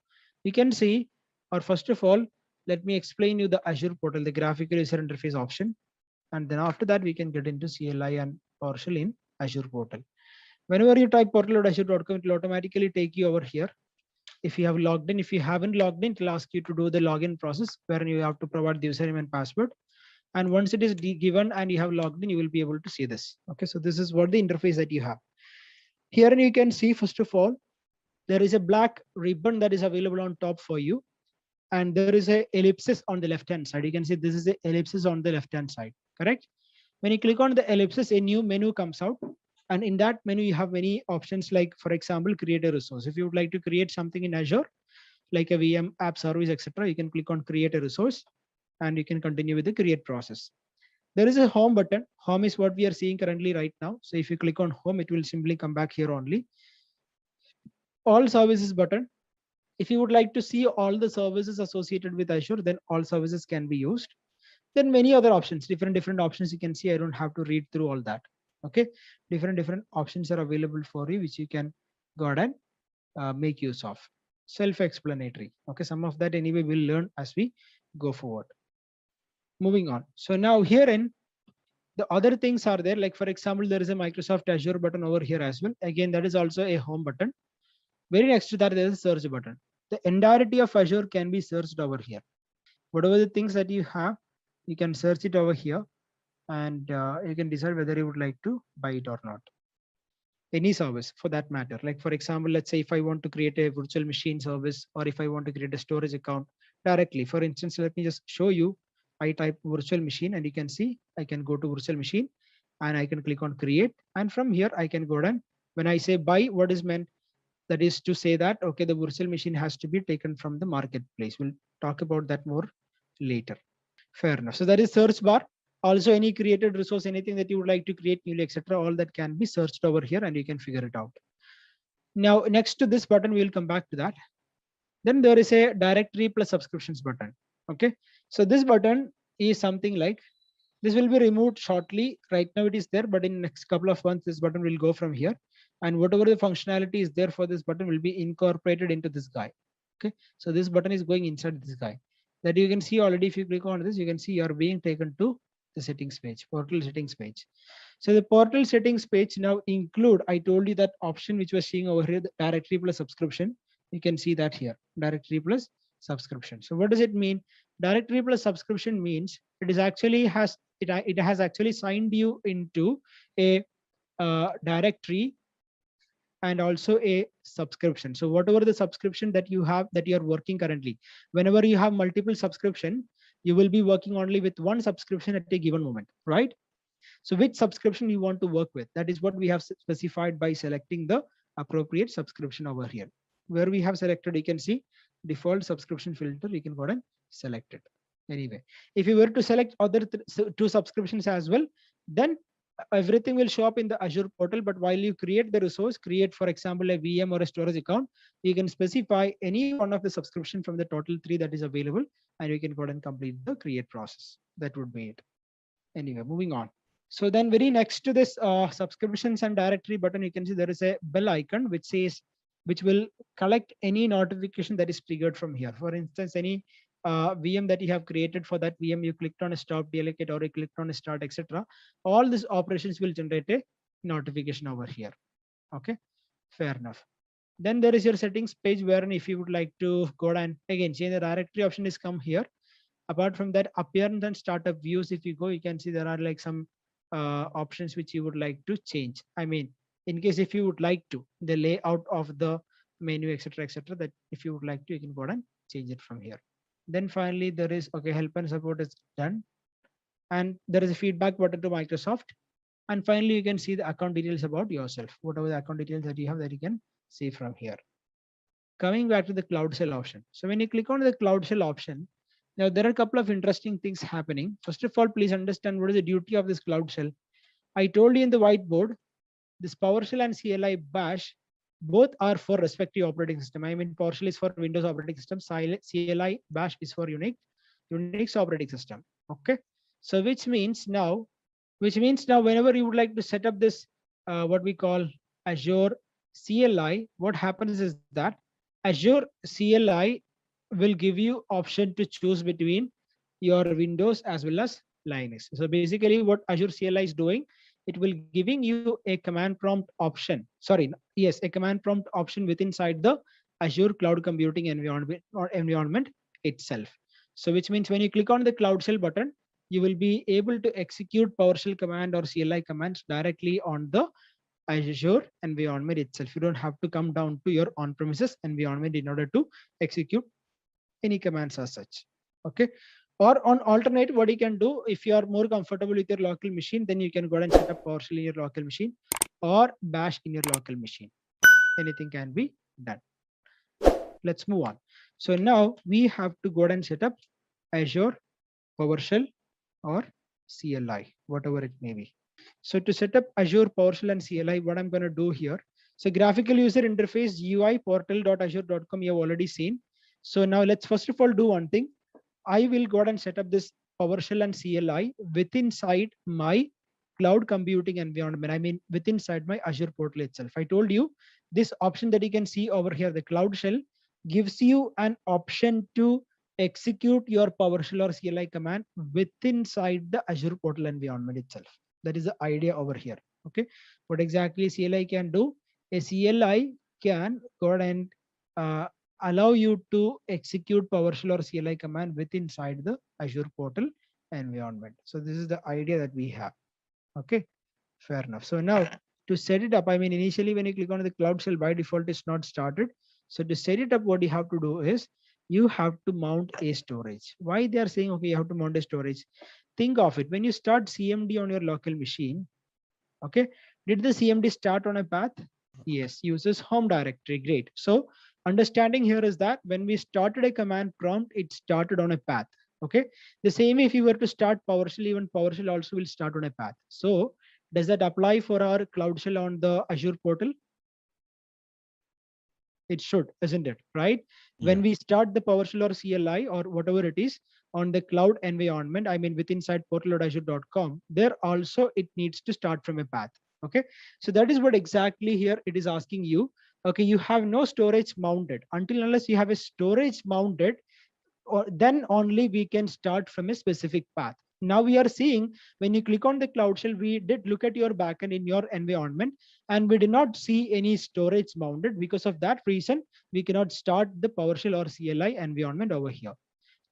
you can see, or first of all, let me explain you the Azure portal, the graphical user interface option. And then after that, we can get into CLI and PowerShell in Azure portal. Whenever you type portal.azure.com, it will automatically take you over here. If you have logged in, if you haven't logged in, it will ask you to do the login process where you have to provide the username and password. And once it is given and you have logged in, you will be able to see this. Okay, so this is what the interface that you have. Here you can see, first of all, there is a black ribbon that is available on top for you. And there is a ellipsis on the left hand side. You can see this is a ellipsis on the left hand side, correct? When you click on the ellipsis, a new menu comes out. And in that menu, you have many options like, for example, create a resource. If you would like to create something in Azure, like a VM app service, etc., you can click on create a resource and you can continue with the create process. There is a home button. Home is what we are seeing currently right now. So if you click on home, it will simply come back here only. All services button. If you would like to see all the services associated with Azure, then all services can be used. Then many other options, different options you can see. I don't have to read through all that. Okay, different options are available for you, which you can go ahead and make use of. Self-explanatory. Okay, some of that anyway we'll learn as we go forward. Moving on. So now herein, the other things are there. Like for example, there is a Microsoft Azure button over here as well. Again, that is also a home button. Very next to that, there is a search button. The entirety of Azure can be searched over here. Whatever the things that you have, you can search it over here. And you can decide whether you would like to buy it or not. Any service for that matter. Like for example, let's say if I want to create a virtual machine service, or if I want to create a storage account directly. For instance, let me just show you. I type virtual machine and you can see I can go to virtual machine and I can click on create. And from here I can go down. When I say buy, what is meant? That is to say that, okay, the virtual machine has to be taken from the marketplace. We'll talk about that more later. Fair enough. So that is search bar. Also, any created resource, anything that you would like to create newly, etc., all that can be searched over here and you can figure it out. Now, next to this button, we will come back to that. Then there is a directory plus subscriptions button. Okay. So this button is something like, this will be removed shortly. Right now it is there, but in next couple of months, this button will go from here. And whatever the functionality is there for this button will be incorporated into this guy. Okay. So this button is going inside this guy. That you can see already. If you click on this, you can see you are being taken to the settings page, portal settings page. So the portal settings page now include, I told you that option which was seeing over here, the directory plus subscription. You can see that here, directory plus subscription. So what does it mean? Directory plus subscription means it is actually it has actually signed you into a directory and also a subscription. So whatever the subscription that you have, that you're working currently, whenever you have multiple subscription, you will be working only with one subscription at a given moment, right? So which subscription you want to work with, that is what we have specified by selecting the appropriate subscription over here. Where we have selected, you can see default subscription filter, you can go ahead and select it. Anyway, if you were to select other two subscriptions as well, then everything will show up in the Azure portal. But while you create the resource, create for example a VM or a storage account, you can specify any one of the subscription from the total 3 that is available, and you can go ahead and complete the create process. That would be it. Anyway, moving on. So then very next to this subscriptions and directory button, you can see there is a bell icon which says, which will collect any notification that is triggered from here. For instance, any VM that you have created, for that VM you clicked on a stop delegate or you clicked on a start, etc. All these operations will generate a notification over here. Okay, fair enough. Then there is your settings page, wherein if you would like to go and again change the directory option is come here. Apart from that, appearance and startup views, if you go, you can see there are like some options which you would like to change. I mean, in case if you would like to, the layout of the menu, etc., that if you would like to, you can go ahead and change it from here. Then finally, there is, okay, help and support is done. And there is a feedback button to Microsoft. And finally, you can see the account details about yourself, whatever the account details that you have, that you can see from here. Coming back to the Cloud Shell option. So when you click on the Cloud Shell option, now there are a couple of interesting things happening. First of all, please understand what is the duty of this Cloud Shell. I told you in the whiteboard, this PowerShell and CLI Bash both are for respective operating system. I mean, PowerShell is for Windows operating system, CLI Bash is for Unix operating system. Okay, so which means now whenever you would like to set up this what we call Azure CLI, what happens is that Azure CLI will give you option to choose between your Windows as well as Linux. So basically what Azure CLI is doing, it will giving you a command prompt option. Sorry, yes, a command prompt option within inside the Azure cloud computing environment itself. So which means when you click on the Cloud Shell button, you will be able to execute PowerShell command or CLI commands directly on the Azure environment itself. You don't have to come down to your on-premises environment in order to execute any commands as such. Okay. Or on alternate, what you can do, if you are more comfortable with your local machine, then you can go and set up PowerShell in your local machine or Bash in your local machine. Anything can be done. Let's move on. So now we have to go and set up Azure PowerShell or CLI, whatever it may be. So to set up Azure PowerShell and CLI, what I'm going to do here. So graphical user interface UI portal.azure.com you have already seen. So now let's first of all do one thing. I will go and set up this PowerShell and CLI within inside my cloud computing environment. I mean, within inside my Azure portal itself. I told you this option that you can see over here, the Cloud Shell, gives you an option to execute your PowerShell or CLI command within inside the Azure portal environment itself. That is the idea over here. Okay, what exactly CLI can do? A CLI can go and allow you to execute PowerShell or CLI command within inside the Azure portal environment. So this is the idea that we have. Okay, fair enough. So now to set it up, I mean, initially when you click on the Cloud Shell, by default it's not started. So to set it up, what you have to do is you have to mount a storage. Why they are saying, okay, you have to mount a storage? Think of it. When you start CMD on your local machine, okay, did the CMD start on a path? Yes, uses home directory. Great. So understanding here is that when we started a command prompt, it started on a path. Okay, the same if you were to start PowerShell, even PowerShell also will start on a path. So does that apply for our Cloud Shell on the Azure portal? It should, isn't it? Right? Yeah. When we start the PowerShell or CLI or whatever it is on the cloud environment, I mean within inside portal.azure.com, there also it needs to start from a path. Okay, so that is what exactly here it is asking you. Okay, you have no storage mounted. Until unless you have a storage mounted, or then only we can start from a specific path. Now we are seeing when you click on the Cloud Shell, we did look at your backend in your environment and we did not see any storage mounted. Because of that reason, we cannot start the PowerShell or CLI environment over here.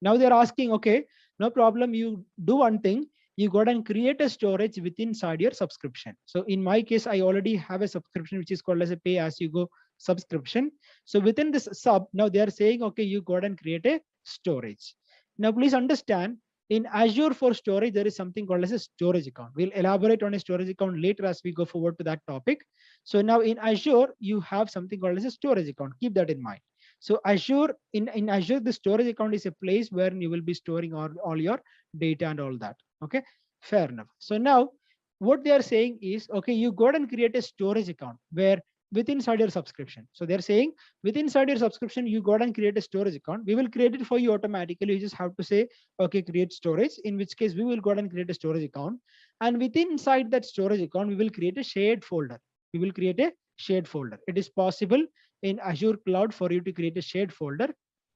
Now they're asking, okay, no problem. You do one thing. You go and create a storage within inside your subscription. So in my case, I already have a subscription which is called as a pay as you go subscription. So within this sub, now they are saying, okay, you go and create a storage. Now please understand, in Azure for storage, there is something called as a storage account. We'll elaborate on a storage account later as we go forward to that topic. So now in Azure, you have something called as a storage account. Keep that in mind. So Azure, in Azure, the storage account is a place where you will be storing all your data and all that. Okay, fair enough. So now what they are saying is, okay, you go and create a storage account where within inside your subscription. So they're saying within inside your subscription, you go and create a storage account. We will create it for you automatically. You just have to say, okay, create storage, in which case we will go and create a storage account. And within inside that storage account, we will create a shared folder. We will create a shared folder. It is possible in Azure cloud for you to create a shared folder.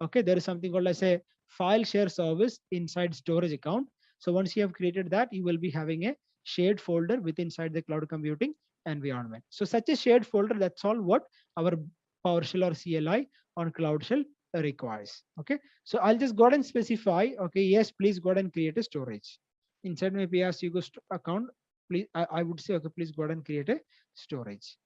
Okay, there is something called as a file share service inside storage account. So once you have created that, you will be having a shared folder within inside the cloud computing environment. So such a shared folder, that's all what our PowerShell or CLI on Cloud Shell requires. Okay, so I'll just go ahead and specify, okay, yes, please go ahead and create a storage. Inside my pay-as-you-go account, please, I would say, okay, please go ahead and create a storage.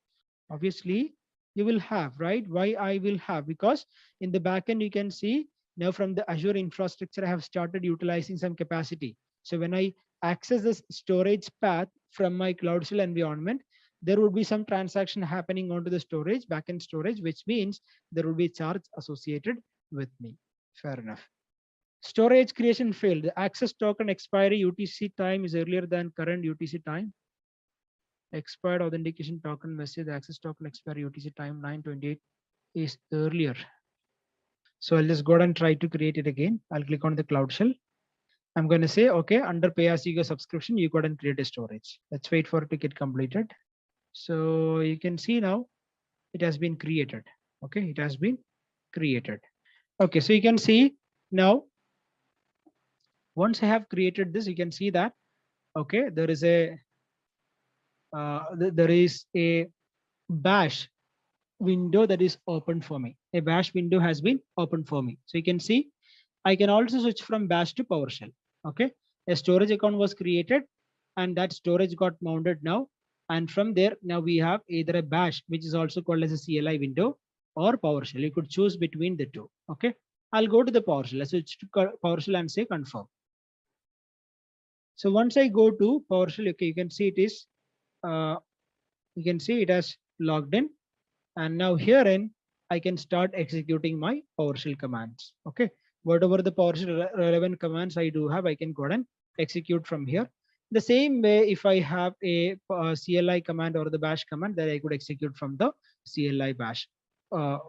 Obviously, you will have, right? Why I will have? Because in the backend, you can see now from the Azure infrastructure, I have started utilizing some capacity. So when I access this storage path from my Cloud Shell environment, there would be some transaction happening onto the storage, backend storage, which means there will be charge associated with me. Fair enough. Storage creation failed. The access token expiry UTC time is earlier than current UTC time. Expired authentication token message, the access token expiry UTC time 928 is earlier. So I'll just go ahead and try to create it again. I'll click on the Cloud Shell. I'm going to say, okay, under pay as you go subscription, you go ahead and create a storage. Let's wait for it to get completed. So you can see now it has been created. Okay, it has been created. Okay, so you can see now, once I have created this, you can see that, okay, there is a bash window that is open for me. A bash window has been opened for me. So you can see I can also switch from bash to PowerShell. Okay, a storage account was created and that storage got mounted now. And from there, now we have either a bash, which is also called as a CLI window, or PowerShell. You could choose between the two. Okay, I'll go to the PowerShell. Let's switch to PowerShell and say confirm. So once I go to PowerShell, okay, you can see it is, you can see it has logged in. And now herein, I can start executing my PowerShell commands. Okay, whatever the PowerShell relevant commands I do have, I can go and execute from here. The same way, if I have a CLI command or the bash command, that I could execute from the CLI bash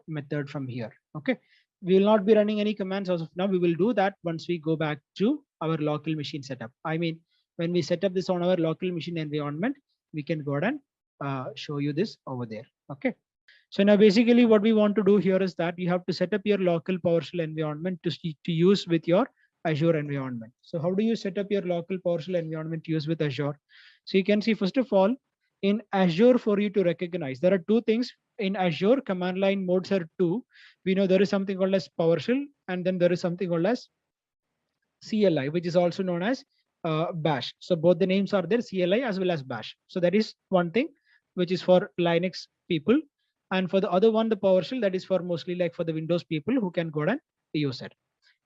method from here. Okay, we will not be running any commands as of now. We will do that once we go back to our local machine setup. I mean, when we set up this on our local machine environment, we can go ahead and show you this over there. Okay. So now basically what we want to do here is that you have to set up your local PowerShell environment to use with your Azure environment. So how do you set up your local PowerShell environment to use with Azure? So you can see, first of all, in Azure, for you to recognize, there are two things in Azure. Command line modes are two. We know there is something called as PowerShell, and then there is something called as CLI, which is also known as bash. So both the names are there, CLI as well as bash. So that is one thing which is for Linux people. And for the other one, the PowerShell, that is for mostly like for the Windows people who can go and use it.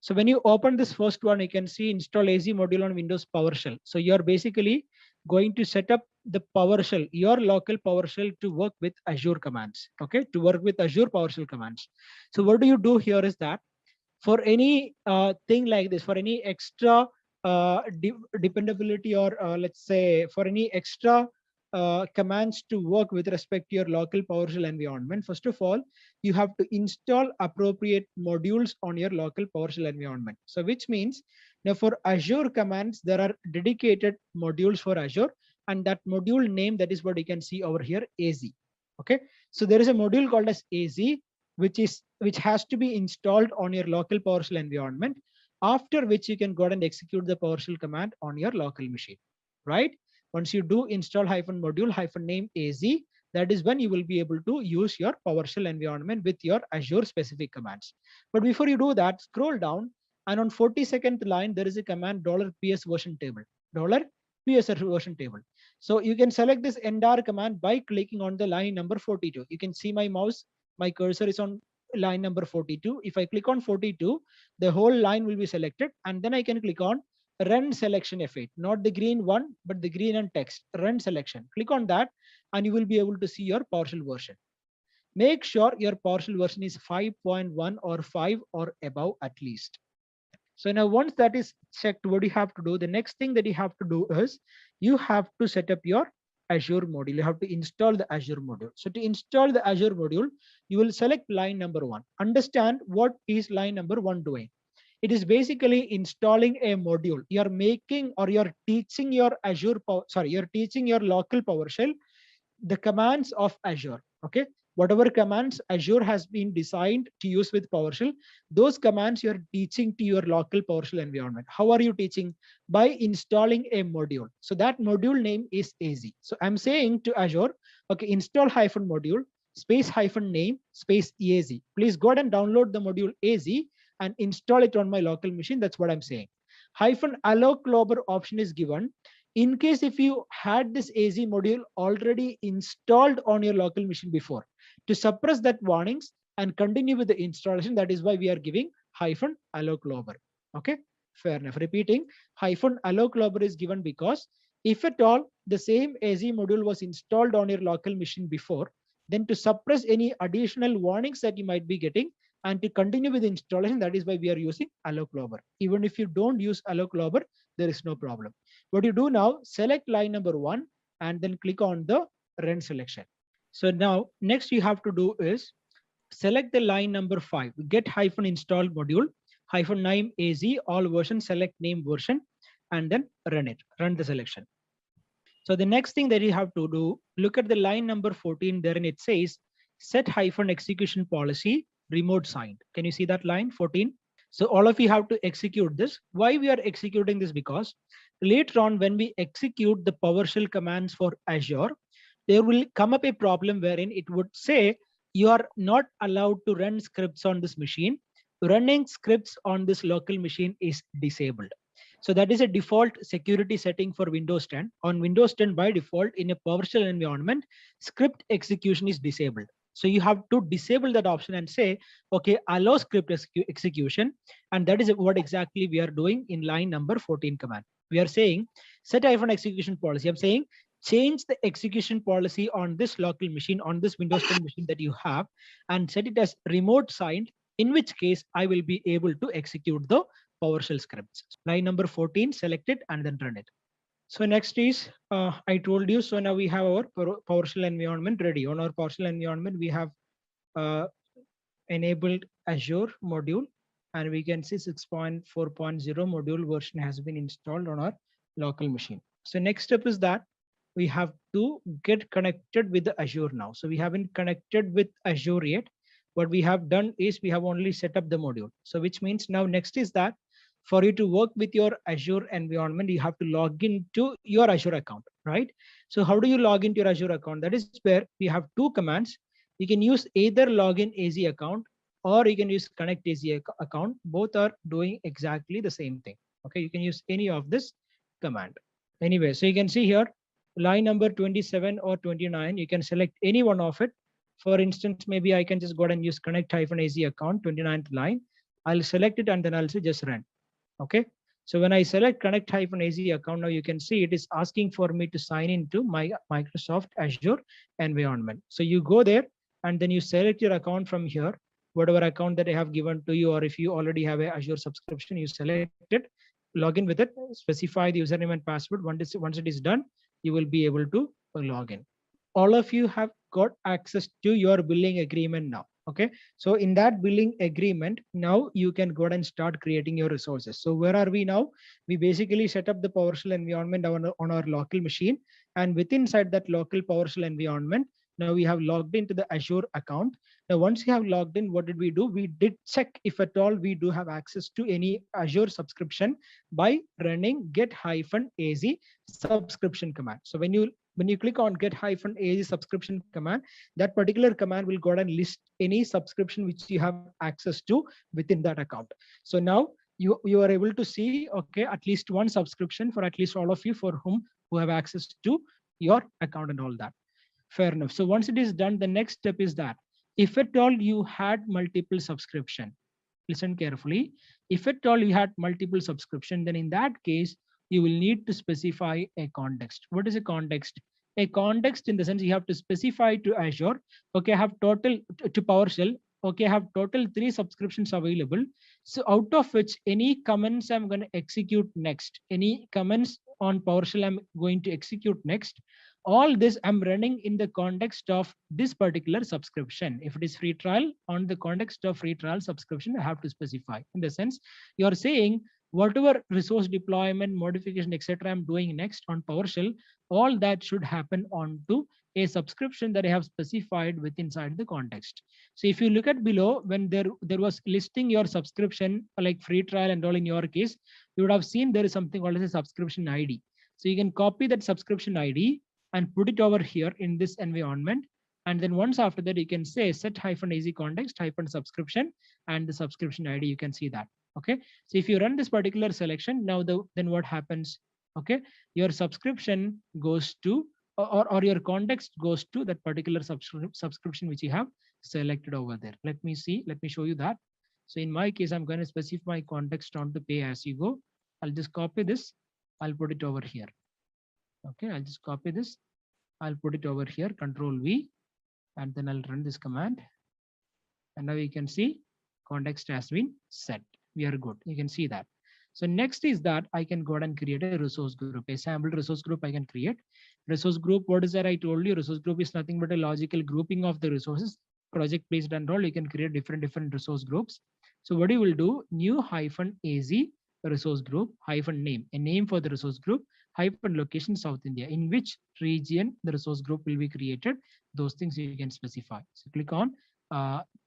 So when you open this first one, you can see install AZ module on Windows PowerShell. So you're basically going to set up the PowerShell, your local PowerShell, to work with Azure commands. Okay, to work with Azure PowerShell commands. So what do you do here is that for any thing like this, for any extra dependability, or let's say for any extra commands to work with respect to your local PowerShell environment, first of all, you have to install appropriate modules on your local PowerShell environment. So which means now for Azure commands, there are dedicated modules for Azure, and that module name, that is what you can see over here, AZ. Okay, so there is a module called as AZ, which has to be installed on your local PowerShell environment, after which you can go ahead and execute the PowerShell command on your local machine, right? Once you do install -module -name AZ, that is when you will be able to use your PowerShell environment with your Azure specific commands. But before you do that, scroll down And on 42nd line, there is a command $ps version table, $ps version table. So you can select this entire command by clicking on the line number 42. You can see my mouse, my cursor is on line number 42. If I click on 42, the whole line will be selected, and then I can click on run selection F8, not the green one, but the green and text, run selection. Click on that, and you will be able to see your partial version. Make sure your partial version is 5.1 or 5 or above at least. So now once that is checked, what you have to do, the next thing that you have to do is you have to set up your Azure module. You have to install the Azure module. So to install the Azure module, you will select line number 1. Understand what is line number 1 doing. It is basically installing a module. You're making, or you're teaching your you're teaching your local PowerShell the commands of Azure. Okay, whatever commands Azure has been designed to use with PowerShell, those commands you're teaching to your local PowerShell environment. How are you teaching? By installing a module. So that module name is AZ. So I'm saying to Azure, okay, install -module space -name space AZ. Please go ahead and download the module AZ and install it on my local machine. That's what I'm saying. -allow clobber option is given in case if you had this AZ module already installed on your local machine before. To suppress that warnings and continue with the installation, that is why we are giving -allow clobber. Okay, fair enough. Repeating, -allow clobber is given because if at all the same AZ module was installed on your local machine before, then to suppress any additional warnings that you might be getting and to continue with the installation, that is why we are using allow clobber. Even if you don't use allow clobber, there is no problem. What you do now, select line number 1 and then click on the run selection. So now next you have to do is select the line number 5, get -install module -name AZ all version, select name version, and then run it, run the selection. So the next thing that you have to do, look at the line number 14 there, and it says set -execution policy remote signed. Can you see that line 14? So all of you have to execute this. Why we are executing this? Because later on when we execute the PowerShell commands for Azure, there will come up a problem wherein it would say you are not allowed to run scripts on this machine. Running scripts on this local machine is disabled. So that is a default security setting for Windows 10. On Windows 10 by default in a PowerShell environment, script execution is disabled. So you have to disable that option and say, okay, allow script execution. And that is what exactly we are doing in line number 14 command. We are saying set -execution policy. I'm saying change the execution policy on this local machine, on this Windows 10 machine that you have, and set it as remote signed, in which case I will be able to execute the PowerShell scripts. Line number 14, select it and then run it. So next is, I told you, so now we have our PowerShell environment ready. On our PowerShell environment, we have enabled Azure module, and we can see 6.4.0 module version has been installed on our local machine. So next step is that we have to get connected with the Azure now. So we haven't connected with Azure yet. What we have done is we have only set up the module. So which means now next is that for you to work with your Azure environment, you have to log into your Azure account, right? So how do you log into your Azure account? That is where we have two commands. You can use either login AZ account or you can use connect AZ account. Both are doing exactly the same thing. Okay, you can use any of this command. Anyway, so you can see here line number 27 or 29. You can select any one of it. For instance, maybe I can just go ahead and use connect-AZ account, 29th line. I'll select it and then I'll say just run. Okay. So when I select connect-AZ account, now you can see it is asking for me to sign into my Microsoft Azure environment. So you go there and then you select your account from here, whatever account that I have given to you, or if you already have a Azure subscription, you select it, log in with it, specify the username and password. Once it is done, you will be able to log in. All of you have got access to your billing agreement now. Okay, so in that billing agreement, now you can go ahead and start creating your resources. So where are we now? We basically set up the PowerShell environment on our local machine, and within inside that local PowerShell environment, now we have logged into the Azure account. Now, once you have logged in, what did we do? We did check if at all we do have access to any Azure subscription by running get-AZ subscription command. So when you click on get-AZ subscription command, that particular command will go ahead and list any subscription which you have access to within that account. So now you are able to see, okay, at least one subscription for at least all of you for who have access to your account and all that. Fair enough. So once it is done, the next step is that if at all you had multiple subscription, listen carefully. If at all you had multiple subscription, then in that case, you will need to specify a context. What is a context? A context in the sense you have to specify to Azure, okay, I have total to PowerShell, okay, I have total 3 subscriptions available. So out of which any comments I'm going to execute next, any comments on PowerShell I'm going to execute next, all this I'm running in the context of this particular subscription. If it is free trial, on the context of free trial subscription, I have to specify. In the sense, you are saying whatever resource deployment, modification, etc. I'm doing next on PowerShell, all that should happen onto a subscription that I have specified with inside the context. So if you look at below, when there was listing your subscription like free trial and all in your case, you would have seen there is something called as a subscription ID. So you can copy that subscription ID and put it over here in this environment. And then once after that, you can say set -az context -subscription and the subscription ID, you can see that. Okay. So if you run this particular selection, now then what happens? Okay. Your subscription goes to, or your context goes to that particular subscription which you have selected over there. Let me see. Let me show you that. So in my case, I'm going to specify my context on to pay as you go. I'll just copy this. I'll put it over here. Okay, I'll just copy this. I'll put it over here, Control V, and then I'll run this command. And now you can see context has been set. We are good. You can see that. So next is that I can go ahead and create a resource group, a sample resource group I can create. Resource group, what is that? I told you resource group is nothing but a logical grouping of the resources, project based and all. You can create different resource groups. So what you will do, new -az resource group -name, a name for the resource group, -location South India, in which region the resource group will be created. Those things you can specify. So click on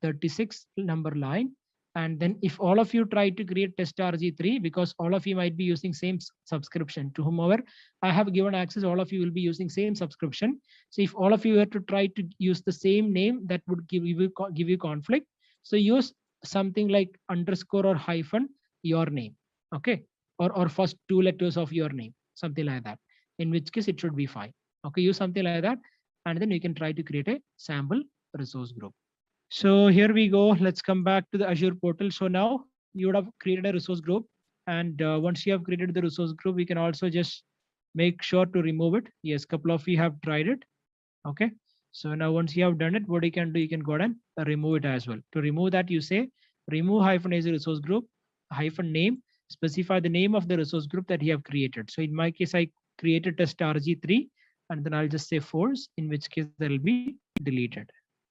36 number line. And then if all of you try to create test RG3, because all of you might be using same subscription, to whomever I have given access, all of you will be using same subscription. So if all of you were to try to use the same name, that would give you conflict. So use something like underscore or hyphen your name. Okay. Or first 2 letters of your name, something like that. In which case it should be fine. Okay. Use something like that. And then you can try to create a sample resource group. So here we go. Let's come back to the Azure portal. So now you would have created a resource group. And once you have created the resource group, we can also just make sure to remove it. Yes, a couple of you have tried it. Okay. So now once you have done it, what you can do, you can go ahead and remove it as well. To remove that, you say remove -az resource group -name, specify the name of the resource group that you have created. So in my case, I created test RG3, and then I'll just say force, in which case that will be deleted.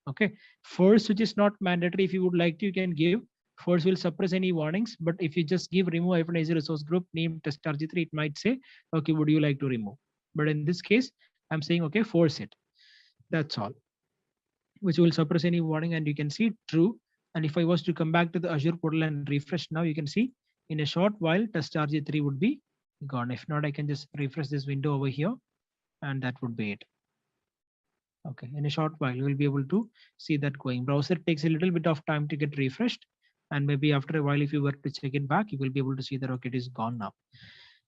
Okay, force, which is not mandatory. If you would like to, you can give. Force will suppress any warnings, but if you just give remove -az resource group name test RG3, it might say, okay, would you like to remove? But in this case, I'm saying, okay, force it. That's all, which will suppress any warning, and you can see true. And if I was to come back to the Azure portal and refresh now, you can see in a short while test RG3 would be gone. If not, I can just refresh this window over here, and that would be it. Okay, in a short while, you will be able to see that going. Browser takes a little bit of time to get refreshed. And maybe after a while, if you were to check it back, you will be able to see that, okay, it is gone now.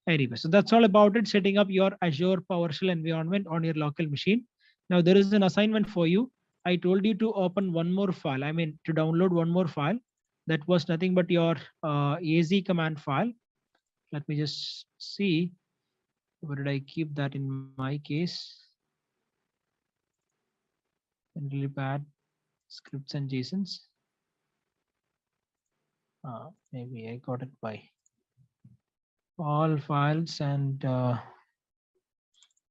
Anyway, so that's all about it, setting up your Azure PowerShell environment on your local machine. Now there is an assignment for you. I told you to open one more file. I mean, to download one more file. That was nothing but your AZ command file. Let me just see. Where did I keep that in my case? Intellipaat scripts and JSONs. Maybe I got it by all files and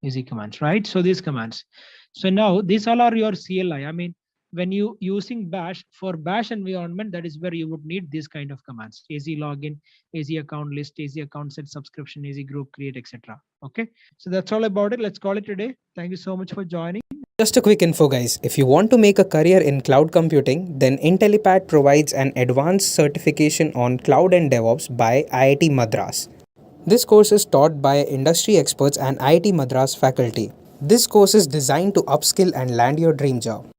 easy commands, right? So these commands. So now these all are your CLI. I mean, when you using bash for bash environment, that is where you would need this kind of commands: AZ login, AZ account list, AZ account set, subscription, AZ group create, etc. Okay, so that's all about it. Let's call it today. Thank you so much for joining. Just a quick info, guys. If you want to make a career in cloud computing, then Intellipaat provides an advanced certification on cloud and DevOps by IIT Madras. This course is taught by industry experts and IIT Madras faculty. This course is designed to upskill and land your dream job.